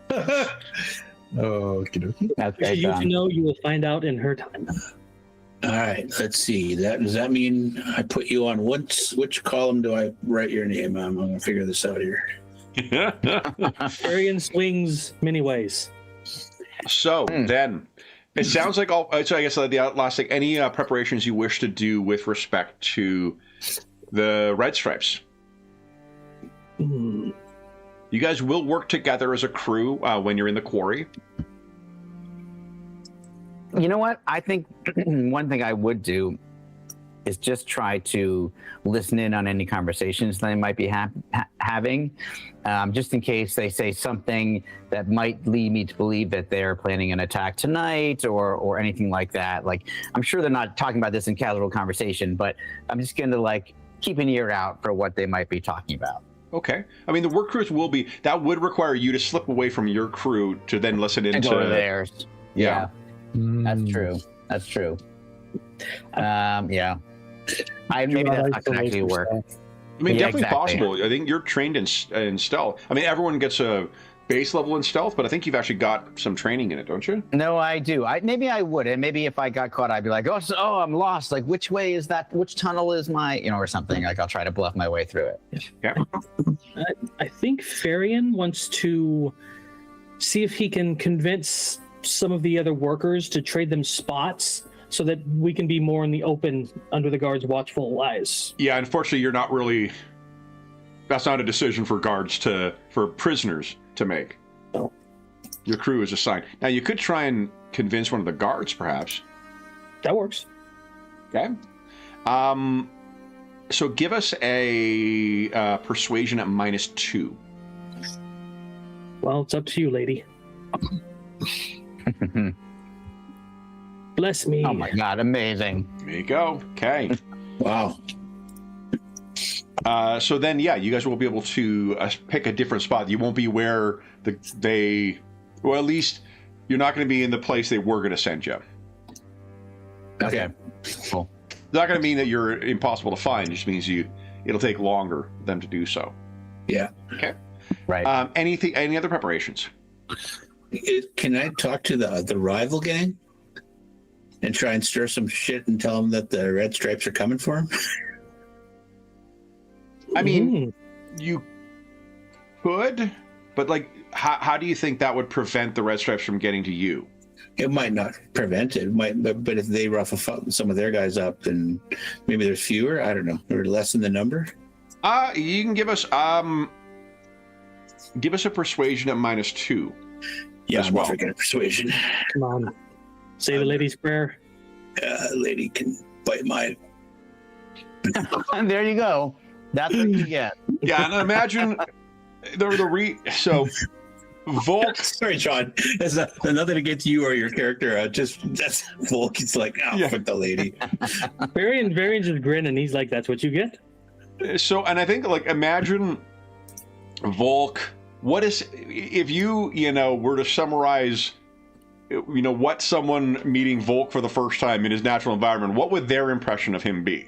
Okie dokie. That's If great, you need to Don. know, you will find out in her time. All right, let's see. Does that mean I put you on which column do I write your name? I'm gonna figure this out here. Varian swings many ways. So then, it sounds like all. So I guess the last thing. Any preparations you wish to do with respect to the Red Stripes? Hmm. You guys will work together as a crew when you're in the quarry. You know what? I think one thing I would do is just try to listen in on any conversations they might be having, just in case they say something that might lead me to believe that they're planning an attack tonight or anything like that. Like, I'm sure they're not talking about this in casual conversation, but I'm just going to keep an ear out for what they might be talking about. Okay. I mean, the work crews will be. That would require you to slip away from your crew to then listen And into go to theirs. Yeah. That's true. That's true. Yeah. Maybe that's not going to actually work. I mean, Yeah, definitely exactly. possible. I think you're trained in stealth. I mean, everyone gets a base level in stealth, but I think you've actually got some training in it, don't you? No, I do. Maybe I would, and maybe if I got caught, I'd be like, "Oh, I'm lost. Like, which way is that? Which tunnel is my, or something." Like, I'll try to bluff my way through it. Yeah. I think Varian wants to see if he can convince some of the other workers to trade them spots so that we can be more in the open under the guards' watchful eyes. Yeah. Unfortunately, you're not really. That's not a decision for prisoners to make. No. Your crew is assigned. Now, you could try and convince one of the guards, perhaps. That works. Okay. So give us a persuasion at -2. Well, it's up to you, lady. Bless me. Oh my God, amazing! There you go. Okay. Wow. So then, yeah, you guys will be able to pick a different spot. You won't be where well, at least you're not going to be in the place they were going to send you. Okay, cool. It's not going to mean that you're impossible to find. It just means it'll take longer for them to do so. Yeah. Okay. Right. Any other preparations? Can I talk to the rival gang and try and stir some shit and tell them that the Red Stripes are coming for him? I mean, you could, but how do you think that would prevent the Red Stripes from getting to you? It might not prevent it. But if they rough some of their guys up, then maybe there's fewer. I don't know, or less in the number. You can give us a persuasion at -2. Yeah, As I'm well. freaking persuasion. Come on. Say the lady's prayer. Lady can bite mine. And there you go. That's what you get. Yeah, and imagine so Volk. Sorry, John. That's nothing against you or your character. That's Volk. It's like, fuck the lady. Varian just grin and he's like, "That's what you get." So, and I think imagine Volk. What is if you were to summarize, what someone meeting Volk for the first time in his natural environment? What would their impression of him be?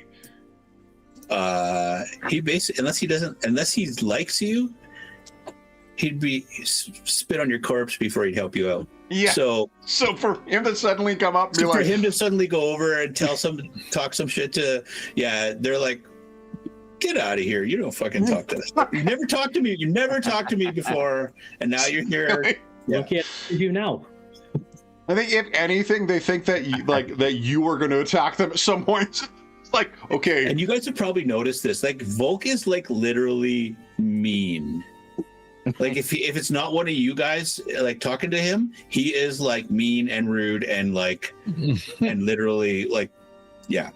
He basically, unless he likes you, he'd be spit on your corpse before he'd help you out. Yeah. So for him to suddenly come up and be for like, him to suddenly go over and talk some shit to, they're like, get out of here. You don't fucking talk to us. You never talked to me. You never talked to me before. And now you're here. Yeah. What can't I do now? I think if anything, they think that you are going to attack them at some point. It's like, okay. And you guys have probably noticed this. Like Volk is like literally mean. Like if it's not one of you guys like talking to him, he is like mean and rude and like and literally like, yeah,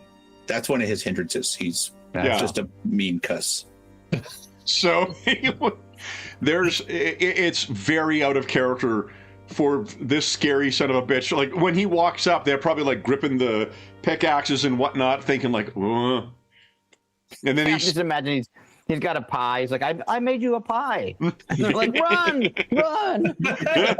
that's one of his hindrances. He's just a mean cuss. So it's very out of character for this scary son of a bitch. Like when he walks up, they're probably like gripping the pickaxes and whatnot, thinking like, and then he's just imagine he's got a pie. He's like, I made you a pie. They're like, run.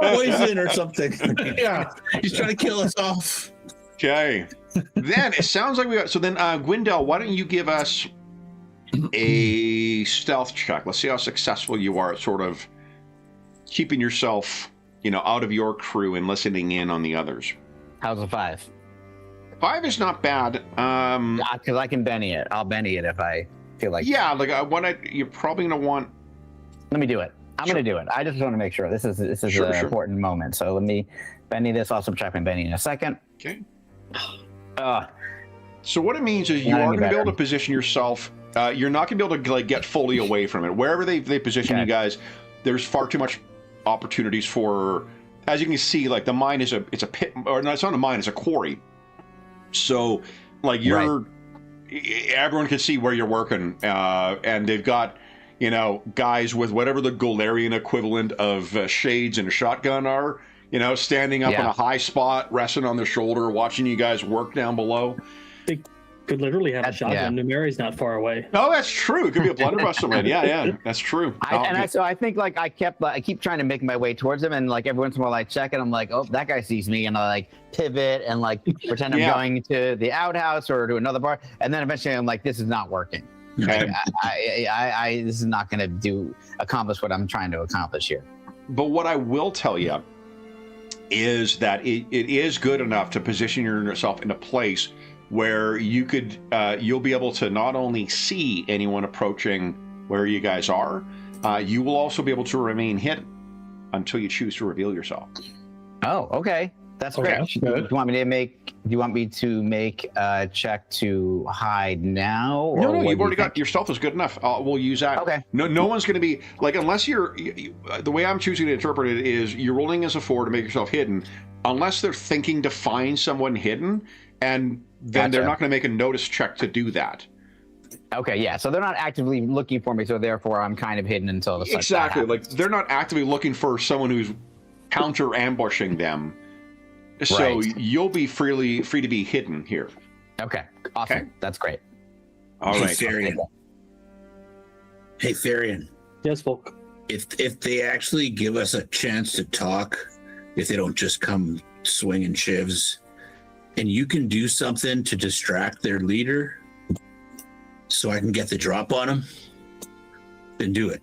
Poison or something. Yeah. He's trying to kill us off. Okay. Then it sounds like we got, so then Gwendel, why don't you give us a stealth check? Let's see how successful you are at sort of keeping yourself, out of your crew and listening in on the others. How's a 5? 5 is not bad. Because I can Benny it. I'll Benny it if I feel like. Yeah, like you're probably gonna want. Let me do it. I'm gonna do it. I just want to make sure this is an important moment. So let me Benny this. I'll subtract my Benny in a second. Okay. So what it means is you are going to be able to position yourself. You're not going to be able to like get fully away from it. Wherever they position you guys, there's far too much opportunities for. As you can see, like the mine it's a pit, or no, it's not a mine, it's a quarry. So, like everyone can see where you're working, and they've got guys with whatever the Golarian equivalent of shades and a shotgun are. Standing up in a high spot, resting on their shoulder, watching you guys work down below. They could literally have a shotgun. Numeri's not far away. Oh, that's true. It could be a blunderbuss somewhere. Yeah, that's true. So I think like I keep trying to make my way towards him, and like every once in a while I check, and I'm like, oh, that guy sees me, and I like pivot and like pretend I'm going to the outhouse or to another bar, and then eventually I'm like, this is not working. Okay. I this is not going to accomplish what I'm trying to accomplish here. But what I will tell you is that it is good enough to position yourself in a place where you'll be able to not only see anyone approaching where you guys are, you will also be able to remain hidden until you choose to reveal yourself. Oh, okay. That's great. Do you want me to make a check to hide now? Or no, you've already got your stealth is good enough. We'll use that. Okay. No one's going to be like, unless you're. The way I'm choosing to interpret it is you're rolling as a 4 to make yourself hidden, unless they're thinking to find someone hidden, and then they're not going to make a notice check to do that. Okay, yeah. So they're not actively looking for me, so therefore I'm kind of hidden until the exactly. Like they're not actively looking for someone who's counter ambushing them. So you'll be free to be hidden here. Okay, awesome. Okay. That's great. All right, Therian. Hey, Therian. Yes, Volk. If they actually give us a chance to talk, if they don't just come swinging shivs, and you can do something to distract their leader, so I can get the drop on them, then do it.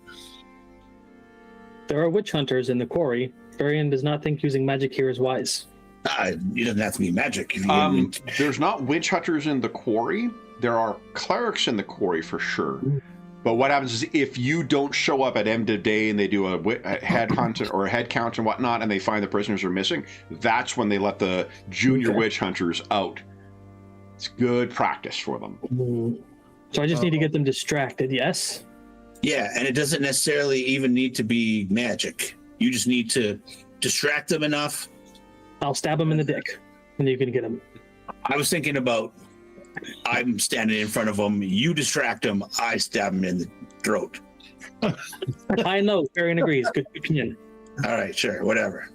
There are witch hunters in the quarry. Therian does not think using magic here is wise. It doesn't have to be magic. There's not witch hunters in the quarry. There are clerics in the quarry for sure. But what happens is if you don't show up at end of day and they do a head hunt or a head count and whatnot, and they find the prisoners are missing, that's when they let the junior witch hunters out. It's good practice for them. So I just need to get them distracted, yes? Yeah, and it doesn't necessarily even need to be magic. You just need to distract them enough. I'll stab him in the dick, and you can get him. I was thinking about I'm standing in front of him, you distract him, I stab him in the throat. I know, Therian agrees. Good opinion. All right, sure, whatever.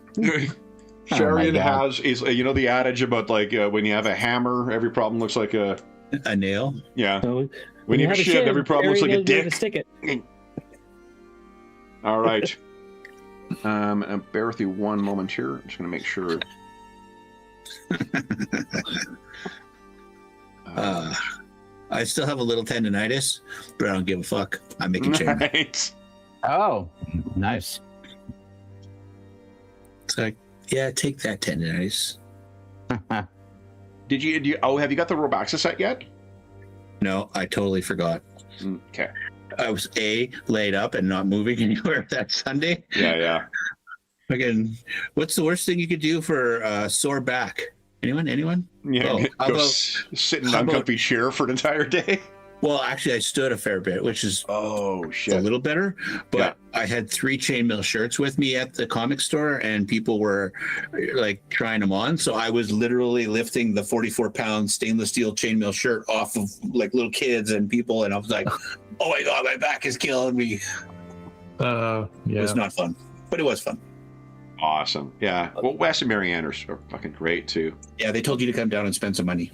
Sharian is the adage about like when you have a hammer, every problem looks like a nail. Yeah. So, when you have a shiv, every problem looks like a dick. Stick it. All right. Bear with you one moment here. I'm just going to make sure. I still have a little tendinitis, but I don't give a fuck. I'm making change. Right. Oh, nice. It's like, yeah, take that tendinitis. Have you got the Robaxa set yet? No, I totally forgot. Okay. I was laid up and not moving anywhere that Sunday. Yeah. Again, what's the worst thing you could do for sore back? Anyone? Yeah, Well, how go about- sit in an how about- uncomfy chair for an entire day. Well, actually, I stood a fair bit, which is Oh a shit! little better. But I had 3 chainmail shirts with me at the comic store, and people were like trying them on. So I was literally lifting the 44-pound stainless steel chainmail shirt off of like little kids and people, and I was like, "Oh my god, my back is killing me." Yeah. It was not fun, but it was fun. Awesome. Yeah. Well, Wes and Marianne are fucking great too. Yeah, they told you to come down and spend some money.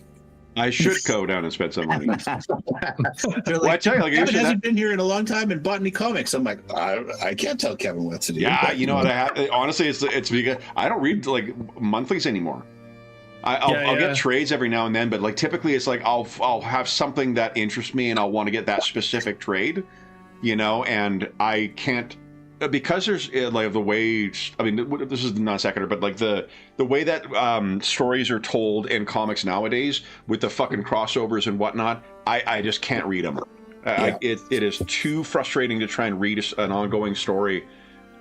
I should go down and spend some money. They're Well, I tell you, like, Kevin usually hasn't been here in a long time and bought any comics. I'm like, I can't tell Kevin what to do. yeah, you know what? Honestly, it's because I don't read like monthlies anymore. I'll get trades every now and then, but like typically it's like I'll have something that interests me and I'll want to get that specific trade, you know, and I can't. Because there's like the way, I mean, this is the non sequitur, but like the way that stories are told in comics nowadays with the fucking crossovers and whatnot, I just can't read them. Yeah. It is too frustrating to try and read an ongoing story.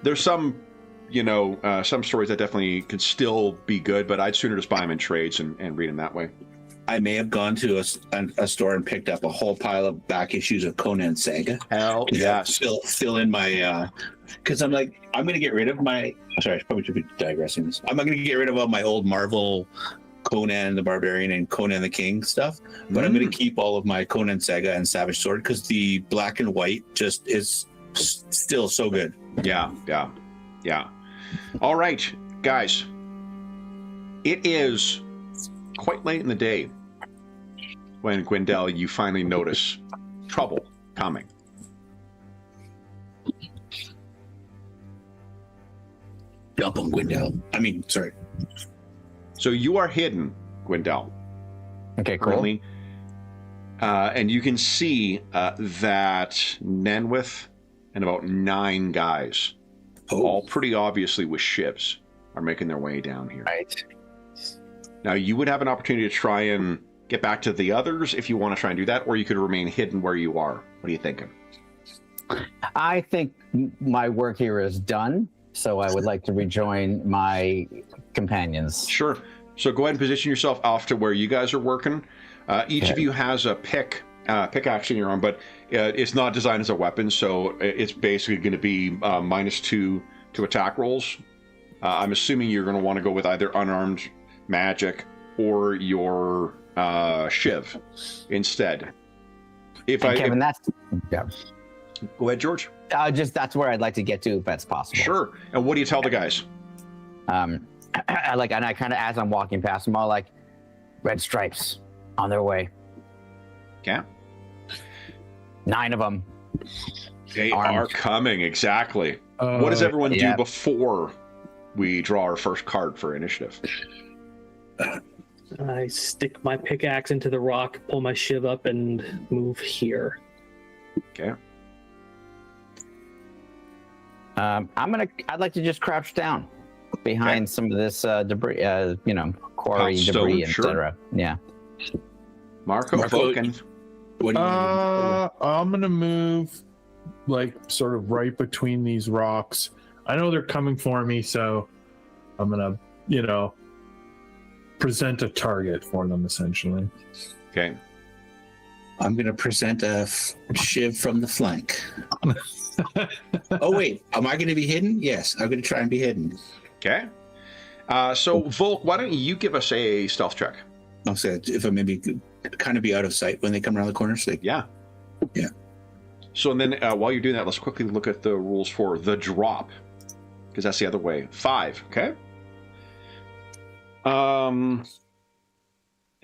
There's some, you know, some stories that definitely could still be good, but I'd sooner just buy them in trades and read them that way. I may have gone to a store and picked up a whole pile of back issues of Conan Saga. Hell yes. Fill in my, because I'm like, I'm going to get rid of my, sorry, I probably should be digressing this. I'm going to get rid of all my old Marvel Conan the Barbarian and Conan the King stuff, but I'm going to keep all of my Conan Saga and Savage Sword because the black and white just is still so good. Yeah. All right, guys. It is quite late in the day when, Gwendell, you finally notice trouble coming. Jump on Gwendell. Sorry. So you are hidden, Gwendell. Okay, cool. Currently. And you can see that Nenwith and about 9 guys, all pretty obviously with shivs, are making their way down here. Right. Now, you would have an opportunity to try and get back to the others if you want to try and do that, or you could remain hidden where you are. What are you thinking? I think my work here is done, so I would like to rejoin my companions. Sure. So go ahead and position yourself off to where you guys are working. Each of you has a pickaxe in your arm, but it's not designed as a weapon, so it's basically going to be -2 to attack rolls. I'm assuming you're going to want to go with either unarmed magic or your shiv instead. Kevin, yeah. Go ahead, George. That's where I'd like to get to if that's possible. Sure. And what do you tell the guys? And I kind of, as I'm walking past them, all like, red stripes on their way. Okay. 9 of them. They Armed. are coming, exactly. What does everyone do before we draw our first card for initiative? I stick my pickaxe into the rock, pull my shiv up, and move here. Okay. I'd like to just crouch down behind some of this debris, quarry Stone, debris, sure. etc. Yeah. Marco, Vulcan. What do you I'm gonna move like sort of right between these rocks. I know they're coming for me, so I'm gonna, present a target for them essentially. Okay. I'm going to present a shiv from the flank. Oh, wait. Am I going to be hidden? Yes, I'm going to try and be hidden. Okay. So, Volk, why don't you give us a stealth check? I'll say if I maybe kind of be out of sight when they come around the corner. So Yeah. Yeah. So, and then while you're doing that, let's quickly look at the rules for the drop, because that's the other way. 5. Okay.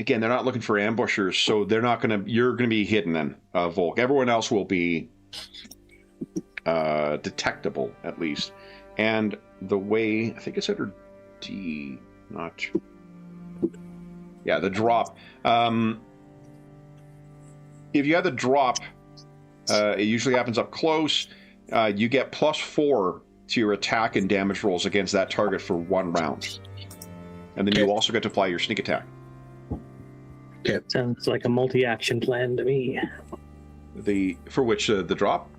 Again, they're not looking for ambushers, so you're gonna be hidden then, Volk. Everyone else will be detectable at least. And the way, I think it's under D, not. Yeah, the drop. If you have the drop, it usually happens up close. You get +4 to your attack and damage rolls against that target for 1 round. And then you also get to apply your sneak attack. Sounds like a multi-action plan to me. For which the drop?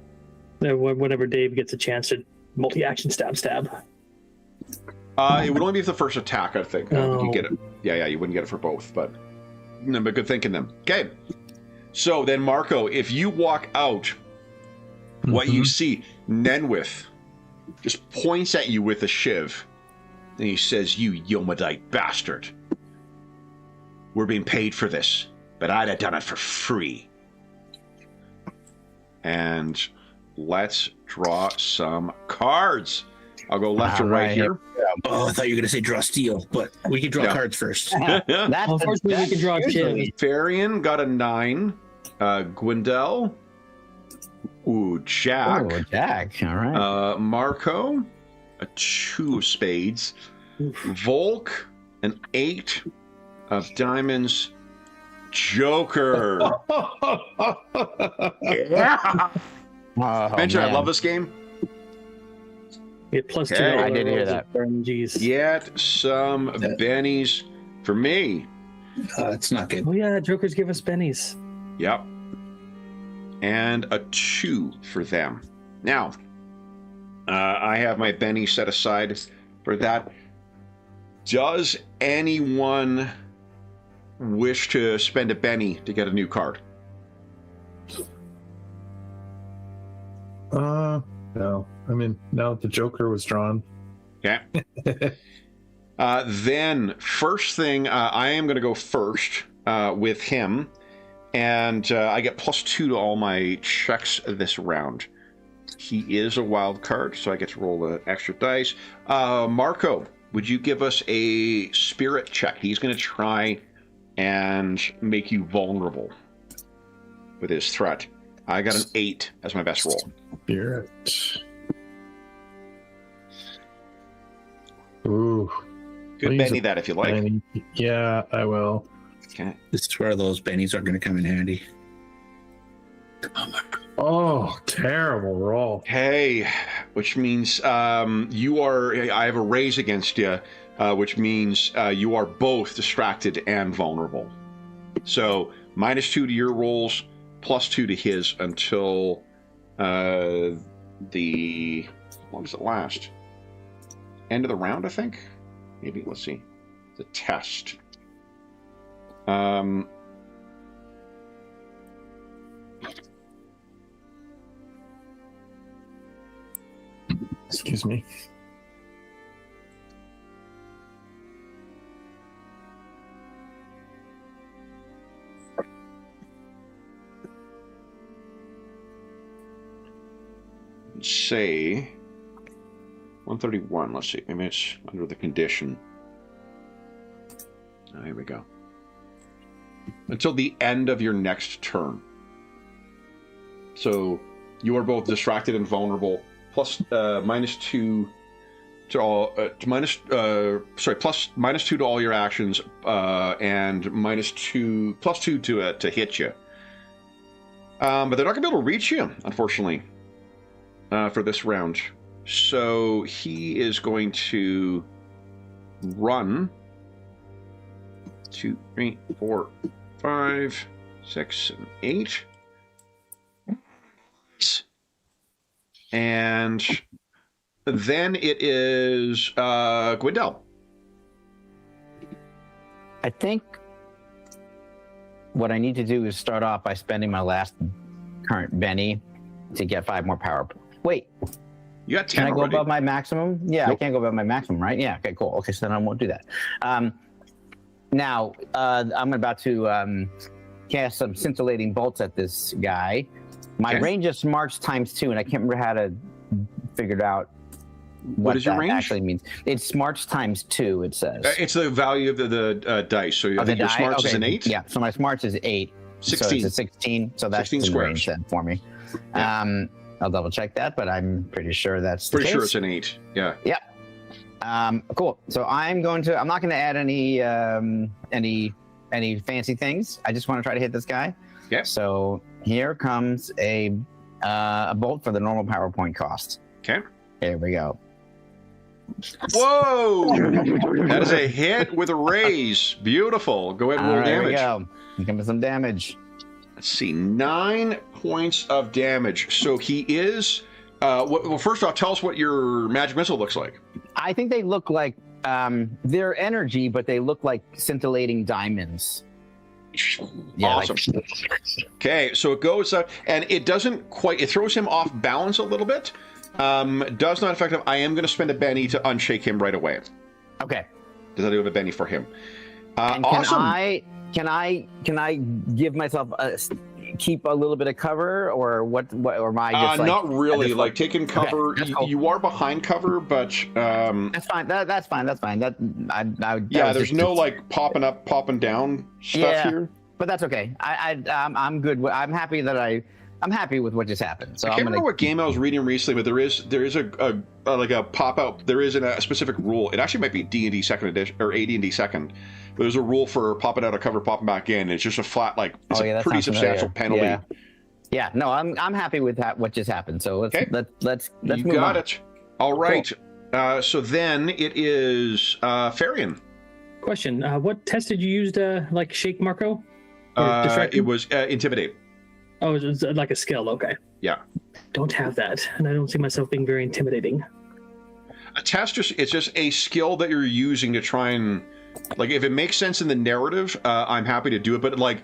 Whenever Dave gets a chance to multi-action stab. It would only be for the first attack, I think. You get it. Yeah, you wouldn't get it for both, but good thinking them. Okay. So then, Marco, if you walk out, what you see, Nenwith just points at you with a shiv, and he says, "You Yomadite bastard. We're being paid for this, but I'd have done it for free." And let's draw some cards. I'll go left to right here. Oh, I thought you were going to say draw steel, but we can draw cards first. Unfortunately, we can draw a shiv. Varian got a 9. Gwendel. Ooh, Jack. Oh, Jack. All right. Marco, a 2 of spades. Volk, an 8 of diamonds. Joker. Yeah. Mention, I love this game. Get plus 2. I did hear that. RNGs. Get some bennies for me. It's not good. Oh yeah, Joker's give us bennies. Yep. And a 2 for them. Now, I have my Benny set aside for that. Does anyone wish to spend a Benny to get a new card? No. I mean, now the Joker was drawn. Okay. Then, first thing, I am going to go first with him. And I get plus 2 to all my checks this round. He is a wild card, so I get to roll the extra dice. Marco, would you give us a spirit check? He's going to try and make you vulnerable with his threat. I got an 8 as my best roll. Spirit. Ooh. Good Benny that if you like. Benny. Yeah, I will. Okay. This is where those bennies are going to come in handy. Oh, terrible roll. Hey, which means you are. I have a raise against you, which means you are both distracted and vulnerable. So -2 to your rolls, +2 to his until the. How long does it last? End of the round, I think. Maybe. Let's see. The test. Excuse me. Say 131. Let's see. Maybe it's under the condition. Oh, here we go. Until the end of your next turn. So you are both distracted and vulnerable. Plus -2 to all. +2 to all your actions, and +2 to hit you. But they're not going to be able to reach you, unfortunately, for this round. So he is going to run. 2, 3, 4, 5, 6, 7, 8. And then it is Gwendel. I think what I need to do is start off by spending my last current Benny to get 5 more power. Wait. You got 10 Can I go already. above my maximum? Yeah, Nope. I can't go above my maximum, right? Yeah, okay, cool. Okay, so then I won't do that. Now, I'm about to cast some scintillating bolts at this guy. My Okay. range is smarts ×2, and I can't remember how to figure it out what is your that range? actually means. It's smarts ×2, it says. It's the value of the dice. So I think your smarts is an 8. Yeah, so my smarts is 8. 16. So it's a 16, so that's 16 in squares. range then for me. Yeah. I'll double check that, but I'm pretty sure that's the Pretty sure case. it's an 8. Yeah. Cool. So I'm not going to add any fancy things. I just want to try to hit this guy. Yeah. So here comes a bolt for the normal PowerPoint cost. Okay. Here we go. Whoa! That is a hit with a raise. Beautiful. Go ahead and All roll right, here we damage. go. Give me some damage. Let's see. 9 points of damage. So he is. Well, first off, tell us what your magic missile looks like. I think they look like They're energy, but they look like scintillating diamonds. Yeah, Awesome. Okay, so it goes up, and it doesn't quite. It throws him off balance a little bit. Does not affect him. I am going to spend a Benny to unshake him right away. Okay. Does I do have a Benny for him? And Awesome. Can I give myself keep a little bit of cover, or what? Or am I just not really. just, Like taking cover. Okay, that's cool. You are behind cover, but That's fine. That's fine. That's fine. there's no like popping up, popping down stuff here. But that's okay. I'm good. I'm happy I'm happy with what just happened. So I can't remember what game I was reading recently, but there is a like a pop out. There is a specific rule. It actually might be D&D second edition or AD&D second. But there's a rule for popping out of cover, popping back in. It's just a flat a pretty substantial penalty. Yeah. No, I'm happy with that. What just happened. So let's you move got on. it. All right. Cool. So then it is Farian. Question: what test did you use to like shake Marco? Or It was intimidate. Oh, it was like a skill. Okay. Yeah. Don't have that, and I don't see myself being very intimidating. A test it's just a skill that you're using to try and like if it makes sense in the narrative, I'm happy to do it. But like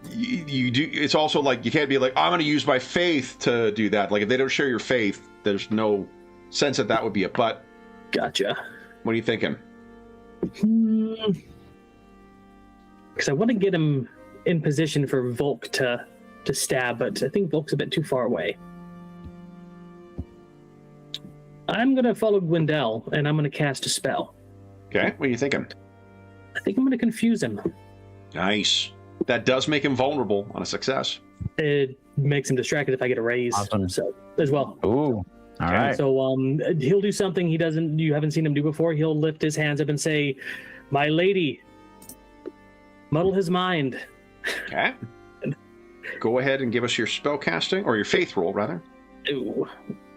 you do, it's also like you can't be like I'm going to use my faith to do that. Like if they don't share your faith, there's no sense that would be it. But Gotcha. what are you thinking? Because I want to get him in position for Volk to stab, but I think Volk's a bit too far away. I'm going to follow Gwendell, and I'm going to cast a spell. Okay, what are you thinking? I think I'm going to confuse him. Nice. That does make him vulnerable on a success. It makes him distracted if I get a raise. Awesome. So as well. Ooh. All right. So he'll do something you haven't seen him do before. He'll lift his hands up and say, "My lady," muddle his mind. Okay. Go ahead and give us your spell casting or your faith roll rather. Ooh,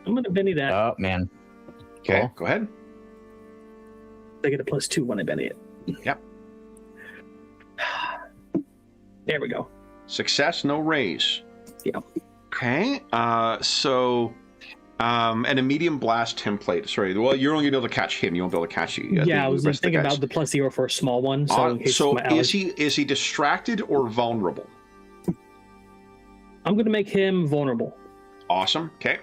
I'm going to Benny that. Oh man. Okay, Cool. go ahead. I get a +2 when I Benny it. Yep. There we go. Success, no raise. Yeah. Okay. And a medium blast template. Sorry. Well, you're only gonna be able to catch him. You won't be able to catch you. I was just thinking about the +0 for a small one. So, in case my is he distracted or vulnerable? I'm going to make him vulnerable. Awesome. Okay.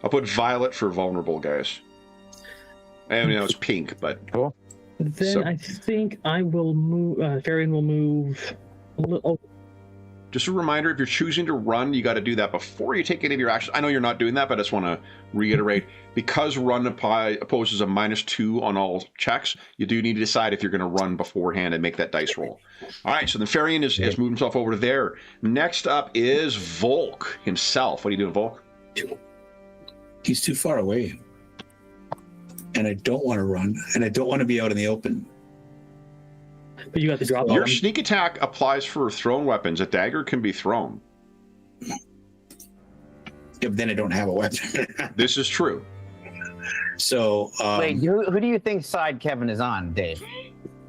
I'll put violet for vulnerable, guys. I mean, it's pink, but Cool. Then I think I will move. Farian will move. A little, just a reminder: if you're choosing to run, you got to do that before you take any of your actions. I know you're not doing that, but I just want to reiterate: because run opposes a -2 on all checks, you do need to decide if you're going to run beforehand and make that dice roll. All right. So the Farian has moved himself over there. Next up is Volk himself. What are you doing, Volk? He's too far away. And I don't want to run, and I don't want to be out in the open. but you got the drop. Your on. sneak attack applies for thrown weapons. A dagger can be thrown. Yeah, but then I don't have a weapon. This is true. So Wait, who do you think side Kevin is on, Dave?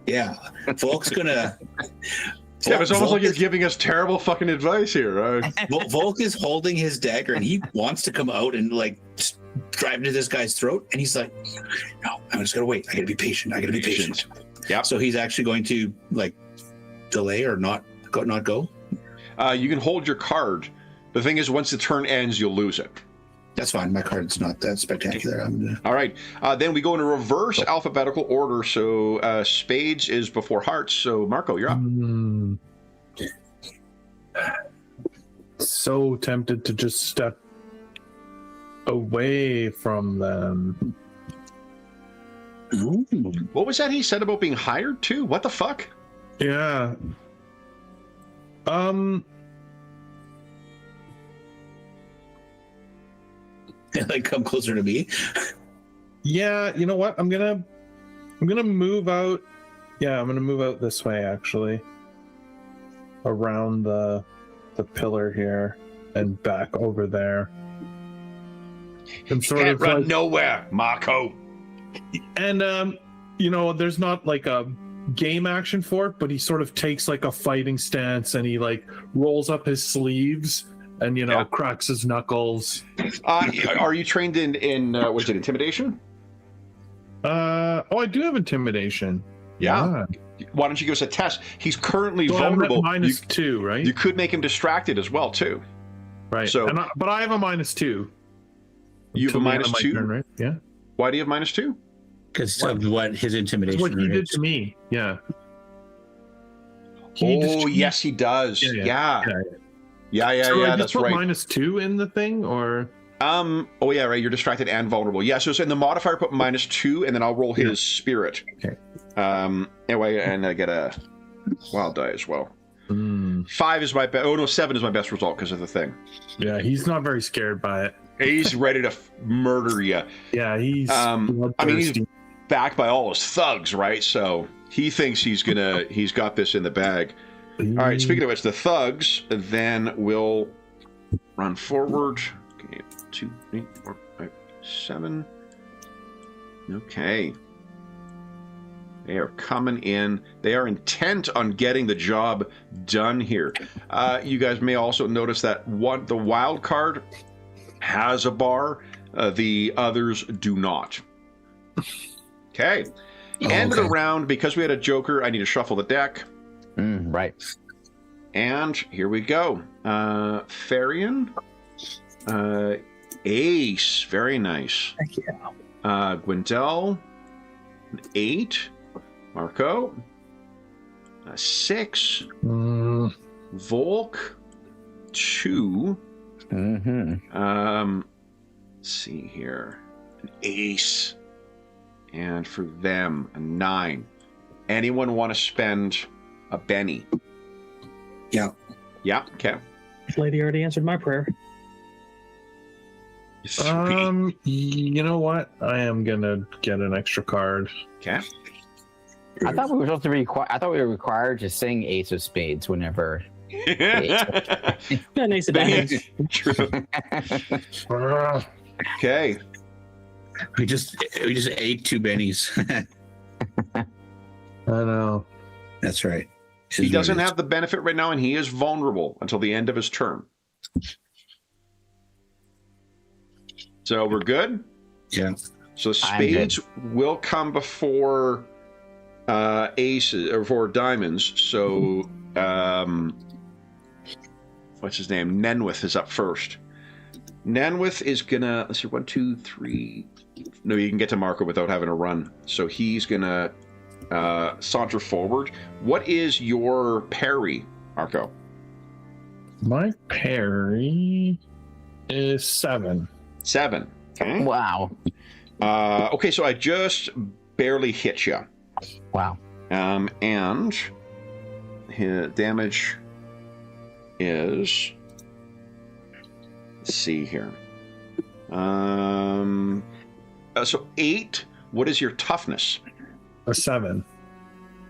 yeah, Volk's gonna. Yeah, it's almost like you're is, giving us terrible fucking advice here. Volk is holding his dagger, and he wants to come out and like drive into this guy's throat, and he's like, "No, I'm just gonna wait. I gotta be patient. I gotta be patient." Yeah. So he's actually going to like delay or not go. You can hold your card. The thing is, once the turn ends, you'll lose it. That's fine. My card's not that spectacular. All right. Then we go in a reverse alphabetical order. So spades is before hearts. So Marco, you're up. So tempted to just step away from them. Ooh. What was that he said about being hired too? What the fuck? Yeah. Like come closer to me. Yeah, you know what? I'm gonna move out. Yeah, I'm gonna move out this way actually. Around the pillar here and back over there. And sort Can't of run like, nowhere, Marco. and there's not like a game action for it, but he sort of takes like a fighting stance and he like rolls up his sleeves and cracks his knuckles. Are you trained in what is it, intimidation? I do have intimidation. Yeah. Why don't you give us a test? He's currently So I'm at vulnerable. -2, right? You could make him distracted as well, too. Right. So, but I have a -2. You have a Until the end of my -2? turn, right? Yeah. Why do you have -2? Because of what his intimidation What he rate did is. to me. Yeah. Yes, he does. Yeah. So I That's just put right. -2 in the thing, or Oh yeah, right. You're distracted and vulnerable. Yeah. So in the modifier, put -2, and then I'll roll his spirit. Okay. Anyway, and I get a wild die as well. 5 is my best. Oh no, 7 is my best result because of the thing. yeah, he's not very scared by it. He's ready to murder you. Yeah, he's. I mean, he's bloodthirsty. backed by all his thugs, right? So he thinks he's got this in the bag. All right. Speaking of which, the thugs then will run forward. Okay, 2, 3, 4, 5, 7. Okay. They are coming in. They are intent on getting the job done here. You guys may also notice that the wild card has a bar. The others do not. Okay. End of the round. Because we had a joker, I need to shuffle the deck. Right. And here we go. Therian. Ace. Very nice. Thank you. Gwendel. 8. Marco. 6. Volk. 2. Let's see here. An ace. And for them, a 9. Anyone want to spend a Benny? Yeah. Yeah, okay. This lady already answered my prayer. You know what? I am gonna get an extra card. Okay. I thought we were supposed to I thought we were required to sing Ace of Spades whenever. Yeah, nice of diamonds. True. Okay. We just ate 2 bennies. I know. That's right. He doesn't have the benefit right now, and he is vulnerable until the end of his turn. So we're good? Yeah. So spades will come before aces, or before diamonds. So, what's his name? Nenwith is up first. Nenwith is gonna, let's see, 1, 2, 3. No, you can get to Marco without having to run. So he's gonna saunter forward. What is your parry, Marco? My parry is 7. 7. Okay. Wow. Okay, so I just barely hit you. Wow. And his damage is, let's see here. So 8. What is your toughness? A 7.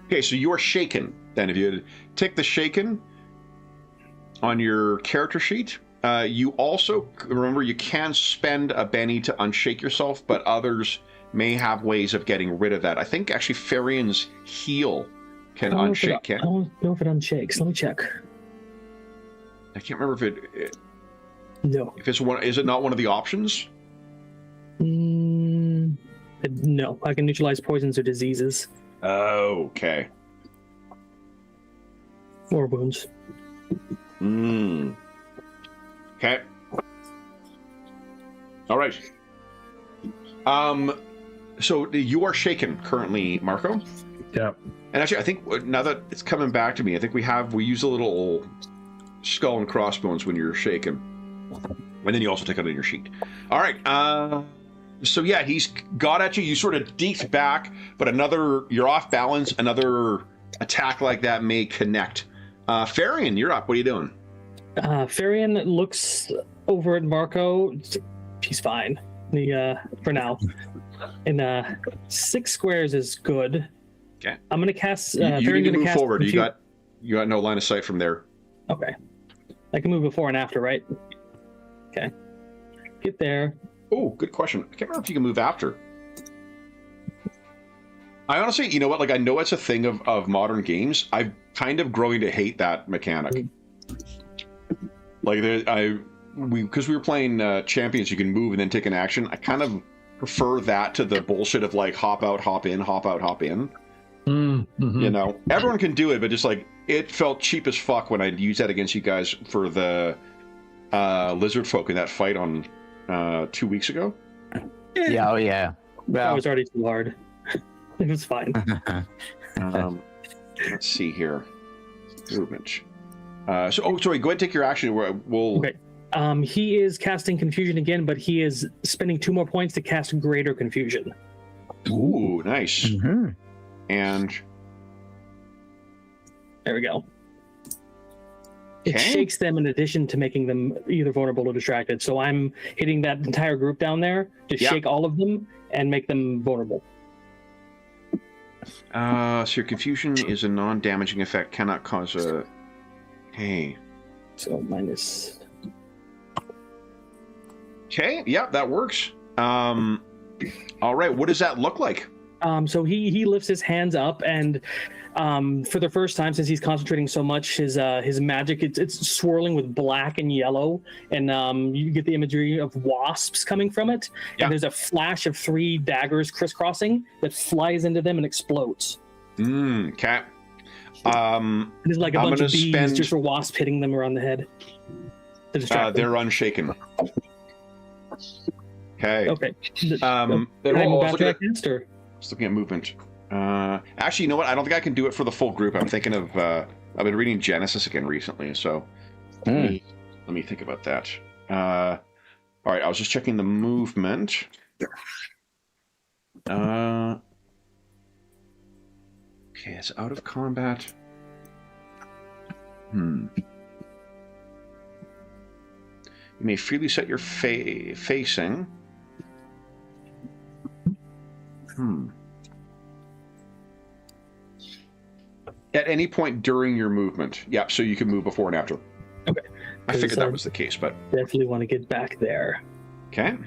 Okay, so you are shaken. Then if you take the shaken on your character sheet, you also, remember, you can spend a Benny to unshake yourself, but others may have ways of getting rid of that. I think actually Farian's heal can unshake. I don't know if it unshakes. Let me check. I can't remember if it No. if it's one. Is it not one of the options? No. I can neutralize poisons or diseases Oh, okay. or wounds. Okay. All right. So you are shaken currently, Marco. Yeah. And actually, I think now that it's coming back to me, I think we use a little skull and crossbones when you're shaken, and then you also take it on your sheet. All right. So yeah, he's got at you. You sort of deked back, but you're off balance. Another attack like that may connect. Farian, you're up. What are you doing? Farian looks over at Marco. He's fine. For now. And 6 squares is good. Okay. I'm gonna cast. You need to move forward. You got no line of sight from there. Okay. I can move before and after, right? Okay. Get there. Oh, good question. I can't remember if you can move after. I honestly, you know what? Like, I know it's a thing of modern games. I'm kind of growing to hate that mechanic. Like, because we were playing Champions, you can move and then take an action. I kind of prefer that to the bullshit of like hop out, hop in, hop out, hop in. Mm-hmm. You know, everyone can do it, but just like it felt cheap as fuck when I'd use that against you guys for the lizard folk in that fight on 2 weeks ago. Yeah, oh yeah. That Well, was already too hard. It was fine. Let's see here. Movement. Sorry, go ahead and take your action. We'll... Okay. He is casting Confusion again, but he is spending 2 more points to cast Greater Confusion. Ooh, nice. mm-hmm. And There we go. It Okay. shakes them in addition to making them either vulnerable or distracted. So I'm hitting that entire group down there to Yeah. shake all of them and make them vulnerable. so your confusion is a non-damaging effect, cannot cause a... Hey. So minus... Okay, yeah, that works. All right, what does that look like? So he lifts his hands up, and for the first time since he's concentrating so much, his magic it's swirling with black and yellow, and you get the imagery of wasps coming from it. Yeah. And there's a flash of 3 daggers crisscrossing that flies into them and explodes. Okay. There's like a I'm bunch of gonna bees, spend- just a wasp hitting them around the head to distract them. They're unshaken. Okay. Okay. Then I'm hold on, back to that cast, or? just looking at movement. Actually, you know what? I don't think I can do it for the full group. I'm thinking of... I've been reading Genesis again recently, so let me think about that. All right, I was just checking the movement. Okay, it's out of combat. You may freely set your facing. At any point during your movement. Yeah, so you can move before and after. Okay. I figured that was the case, but... Definitely want to get back there. Okay.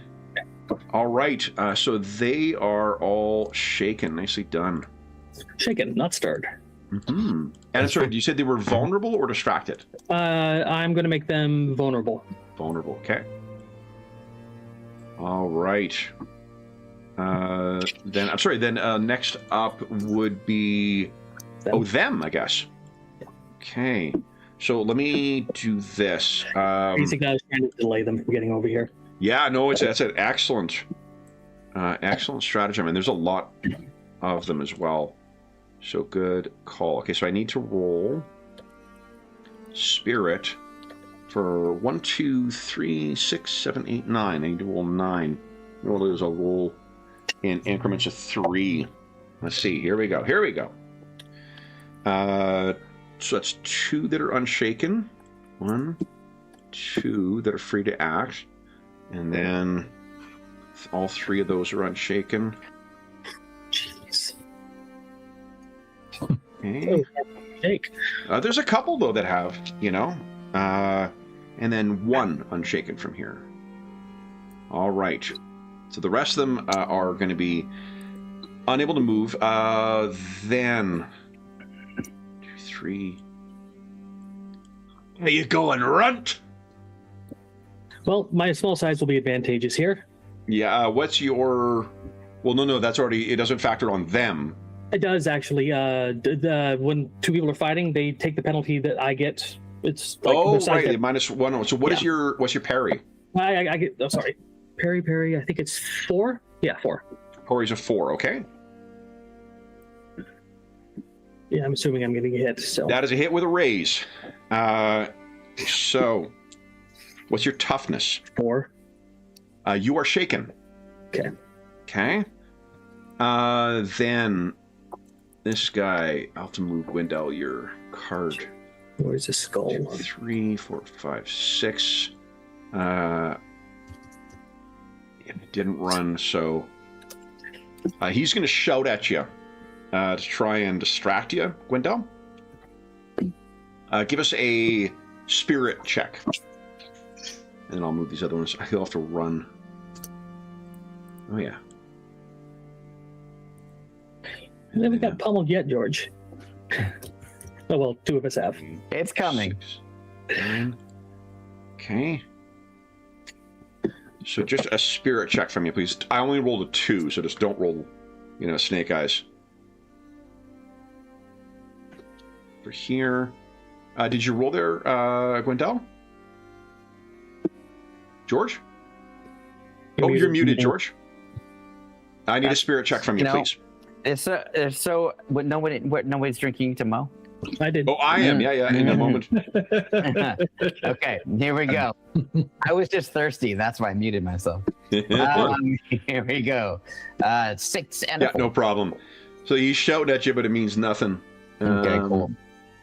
All right, so they are all shaken. Nicely done. Shaken, not stirred. Mm-hmm. And sorry, you said they were vulnerable or distracted? I'm going to make them vulnerable. Vulnerable, okay. All right. Then I'm sorry. Then next up would be them, I guess. Okay. So let me do this. Basically, I was trying to delay them from getting over here. Yeah, no, that's an excellent stratagem, and there's a lot of them as well. So good call. Okay, so I need to roll Spirit for 1, 2, 3, 6, 7, 8, 9. I need to roll 9. What I'll do is I'll roll in increments of 3. Let's see. Here we go. So that's 2 that are unshaken. 1, 2 that are free to act. And then all 3 of those are unshaken. Jeez. Okay. Shake. There's a couple, though, that have, and then 1 unshaken from here. All right. So the rest of them are going to be unable to move. Then 2, 3. There you go, and runt. Well, my small size will be advantageous here. Yeah. What's your? Well, no. That's already. It doesn't factor on them. It does actually. When 2 people are fighting, they take the penalty that I get. It's like Oh, their size right. get- -1. So what is your? What's your parry? I get. Oh, sorry. Parry. I think it's 4. Yeah, 4. Parry's a 4. Okay. Yeah, I'm assuming I'm getting hit. So That is a hit with a raise. So, what's your toughness? 4. You are shaken. Okay. Okay. Then this guy, I'll have to move Wendell your card. Where's the skull? 2, 3, 4, 5, 6. It didn't run, so he's going to shout at you to try and distract you, Gwendell. Give us a spirit check. And then I'll move these other ones. He'll have to run. Oh, yeah. We haven't got pummeled yet, George. Oh, well, 2 of us have. It's coming. 6, 9. Okay. So just a spirit check from you, please. I only rolled a 2, so just don't roll, snake eyes. For here. Did you roll there, Gwendell? George? You're muted, George. I need a spirit check from you, please. What nobody's drinking to Mo? I did. Oh, I am. Yeah, in a moment. Okay, here we go. I was just thirsty. That's why I muted myself. Here we go. 6 and a 4. No problem. So he's shouting at you, but it means nothing. Okay, cool.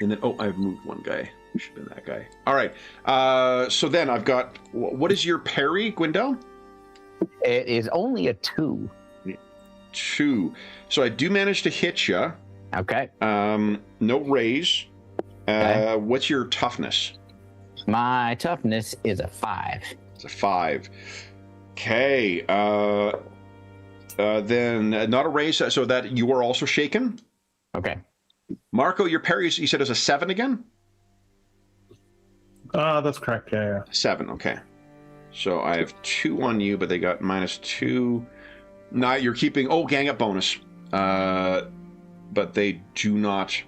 And then, I've moved one guy. Should have been that guy. All right. So then I've got, what is your parry, Gwendell? It is only a 2. 2. So I do manage to hit you. Okay. No raise. Okay. What's your toughness? My toughness is a 5. It's a 5. Okay. Then not a raise, so that you are also shaken. Okay. Marco, your parry, you said is a 7 again? That's correct. Yeah. 7. Okay. So I have 2 on you, but they got -2. Now you're keeping gang up bonus. But they do not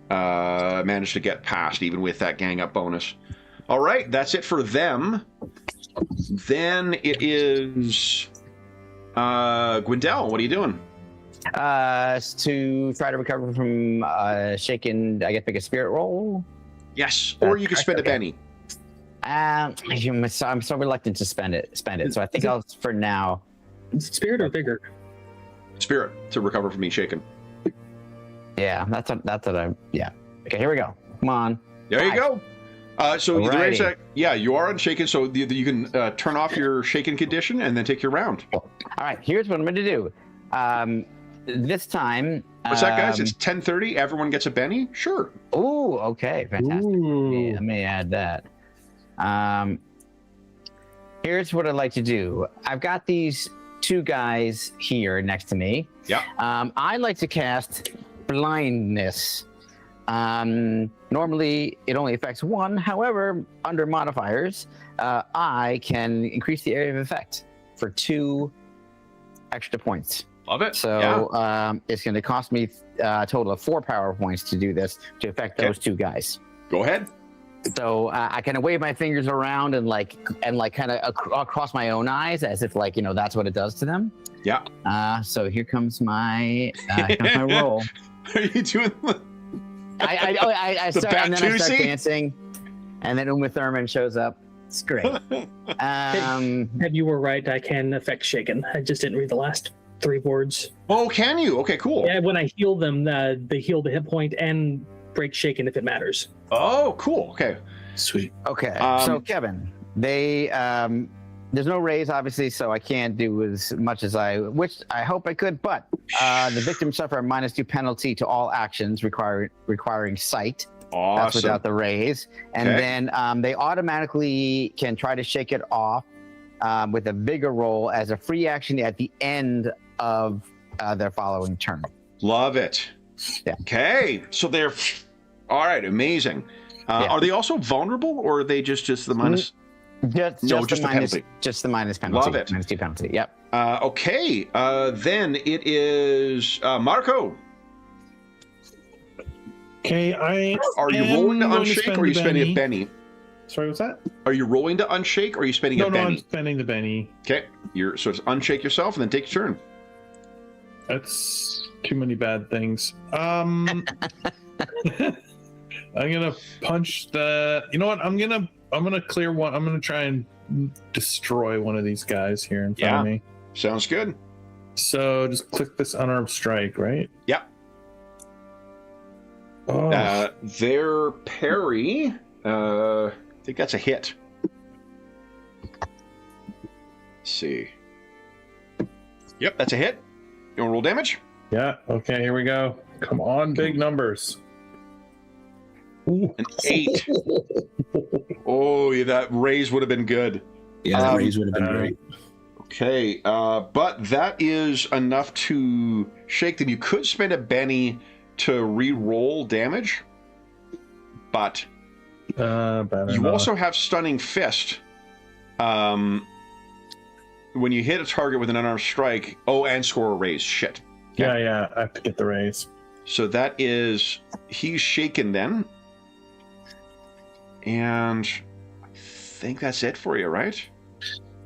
manage to get past, even with that gang up bonus. All right, that's it for them. Then it is Gwendell. What are you doing? To try to recover from shaken, I guess, make a spirit roll. Yes, or you can spend a penny. I'm so reluctant to spend it. So I think I'll for now. Spirit or vigor? Spirit to recover from being shaken. Yeah, that's what I. Yeah. Okay, here we go. Come on. There you go. So Alrighty. you are unshaken, so you can turn off your shaken condition and then take your round. All right, here's what I'm going to do. This time. What's that, guys? It's 10:30. Everyone gets a Benny? Sure. Ooh, okay, fantastic. Ooh. Let me add that. Here's what I'd like to do. I've got these 2 guys here next to me. Yeah. I'd like to cast blindness. Normally, it only affects 1. However, under modifiers, I can increase the area of effect for 2 extra points. Love it. So it's going to cost me a total of 4 power points to do this, to affect those 2 guys. Go ahead. So I kind of wave my fingers around and kind of across my own eyes, as if that's what it does to them. Yeah. So here comes my roll. Are you doing? I The start, and then I start Batusi? dancing, and then Uma Thurman shows up. It's great. And you were right. I can affect shaken. I just didn't read the last 3 words. Oh, can you? Okay, cool. Yeah, when I heal them, they heal the hit point and break shaken if it matters. Oh, cool. Okay. Sweet. Okay, so Kevin, there's no raise, obviously, so I can't do as much as I hope I could, but the victim suffer a -2 penalty to all actions requiring sight. Awesome. That's without the raise. And then they automatically can try to shake it off with a vigor roll as a free action at the end of their following turn. Love it. Yeah. Okay. So they're all right. Amazing. Are they also vulnerable, or are they just the minus? Just the the penalty. Just the minus penalty. Love it. -2 penalty. Yep. Okay. Then it is Marco. Okay, Are you rolling to unshake, or are you spending a Benny? Sorry, what's that? Are you rolling to unshake, or are you spending a No, Benny? I'm spending the Benny. Okay. So it's unshake yourself, and then take your turn. That's too many bad things. I'm gonna punch the. You know what? I'm gonna clear one. I'm gonna try and destroy one of these guys here in front of me. Sounds good. So just click this unarmed strike, right? Yeah. Oh, Their parry. I think that's a hit. Let's see. Yep, that's a hit. You want to roll damage? yeah. Okay, here we go. Come on, big numbers. Ooh. An 8. Oh, yeah, that raise would have been good. Yeah, that raise would have been great. Okay, but that is enough to shake them. You could spend a Benny to re-roll damage, but Better you not. also have Stunning Fist. when you hit a target with an unarmed strike, and score a raise. Shit. Yeah, I have to get the raise. So that is, he's shaken then. And I think that's it for you, right?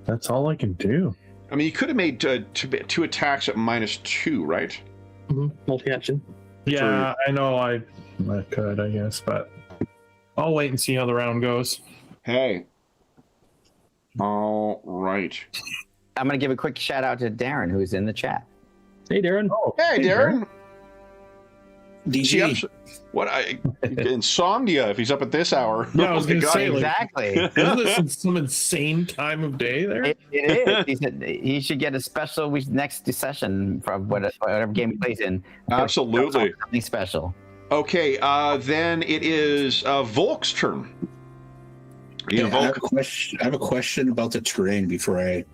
That's all I can do. I mean, you could have made two attacks at -2, right? Mm-hmm. Multi-action. Yeah, I know I could, I guess, but I'll wait and see how the round goes. Hey. All right. I'm going to give a quick shout out to Darren, who's in the chat. Hey, Darren. Oh, Hey, Darren. DG. Insomnia if he's up at this hour. Yeah, I was Oh my going to God. say, like, Exactly. isn't this some insane time of day there? It is. He said he should get a special next session from whatever game he plays in. Absolutely. Something special. Okay, then it is Volk's turn. Yeah, Volk. I have a question about the terrain before I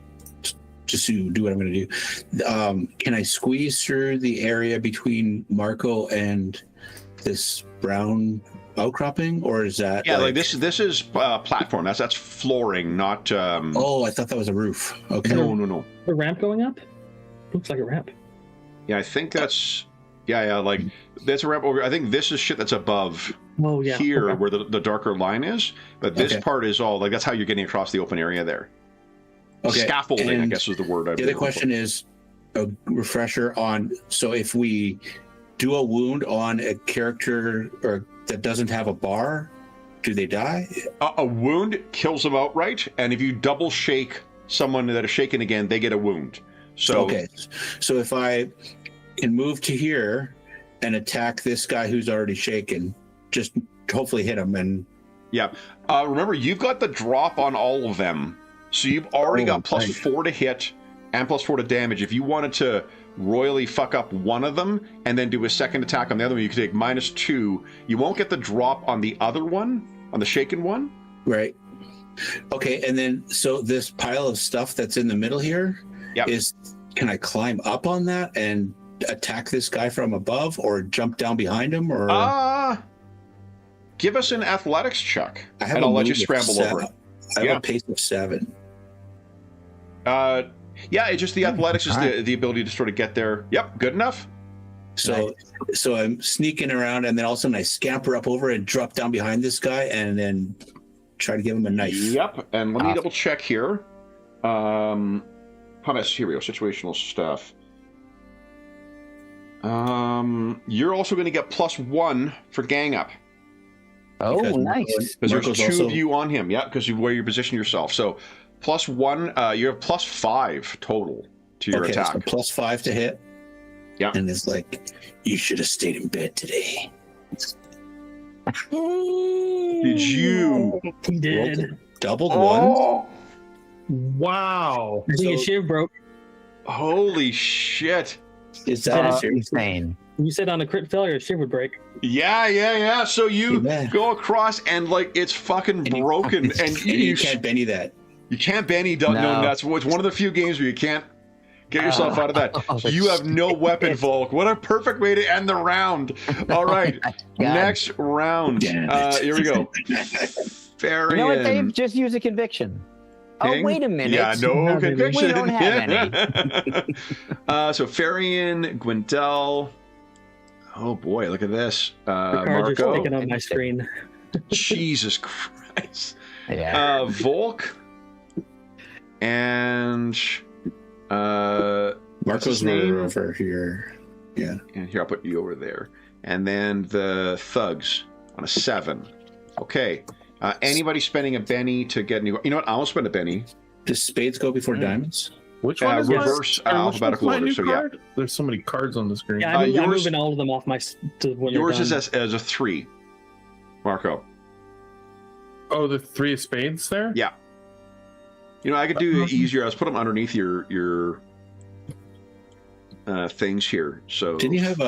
just do what I'm going to do. Can I squeeze through the area between Marco and this brown outcropping, or is that? Yeah, like this is platform. That's flooring, not. Oh, I thought that was a roof. Okay. No. The ramp going up? Looks like a ramp. Yeah, I think that's. Yeah, like that's a ramp over. I think this is shit that's above Oh, yeah. here Okay. where the darker line is, but this Okay. part is all like that's how you're getting across the open area there. Okay. Scaffolding, I And guess, is the word. The other question is a refresher on. So if we do a wound on a character or that doesn't have a bar, do they die? A wound kills them outright, and if you double shake someone that is shaken again, they get a wound. So Okay. So if I can move to here and attack this guy who's already shaken, just hopefully hit him and. yeah, remember you've got the drop on all of them, so you've already got +4 to hit and +4 to damage. If you wanted to royally fuck up one of them and then do a second attack on the other one, you could take -2. You won't get the drop on the other one, on the shaken one. Right. Okay, and then so this pile of stuff that's in the middle here Yep. is, can I climb up on that and attack this guy from above or jump down behind him, or Give us an athletics check, I have and a I'll let you move of scramble over it. I have Yeah. a pace of 7. Yeah, it's just the athletics is alright. the ability to sort of get there. Yep, good enough. So I'm sneaking around and then all of a sudden I scamper up over and drop down behind this guy and then try to give him a knife. Yep, and let me Awesome. double check here. Pumice, here we go, situational stuff. You're also going to get +1 for gang up. Oh, Because nice. Because there's Marco's 2 also- of you on him, yeah, because of where you position yourself. So +1, you have +5 total to your Okay, attack. so +5 to hit. Yeah. And it's like, you should have stayed in bed today. Did you? He did. Doubled one. Oh, Wow. I think his So- shiv broke. holy shit. Is that a That's serious? insane. You said on a crit failure, his shiv would break. Yeah. So you Yeah. go across and like it's fucking And you- broken, and And you can't Benny that. You can't Benny. No, No. that's it's one of the few games where you can't get yourself out of that. You have no weapon, Volk. What a perfect way to end the round. All right, God. next round. Damn it. Here we go. Farian. You know what, Dave? Just use a conviction. King? Oh, wait a minute. Yeah, no No, baby. conviction. We don't have So Farian, Gwendel. Oh boy, look at this. The card just Marco. sticking on my screen. Jesus Christ. Yeah. Volk. And what's Marco's his name? over here. Yeah. And here, I'll put you over there. And then the thugs on a 7. Okay. Anybody spending a Benny to get new? You know what? I'll spend a Benny. Does spades go before diamonds? Which one is Reverse my, alphabetical which order. one's So my new yeah, card? There's so many cards on the screen. Yeah, I'm yours- moving all of them off my to when they're yours is done. as a 3. Marco. Oh, the 3 of spades there? Yeah. You know, I could do it easier. I was put them underneath your things here. So Didn't you have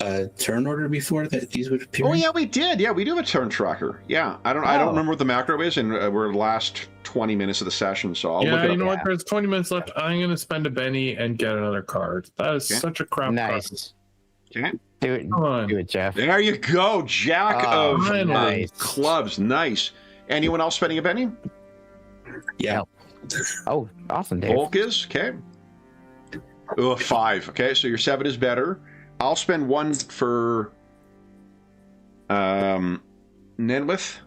a turn order before that these would appear? Oh yeah, we did. Yeah, we do have a turn tracker. Yeah, I don't Oh. remember what the macro is, and we're last 20 minutes of the session, so I'll look Yeah, it you up. know what? There's 20 minutes left. I'm going to spend a Benny and get another card. That is Okay. such a crap card. Nice. Okay. Do it. Come on. Do it, Jeff. There you go, Jack Oh, of nice. clubs. Nice. Anyone else spending a Benny? Yeah. Oh, awesome, Dave. Volk is okay. 5. Okay, so your 7 is better. I'll spend 1 for Nenwith.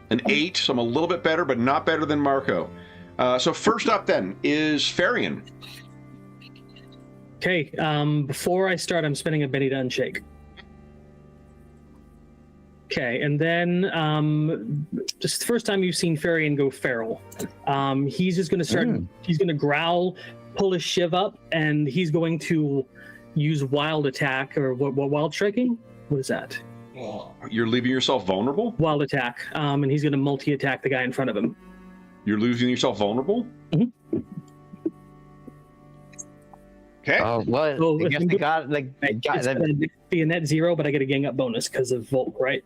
An 8, so I'm a little bit better, but not better than Marco. So first up then is Farian. Okay, before I start, I'm spending a Benny to unshake. Okay, and then just the first time you've seen Farian go feral, he's just going to start, he's going to growl, pull his shiv up, and he's going to use wild attack, or what wild striking? What is that? You're leaving yourself vulnerable? Wild attack, and he's going to multi-attack the guy in front of him. You're losing yourself vulnerable? Mm-hmm. Okay. Oh, well, So I guess if they you got like. It's going to be a net 0, but I get a gang up bonus because of Volk, right?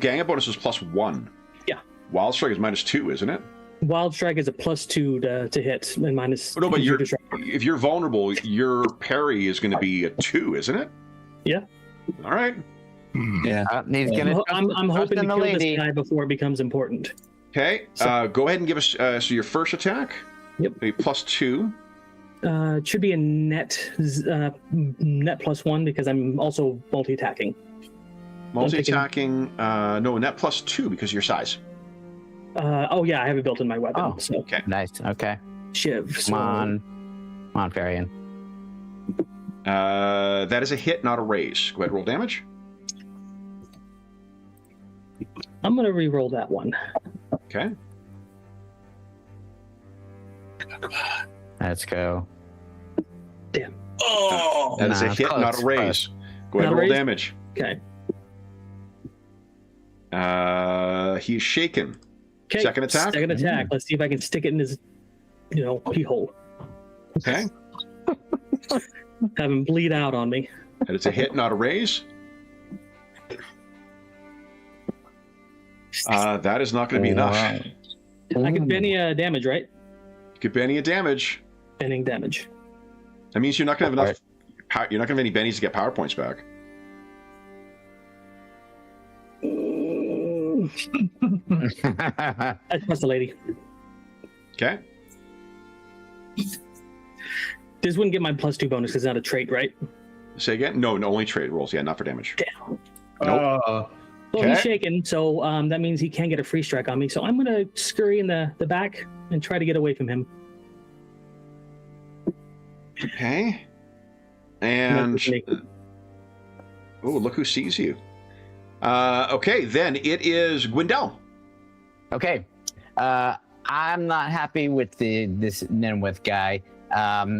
Gang up bonus is +1. Yeah. Wild strike is -2, isn't it? Wild strike is a +2 to hit, and minus. No, but to if you're vulnerable, your parry is going to be a 2, isn't it? Yeah. All right. Yeah. He's gonna. I'm hoping to in the kill lady. this guy before it becomes important. Okay. Go ahead and give us so your first attack. Yep. A +2. It should be a net +1 because I'm also multi-attacking. Multi-attacking. No, net +2 because of your size. Oh yeah, I have it built in my weapon. Oh, so Okay. Nice. Okay. shiv. So, Come on, Farian. That is a hit, not a raise. Go ahead, roll damage. I'm gonna re-roll that one. Okay. Let's go. Oh, That is a Nah, hit, close, not a raise. Go ahead, Not a roll raise? damage. Okay. He's shaken. Okay. Second attack? Second attack. Let's see if I can stick it in his, pee hole. Okay. Have him bleed out on me. And it's a hit, not a raise. That is not going to be enough. I can Benny damage, right? Give Benny a damage. Benning damage. That means you're not going to have enough. You're not going to have any bennies to get power points back. I trust the lady. Okay. This wouldn't get my +2 bonus because it's not a trait, right? Say again. No, only trade rolls. Yeah, not for damage. Damn. Nope. Well, Okay. he's shaken, so that means he can't get a free strike on me. So I'm gonna scurry in the back and try to get away from him. Okay. And oh, look who sees you. Okay, then it is Gwendell. Okay. I'm not happy with this Nenwith guy.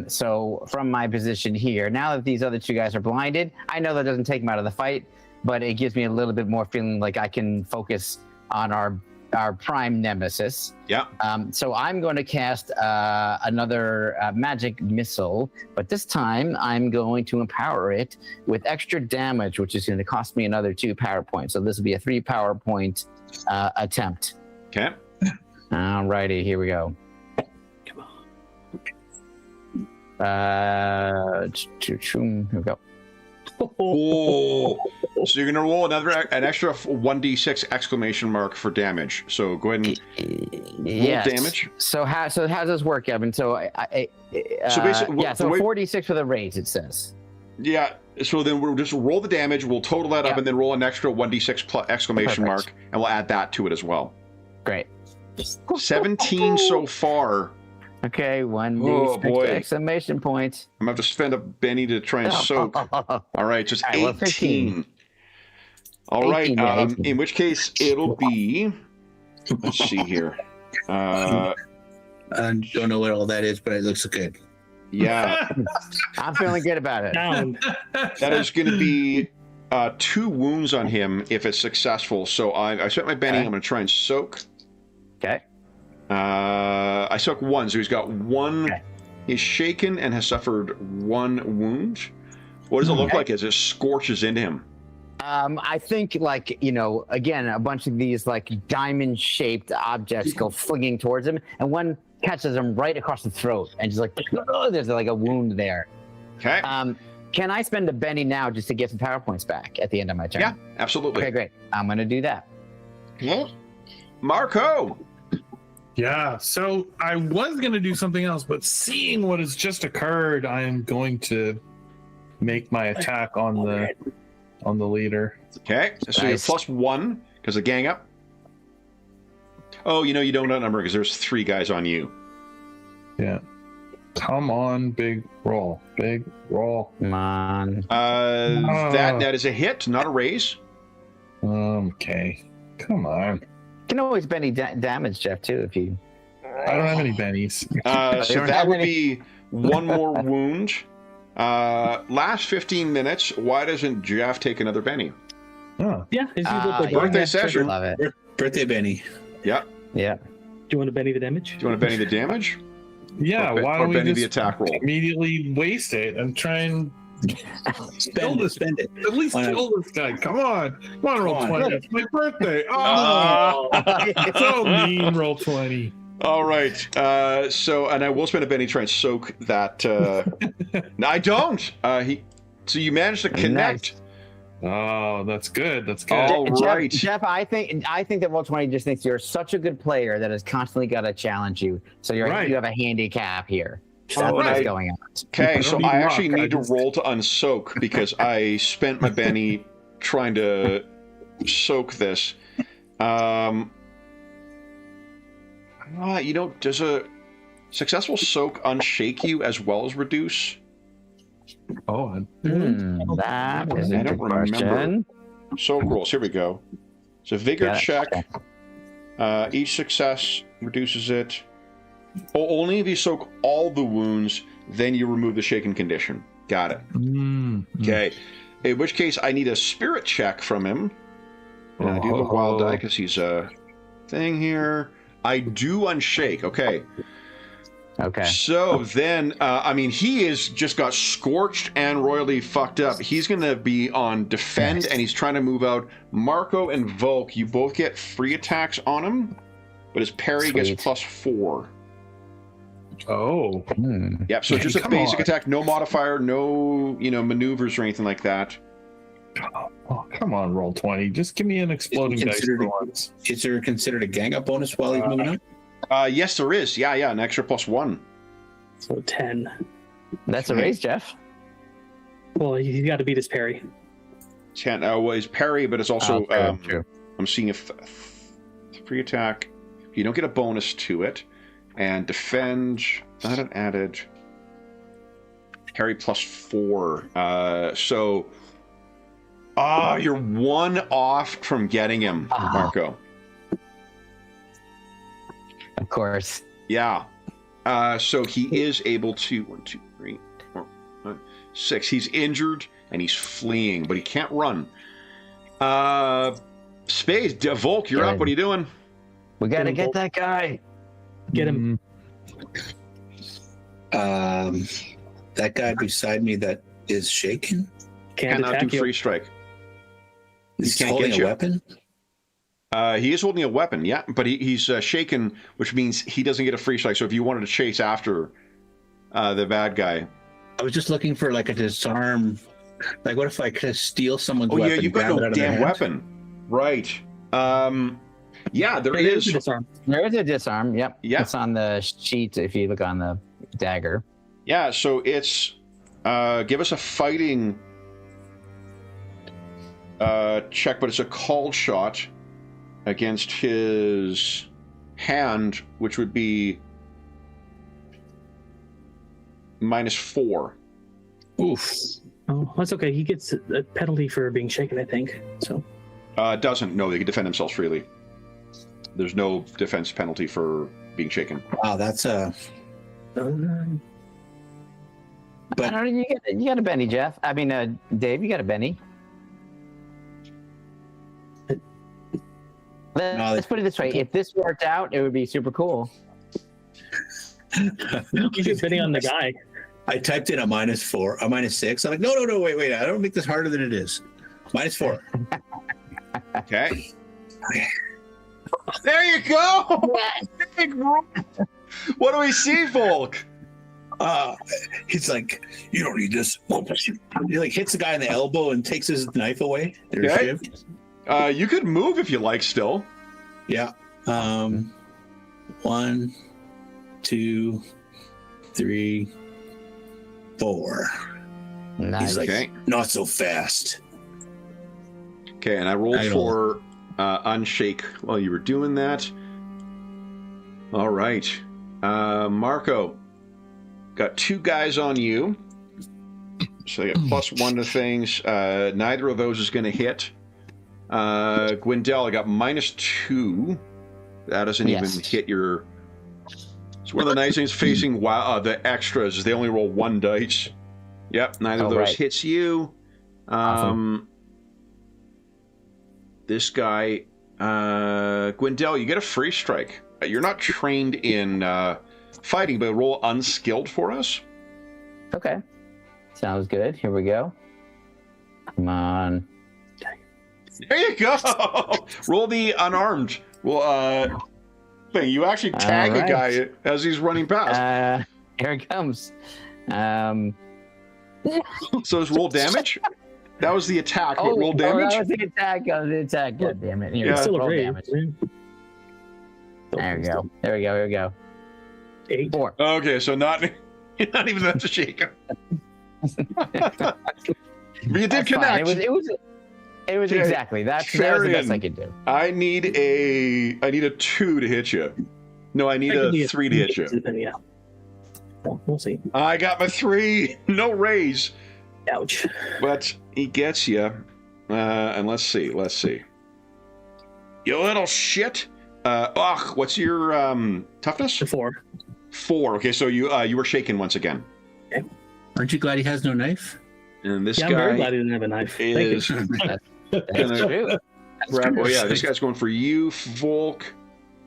So from my position here, now that these other two guys are blinded, I know that doesn't take them out of the fight, but it gives me a little bit more feeling like I can focus on our prime nemesis. Yeah. So I'm going to cast another magic missile, but this time I'm going to empower it with extra damage, which is going to cost me another 2 power points. So this will be a 3 power point attempt. Okay. Alrighty, here we go. Here we go. Oh, so you're gonna roll an extra 1d6 exclamation mark for damage. So go ahead and roll damage. So how does this work, Evan? So So basically, yeah. So 46 for the raise, it says. Yeah. So then we'll just roll the damage. We'll total that up, and then roll an extra 1d6 exclamation mark, and we'll add that to it as well. Great. 17 so far. Okay, 1d6 Oh, boy. exclamation points. I'm gonna have to spend a Benny to try and soak. All right, just All right, well, 18. All right. 18, yeah, 18. In which case it'll be. Let's see here. I don't know what all that is, but it looks good. Yeah, I'm feeling good about it. Down. that is going to be 2 wounds on him if it's successful. So I spent my Benny. Okay. I'm going to try and soak. Okay. I soak 1, so he's got 1. Okay. He's shaken and has suffered 1 wound. What does it look like as it scorches into him? I think, like, again, a bunch of these like diamond-shaped objects go flinging towards him, and one catches him right across the throat, and just like, oh, there's like a wound there. Okay. Can I spend a Benny now just to get some power points back at the end of my turn? Yeah, absolutely. Okay, great. I'm gonna do that. Yeah. Marco. Yeah, so I was going to do something else, but seeing what has just occurred, I am going to make my attack on the leader. Okay, so you have +1 because of gang up. Oh, you don't outnumber because there's 3 guys on you. Yeah. Come on, big roll. Big roll. Come on. That is a hit, not a raise. Okay. Come on. You can always Benny damage, Jeff, too, if you... I don't have any bennies. So that would be 1 more wound. Last 15 minutes, why doesn't Jeff take another Benny? Oh. Yeah, his usual birthday session. Love it. Birthday Benny. Yeah. Yeah. Do you want to Benny the damage? Do you want to Benny the damage? Yeah, Or why don't we Benny just the attack roll? immediately waste it and try and Spend it. at least kill this guy. Come on, roll 20. It's my birthday. Oh, so mean, roll 20. All right. So, and I will spend a Benny try and soak that. No, I don't. So you managed to connect. Nice. Oh, that's good. That's good. All right. Jeff, I think that Roll20 just thinks you're such a good player that has constantly got to challenge you. So you have a handicap here. That's what's going on. Okay, so I actually need to just roll to unsoak because I spent my Benny trying to soak this. Does a successful soak unshake you as well as reduce? Oh, That is I a don't good question. remember. Soak rolls. Here we go. So vigor Yeah, check. Each success reduces it. Only if you soak all the wounds, then you remove the shaken condition. Got it. Okay. In which case, I need a spirit check from him. And I do the wild die because he's a thing here. I do unshake. Okay. Okay. So then, he is just got scorched and royally fucked up. He's going to be on defend, and he's trying to move out. Marco and Volk, you both get free attacks on him, but his parry gets +4. Oh. Yep. So just a basic attack, no modifier, no maneuvers or anything like that. Oh, come on, roll 20. Just give me an exploding dice for once. Is there considered a gang up bonus while he's moving up? Yes, there is. Yeah, an extra +1. So 10. That's a raise, Jeff. Well, he's got to beat his parry. 10. His parry, but it's also True. I'm seeing a free attack. You don't get a bonus to it, and defend not an added. Parry +4. So, you're 1 off from getting him, Marco. Of course. Yeah. So he is able to 1, 2, 3, 4, 5, 6. He's injured and he's fleeing, but he can't run. Spades, Volk, you're up. What are you doing? We got to get that guy. Get him. That guy beside me that is shaken. Cannot attack do you. free strike. He's can't holding get a you. weapon. He is holding a weapon, yeah, but he's shaken, which means he doesn't get a free strike. So if you wanted to chase after the bad guy, I was just looking for like a disarm. Like, what if I could steal someone's weapon? yeah, you've got grab it no out of their damn hand? weapon, right? Yeah, there There is is. a disarm. There is a disarm. Yep. Yeah. It's on the sheet if you look on the dagger. Yeah, so it's give us a fighting check, but it's a called shot against his hand, which would be -4. Oof. Oh, that's okay. He gets a penalty for being shaken, I think. So. Doesn't. No, they can defend themselves freely. There's no defense penalty for being shaken. Wow, that's a. I don't know, you got a Benny, Jeff. I mean, Dave, you got a Benny. Let's put it this way: if this worked out, it would be super cool. You just betting on the guy. I typed in a -4, a -6. I'm like, no, wait. I don't make this harder than it is. -4. Okay. There you go. Big roll. What do we see, Volk? He's like, you don't need this. He like hits the guy in the elbow and takes his knife away. There's Okay. Shiv. You could move if you like still. Yeah. 1, 2, 3, 4. Nice. He's like, Okay. not so fast. Okay, and I rolled I for unshake while you were doing that. All right. Marco, got 2 guys on you. So I got +1 to things. Neither of those is going to hit. Gwendell, I got -2. That doesn't even hit your... It's one of the nice things facing the extras is they only roll 1 dice. Yep, neither of those hits you. Awesome. This guy, Gwendell, you get a free strike. You're not trained in fighting, but roll unskilled for us. Okay. Sounds good. Here we go. Come on. There you go. Roll the unarmed. Well, thing. You actually tag a guy as he's running past. Here it comes. So it's roll damage. That was the attack. But roll damage. That was the attack. God damn it. Here, Yeah. Still a roll raise. damage. There we go. Here we go. 8. 4. Okay, so not even that's a shake. But you did connect. It was Okay. exactly that was the best I could do. I need a 2 to hit you. No, I need a 3 to hit you. Yeah. We'll see. I got my 3. No raise. Ouch. But he gets you. And let's see. You little shit. What's your toughness? 4. 4. Okay, so you were shaken once again. Aren't you glad he has no knife? And this I'm very glad guy he didn't have a knife. Thank is you. That's true. grab. Oh yeah, this guy's going for you, Volk.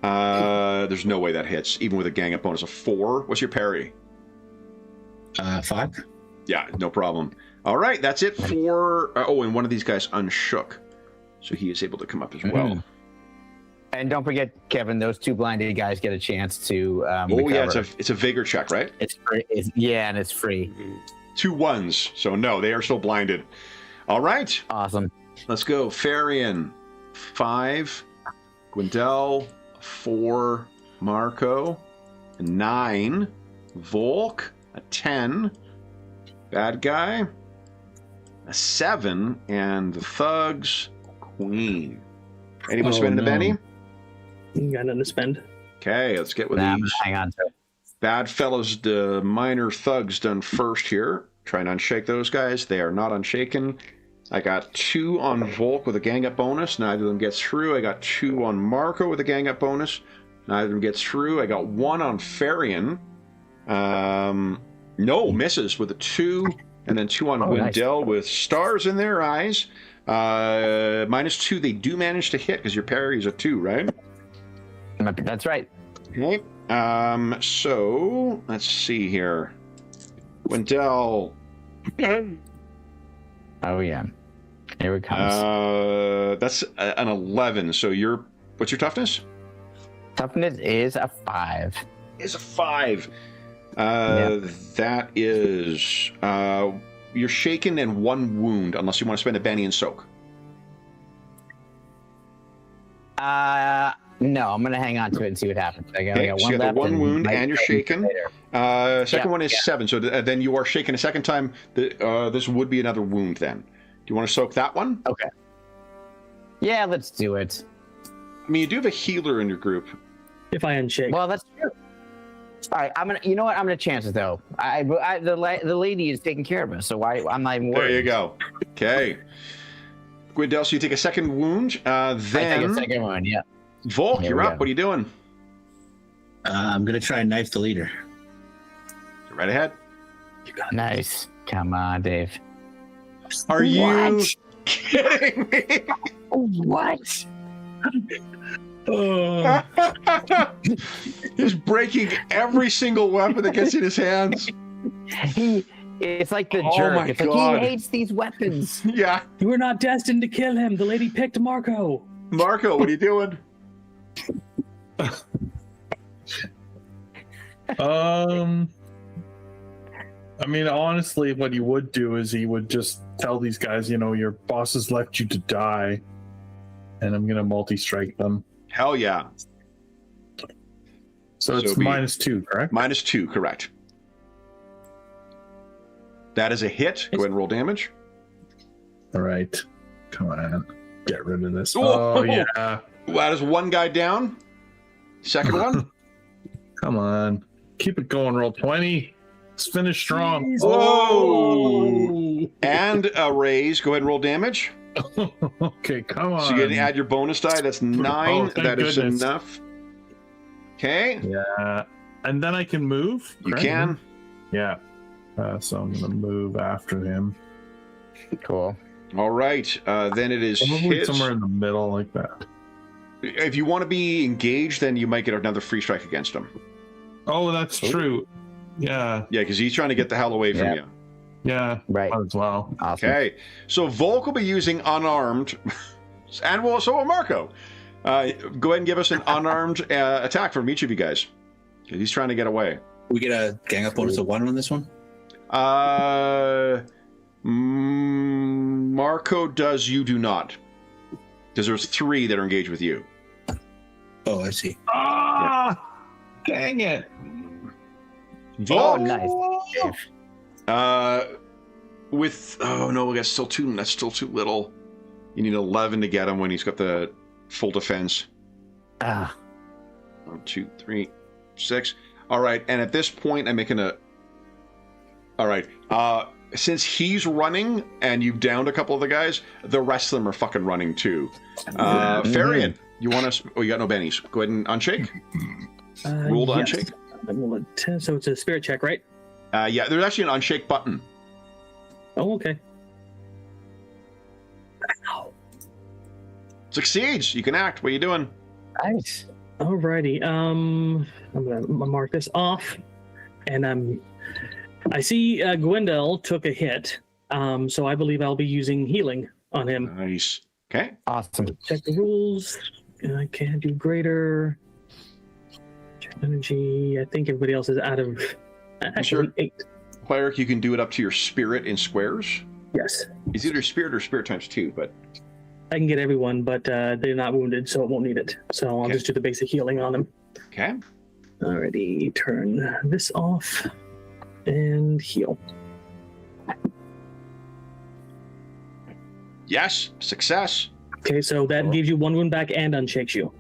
There's no way that hits, even with a gang up bonus of 4. What's your parry? 5. Yeah, no problem. All right, that's it for. And one of these guys unshook, so he is able to come up as well. And don't forget, Kevin, those 2 blinded guys get a chance to. Yeah, it's a vigor check, right? It's free. And it's free. 2 1s, so no, they are still blinded. All right, Awesome. let's go. Farian, 5. Gwendell, 4. Marco, 9. Volk, a 10. Bad guy, a 7. And the thugs, Queen. Anyone spending a penny? You got nothing to spend. Okay, let's get with Nah, these hang on to it. bad fellows, the minor thugs done first here. Trying to unshake those guys. They are not unshaken. I got 2 on Volk with a gang up bonus. Neither of them gets through. I got 2 on Marco with a gang up bonus. Neither of them gets through. I got 1 on Farian. No, misses with a 2. And then 2 on Gwendell with stars in their eyes. -2. They do manage to hit because your parry is a 2, right? That's right. Okay. So let's see here. Gwendell. Oh yeah. Here it comes. That's an 11. So what's your toughness? Toughness is a 5. Is a 5. That is you're shaken and 1 wound unless you want to spend a Benny and soak. No, I'm gonna hang on to it and see what happens. I got So one you got left. the 1 wound and you're shaken. Second one is 7. So then you are shaken a second time. This would be another wound then. Do you want to soak that one? Okay. Yeah, let's do it. I mean, you do have a healer in your group. If I unshake. Well, that's true. All right, I'm gonna. You know what? I'm gonna chance it though. The lady is taking care of us, so I'm not even worried. There you go. Okay. Gwendell, so you take a second wound. I take a second one. Yeah. Volk, Here you're we up. go. What are you doing? I'm gonna try and knife the leader. Right ahead. Nice. Come on, Dave. Are you What? kidding me? What? He's breaking every single weapon that gets in his hands. It's like the Oh jerk. my It's God. like he hates these weapons. Yeah. You were not destined to kill him. The lady picked Marco. Marco, what are you doing? I mean, honestly, what he would do is he would just tell these guys, your boss has left you to die, and I'm gonna multi-strike them. Hell yeah. So it's -2, correct? -2, correct. That is a hit. Go ahead and roll damage. All right. Come on. Get rid of this. Oh, yeah. That is one guy down. Second one. Come on. Keep it going. Roll 20. Let's finish strong. Whoa! And a raise. Go ahead and roll damage. Okay, come on. So you're going to add your bonus die. That's 9. thank That is goodness. enough. Okay. Yeah. And then I can move? You correct? can. Yeah. So I'm going to move after him. Cool. All right. Then it is Probably hit. somewhere in the middle like that. If you want to be engaged, then you might get another free strike against him. Oh, that's true. Yeah. Yeah, because he's trying to get the hell away from Yeah. you. Yeah. Right. Might as well. Awesome. Okay. So Volk will be using unarmed, and so will Marco. Go ahead and give us an unarmed attack from each of you guys. Because he's trying to get away. We get a gang up bonus of 1 on this one. Marco does, you do not. Because there's 3 that are engaged with you. Oh, I see. Ah! Dang it. Oh, Volk, nice. oh no, that's still too little. You need 11 to get him when he's got the full defense. Ah. 1, 2, 3, 6. All right, and at this point, I'm making a. All right, since he's running and you've downed a couple of the guys, the rest of them are fucking running too. Farian, you want us? Oh, you got no bennies. Go ahead and unshake. Roll to unshake. I'm rolling 10, so it's a spirit check, right? Yeah, there's actually an unshake button. Oh, okay. Succeeds. You can act. What are you doing? Nice. Alrighty. I'm gonna mark this off, and I see Gwendol took a hit, so I believe I'll be using healing on him. Nice. Okay. Awesome. Check the rules. I can't do greater. Check energy. I think everybody else is out of. Actually, Sure. 8. Cleric, you can do it up to your spirit in squares. Yes, It's either spirit or spirit times 2, but I can get everyone, but they're not wounded, so it won't need it. So I'll Okay. just do the basic healing on them. okay. Alrighty, turn this off and heal. Yes, success. Okay, so that gives you 1 wound back and unshakes you.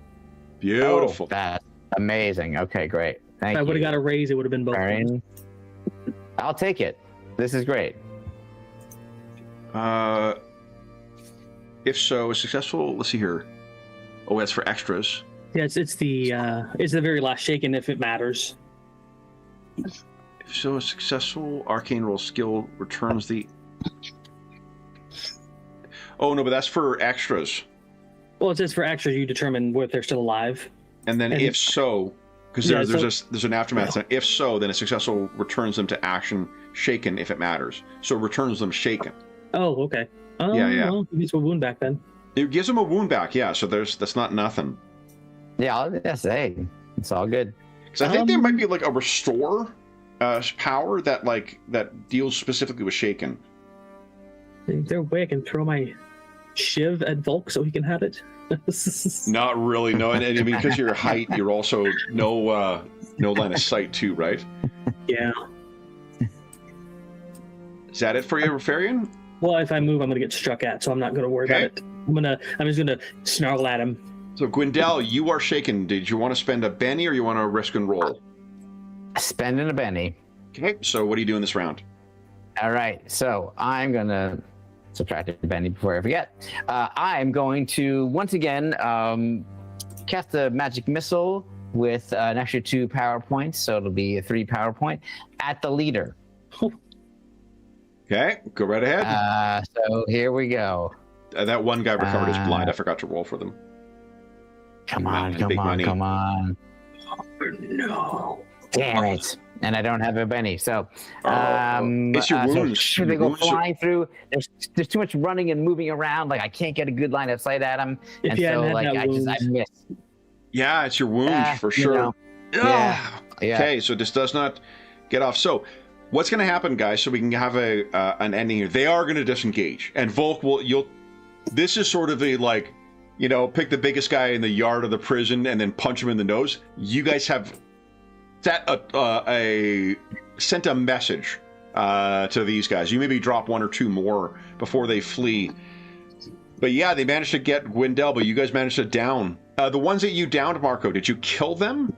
Beautiful. Oh, that's amazing. Okay, great. Thank If I you. would have got a raise, it would have been both. Aaron. I'll take it. This is great. If so, a successful. Let's see here. Oh, that's for extras. Yeah, it's the very last shaken if it matters. If so, a successful arcane roll skill returns the. Oh no, but that's for extras. Well, it says for extras you determine whether they're still alive. And then And- if so, because Yeah, there's an aftermath. So if so, then a successful returns them to action shaken if it matters. So it returns them shaken. Oh, okay. Yeah. Well, it gives a wound back then. It gives them a wound back. Yeah. So that's not nothing. Yeah, hey, it's all good. Because I think there might be like a restore power that deals specifically with shaken. Is there a way I can throw my shiv at Volk so he can have it? Not really. No, and I mean because of your height, you're also no line of sight too, right? Yeah. Is that it for you, Farian? Well, if I move, I'm gonna get struck at, so I'm not gonna worry about it. I'm just gonna snarl at him. So Gwendol, you are shaken. Did you want to spend a Benny or you want to risk and roll? Spending a Benny. Okay. So what are you doing this round? All right, so I'm gonna subtract a Benny before I forget. I'm going to once again cast a magic missile with an extra 2 power points, so it'll be a 3 power point at the leader. Okay, go right ahead. So here we go. That one guy recovered his blind. I forgot to roll for them. Come Big on, man, come big on, money. come on. No. Damn it. And I don't have a Benny. So, It's your wounds. So they Your go wounds are- flying through. There's too much running and moving around. Like I can't get a good line of sight at them. If And you so hadn't had like that I miss. Yeah, it's your wounds for you sure. know. Ah. Yeah. Okay, so this does not get off. So what's going to happen, guys? So we can have an ending here. They are going to disengage, and Volk will. This is sort of a like, pick the biggest guy in the yard of the prison and then punch him in the nose. You guys have sent a message to these guys. You maybe drop one or two more before they flee. But yeah, they managed to get Gwendel, but you guys managed to down. The ones that you downed, Marco, did you kill them?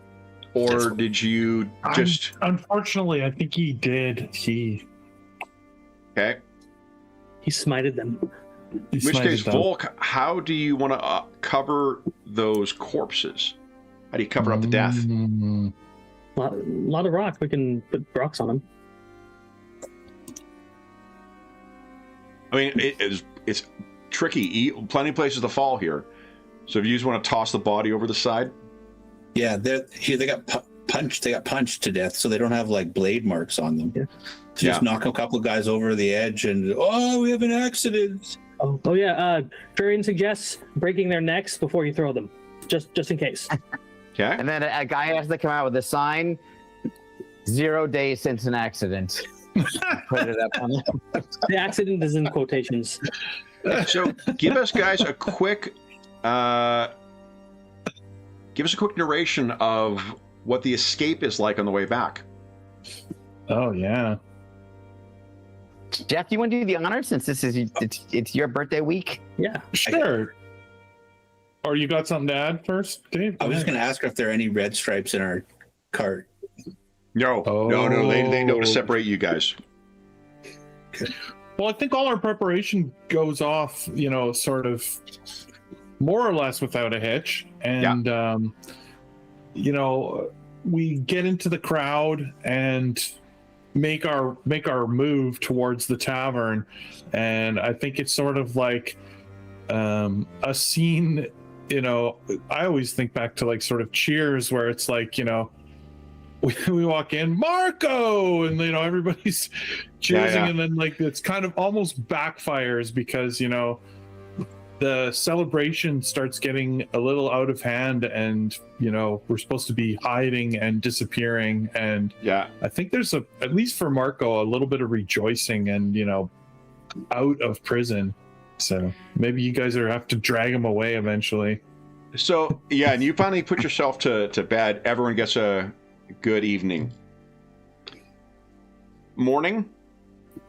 Or did you just... Unfortunately, I think he did. Okay. He smited them. In which case, Volk, how do you want to cover those corpses? How do you cover up the death? A lot of rock. We can put rocks on them. I mean, it's tricky. Plenty of places to fall here. So if you just want to toss the body over the side? Yeah, they got punched. They got punched to death, so they don't have like blade marks on them. Yeah. So just knock a couple of guys over the edge, and we have an accident. Oh yeah. Varian suggests breaking their necks before you throw them, just in case. Okay. And then a guy has to come out with a sign: 0 days since an accident. Put it up on them. The accident is in quotations. So give us guys a quick narration of what the escape is like on the way back. Oh yeah. Jeff, you want to do the honor since this is it's your birthday week? Yeah. Sure. Or you got something to add first, Dave? I was just going to ask if there are any red stripes in our cart. No. They know to separate you guys. Well, I think all our preparation goes off, sort of more or less without a hitch. And, we get into the crowd and make our move towards the tavern. And I think it's sort of like a scene, I always think back to like sort of Cheers, where it's like, we walk in, Marco, and everybody's cheering, and then like it's kind of almost backfires because the celebration starts getting a little out of hand, and we're supposed to be hiding and disappearing, and I think there's at least for Marco, a little bit of rejoicing and out of prison. So maybe you guys have to drag him away eventually. So and you finally put yourself to bed. Everyone gets a good evening. Morning,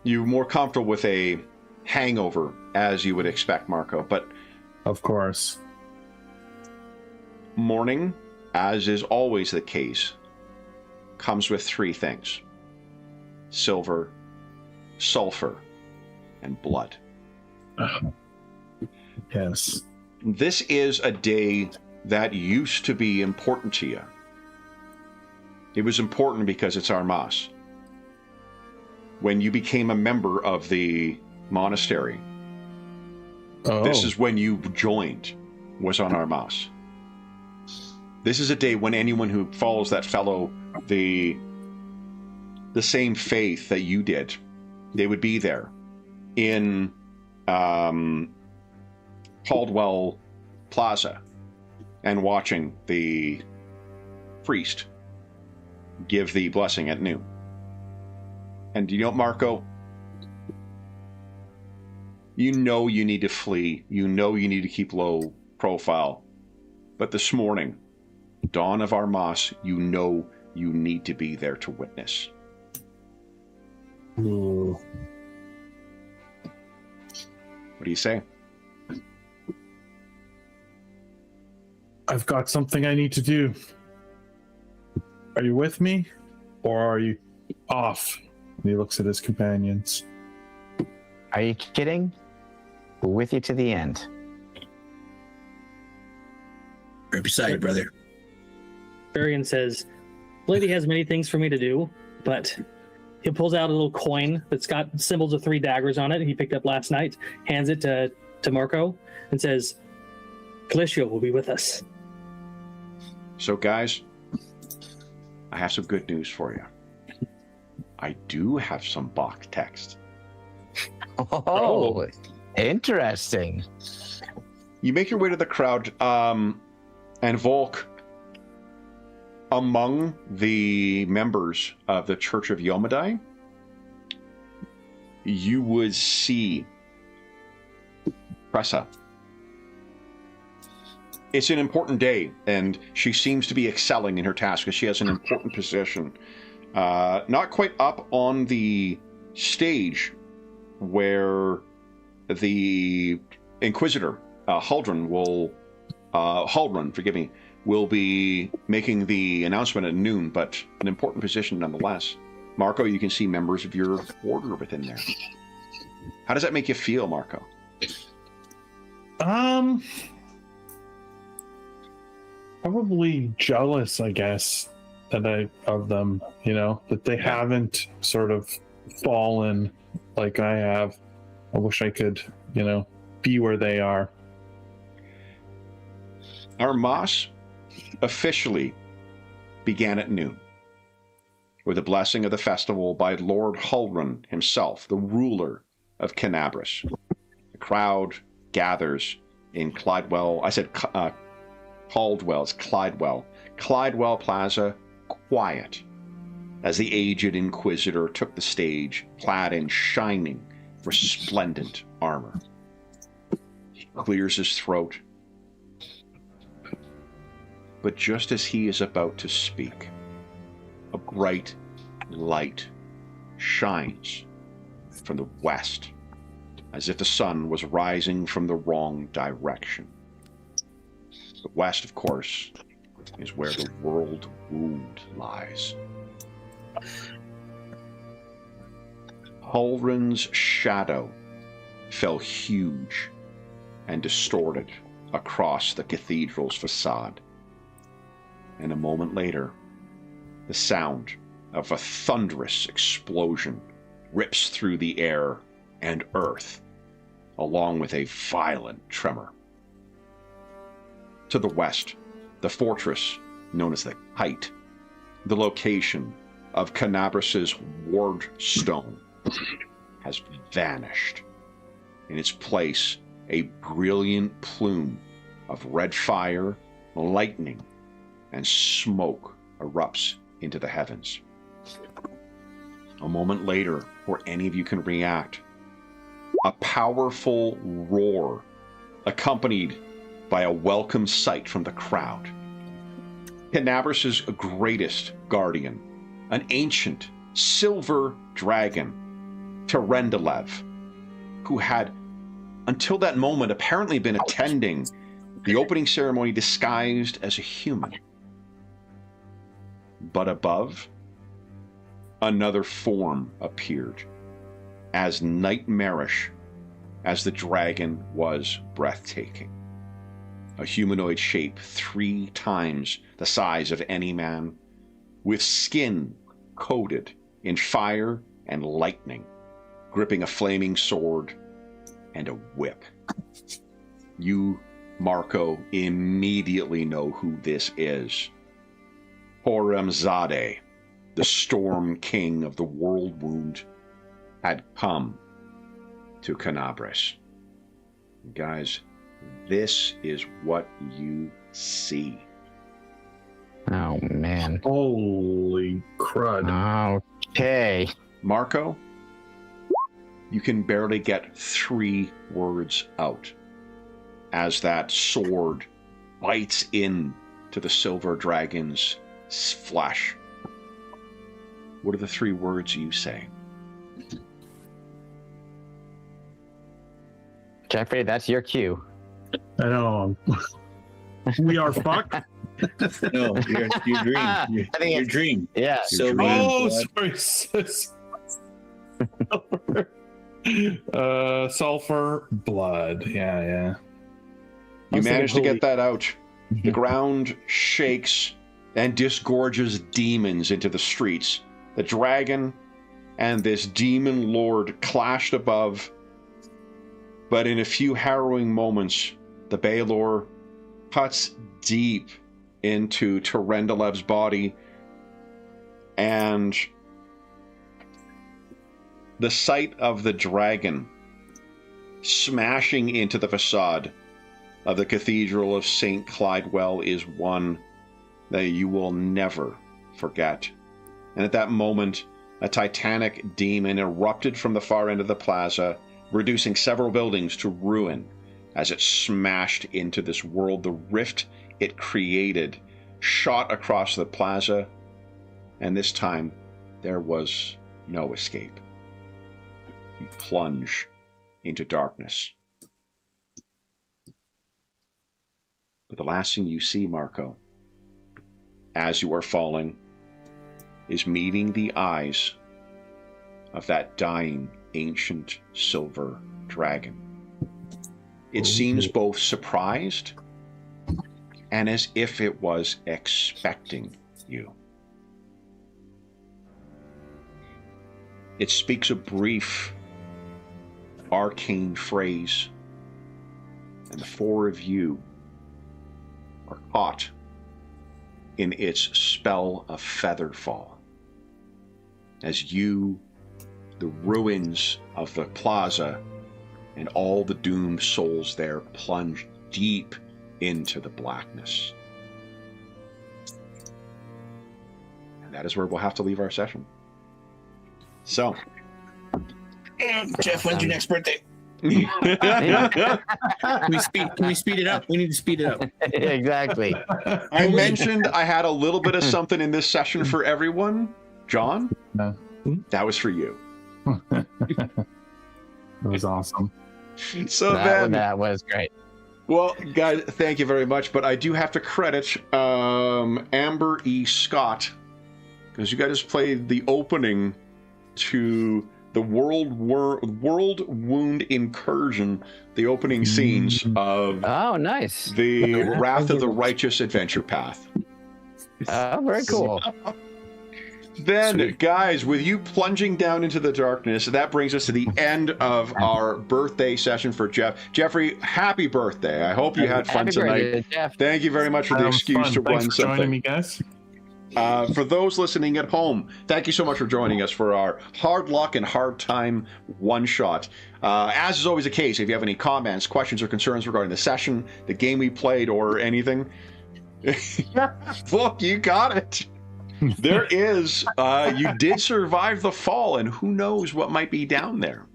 you're more comfortable with a hangover, as you would expect, Marco, but of course, morning, as is always the case, comes with three things: silver, sulfur, and blood. Yes. This is a day that used to be important to you. It was important because it's Armas. When you became a member of the monastery, this is when you joined, was on Armas. This is a day when anyone who follows that fellow, the same faith that you did, they would be there in Caldwell Plaza and watching the priest give the blessing at noon. And Marco, you need to flee. You need to keep low profile. But this morning, dawn of Armas, you need to be there to witness. Ooh. What do you say? I've got something I need to do. Are you with me, or are you off? And he looks at his companions. Are you kidding? We're with you to the end. Right beside you, brother. Varian says, "Lady has many things for me to do," but he pulls out a little coin that's got symbols of 3 daggers on it he picked up last night, hands it to Marco, and says, "Calicio will be with us." So, guys, I have some good news for you. I do have some Bach text. Oh, interesting. You make your way to the crowd, and Volk, among the members of the Church of Yomadai, you would see Pressa. it's an important day, and she seems to be excelling in her task because she has an important position. Not quite up on the stage where the Inquisitor, Huldrun, will be making the announcement at noon, but an important position nonetheless. Marco, you can see members of your order within there. How does that make you feel, Marco? Probably jealous, I guess, of them, that they haven't sort of fallen like I have. I wish I could, be where they are. Our Moss officially began at noon, with a blessing of the festival by Lord Huldrun himself, the ruler of Kenabres. The crowd gathers in Clydewell. I said Caldwell, it's Clydewell. Clydewell Plaza, quiet, as the aged Inquisitor took the stage, clad in shining, resplendent armor. He clears his throat, but just as he is about to speak, a bright light shines from the west, as if the sun was rising from the wrong direction. The west, of course, is where the world wound lies. Huldrun's shadow fell huge and distorted across the cathedral's facade. And a moment later, the sound of a thunderous explosion rips through the air and earth, along with a violent tremor. To the west, the fortress known as the Height, the location of Kenabres' ward stone, has vanished. In its place, a brilliant plume of red fire, lightning, and smoke erupts into the heavens. A moment later, before any of you can react, a powerful roar, accompanied by a welcome sight from the crowd. Kenabres' greatest guardian, an ancient silver dragon, Terendelev, who had, until that moment, apparently been attending the opening ceremony disguised as a human. But above, another form appeared, as nightmarish as the dragon was breathtaking. A humanoid shape 3 times the size of any man, with skin coated in fire and lightning, gripping a flaming sword and a whip. You, Marco, immediately know who this is. Horemzadeh, the Storm King of the World Wound, had come to Kenabres. Guys, this is what you see. Oh, man. Holy crud. Okay. Marco, you can barely get 3 words out as that sword bites in to the silver dragon's flesh. What are the 3 words you say? Jeffrey, that's your cue. I know. We are fucked. No, your dream. Your dream. Yeah. So sulfur blood. Yeah. You managed to get that out. The ground shakes and disgorges demons into the streets. The dragon and this demon lord clashed above, but in a few harrowing moments, the Baelor cuts deep into Terendelev's body, and the sight of the dragon smashing into the facade of the Cathedral of St. Clydewell is one that you will never forget. And at that moment, a titanic demon erupted from the far end of the plaza, reducing several buildings to ruin as it smashed into this world. The rift it created shot across the plaza, and this time there was no escape. You plunge into darkness. But the last thing you see, Marco, as you are falling, is meeting the eyes of that dying ancient silver dragon. It seems both surprised and as if it was expecting you. It speaks a brief arcane phrase, and the four of you are caught in its spell of featherfall as you, the ruins of the plaza, and all the doomed souls there plunge deep into the blackness. And that is where we'll have to leave our session. So, Jeff, when's your next birthday? Yeah. Can we speed it up? We need to speed it up. Exactly. I mentioned I had a little bit of something in this session for everyone. John, that was for you. It was awesome. So that was great. Well, guys, thank you very much. But I do have to credit Amber E. Scott, because you guys played the opening to the World Wound Incursion, the opening scenes of nice. the Wrath of the Righteous adventure path. Very cool. Then, Sweet. guys, with you plunging down into the darkness, that brings us to the end of our birthday session for Jeff. Jeffrey, happy birthday. I hope you had fun Happy tonight. birthday, Jeff. Thank you very much for the excuse to run Thanks for joining something. me, guys. For those listening at home, thank you so much for joining us for our Hard Luck and Hard Time one-shot. As is always the case, if you have any comments, questions, or concerns regarding the session, the game we played, or anything, look, you got it. There is, you did survive the fall, and who knows what might be down there.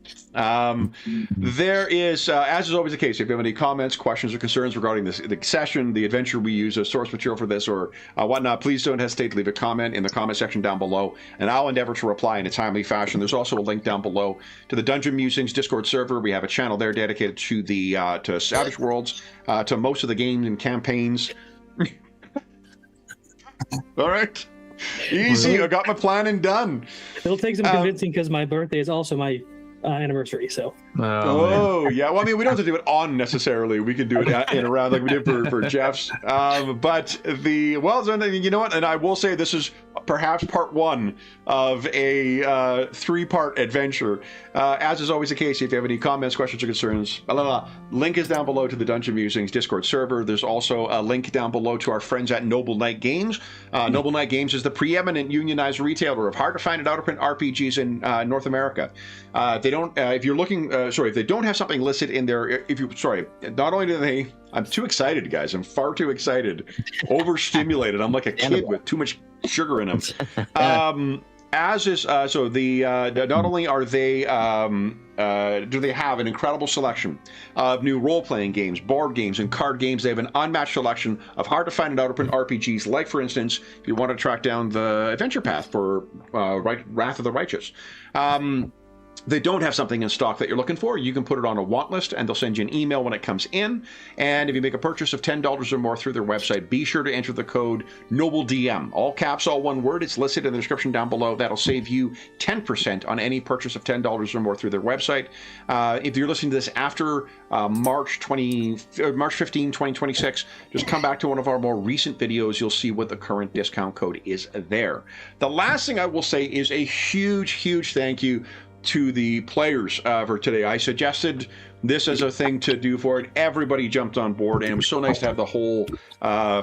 There is, as is always the case, if you have any comments, questions, or concerns regarding the session, the adventure we use as source material for this, or whatnot, please don't hesitate to leave a comment in the comment section down below, and I'll endeavor to reply in a timely fashion. There's also a link down below to the Dungeon Musings Discord server. We have a channel there dedicated to the to Savage Worlds, to most of the games and campaigns. All right. Easy. I got my planning done. It'll take some convincing because my birthday is also my anniversary. So. Oh, yeah. Well, I mean, we don't have to do it on necessarily. We can do it in around like we did for Jeff's. But you know what? And I will say this is perhaps part one of a three-part adventure. As is always the case, if you have any comments, questions, or concerns, link is down below to the Dungeon Musings Discord server. There's also a link down below to our friends at Noble Knight Games. Noble Knight Games is the preeminent unionized retailer of hard-to-find and out-of-print RPGs in North America. If they don't have something listed in there, not only do they, I'm too excited, guys. I'm far too excited, overstimulated. I'm like a kid with too much sugar in them. Not only are they do they have an incredible selection of new role-playing games, board games, and card games. They have an unmatched selection of hard-to-find and out-of-print RPGs, like, for instance, if you want to track down the adventure path for Wrath of the Righteous. They don't have something in stock that you're looking for, you can put it on a want list, and they'll send you an email when it comes in. And if you make a purchase of $10 or more through their website, be sure to enter the code NOBLEDM. All caps, all one word. It's listed in the description down below. That'll save you 10% on any purchase of $10 or more through their website. If you're listening to this after March 15, 2026, just come back to one of our more recent videos. You'll see what the current discount code is there. The last thing I will say is a huge, huge thank you to the players for today. I suggested this as a thing to do for it. Everybody jumped on board, and it was so nice to have the whole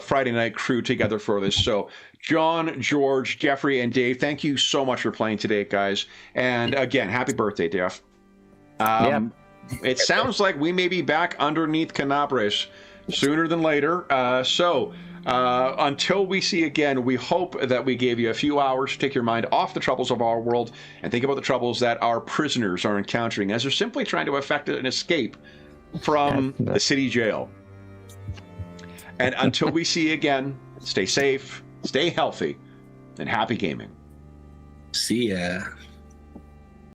Friday night crew together for this. So John, George, Jeffrey, and Dave, thank you so much for playing today, guys. And again, happy birthday, Jeff. It sounds like we may be back underneath Kenabres sooner than later. Until we see again, we hope that we gave you a few hours to take your mind off the troubles of our world and think about the troubles that our prisoners are encountering as they're simply trying to effect an escape from the city jail. And until we see you again, stay safe, stay healthy, and happy gaming. See ya.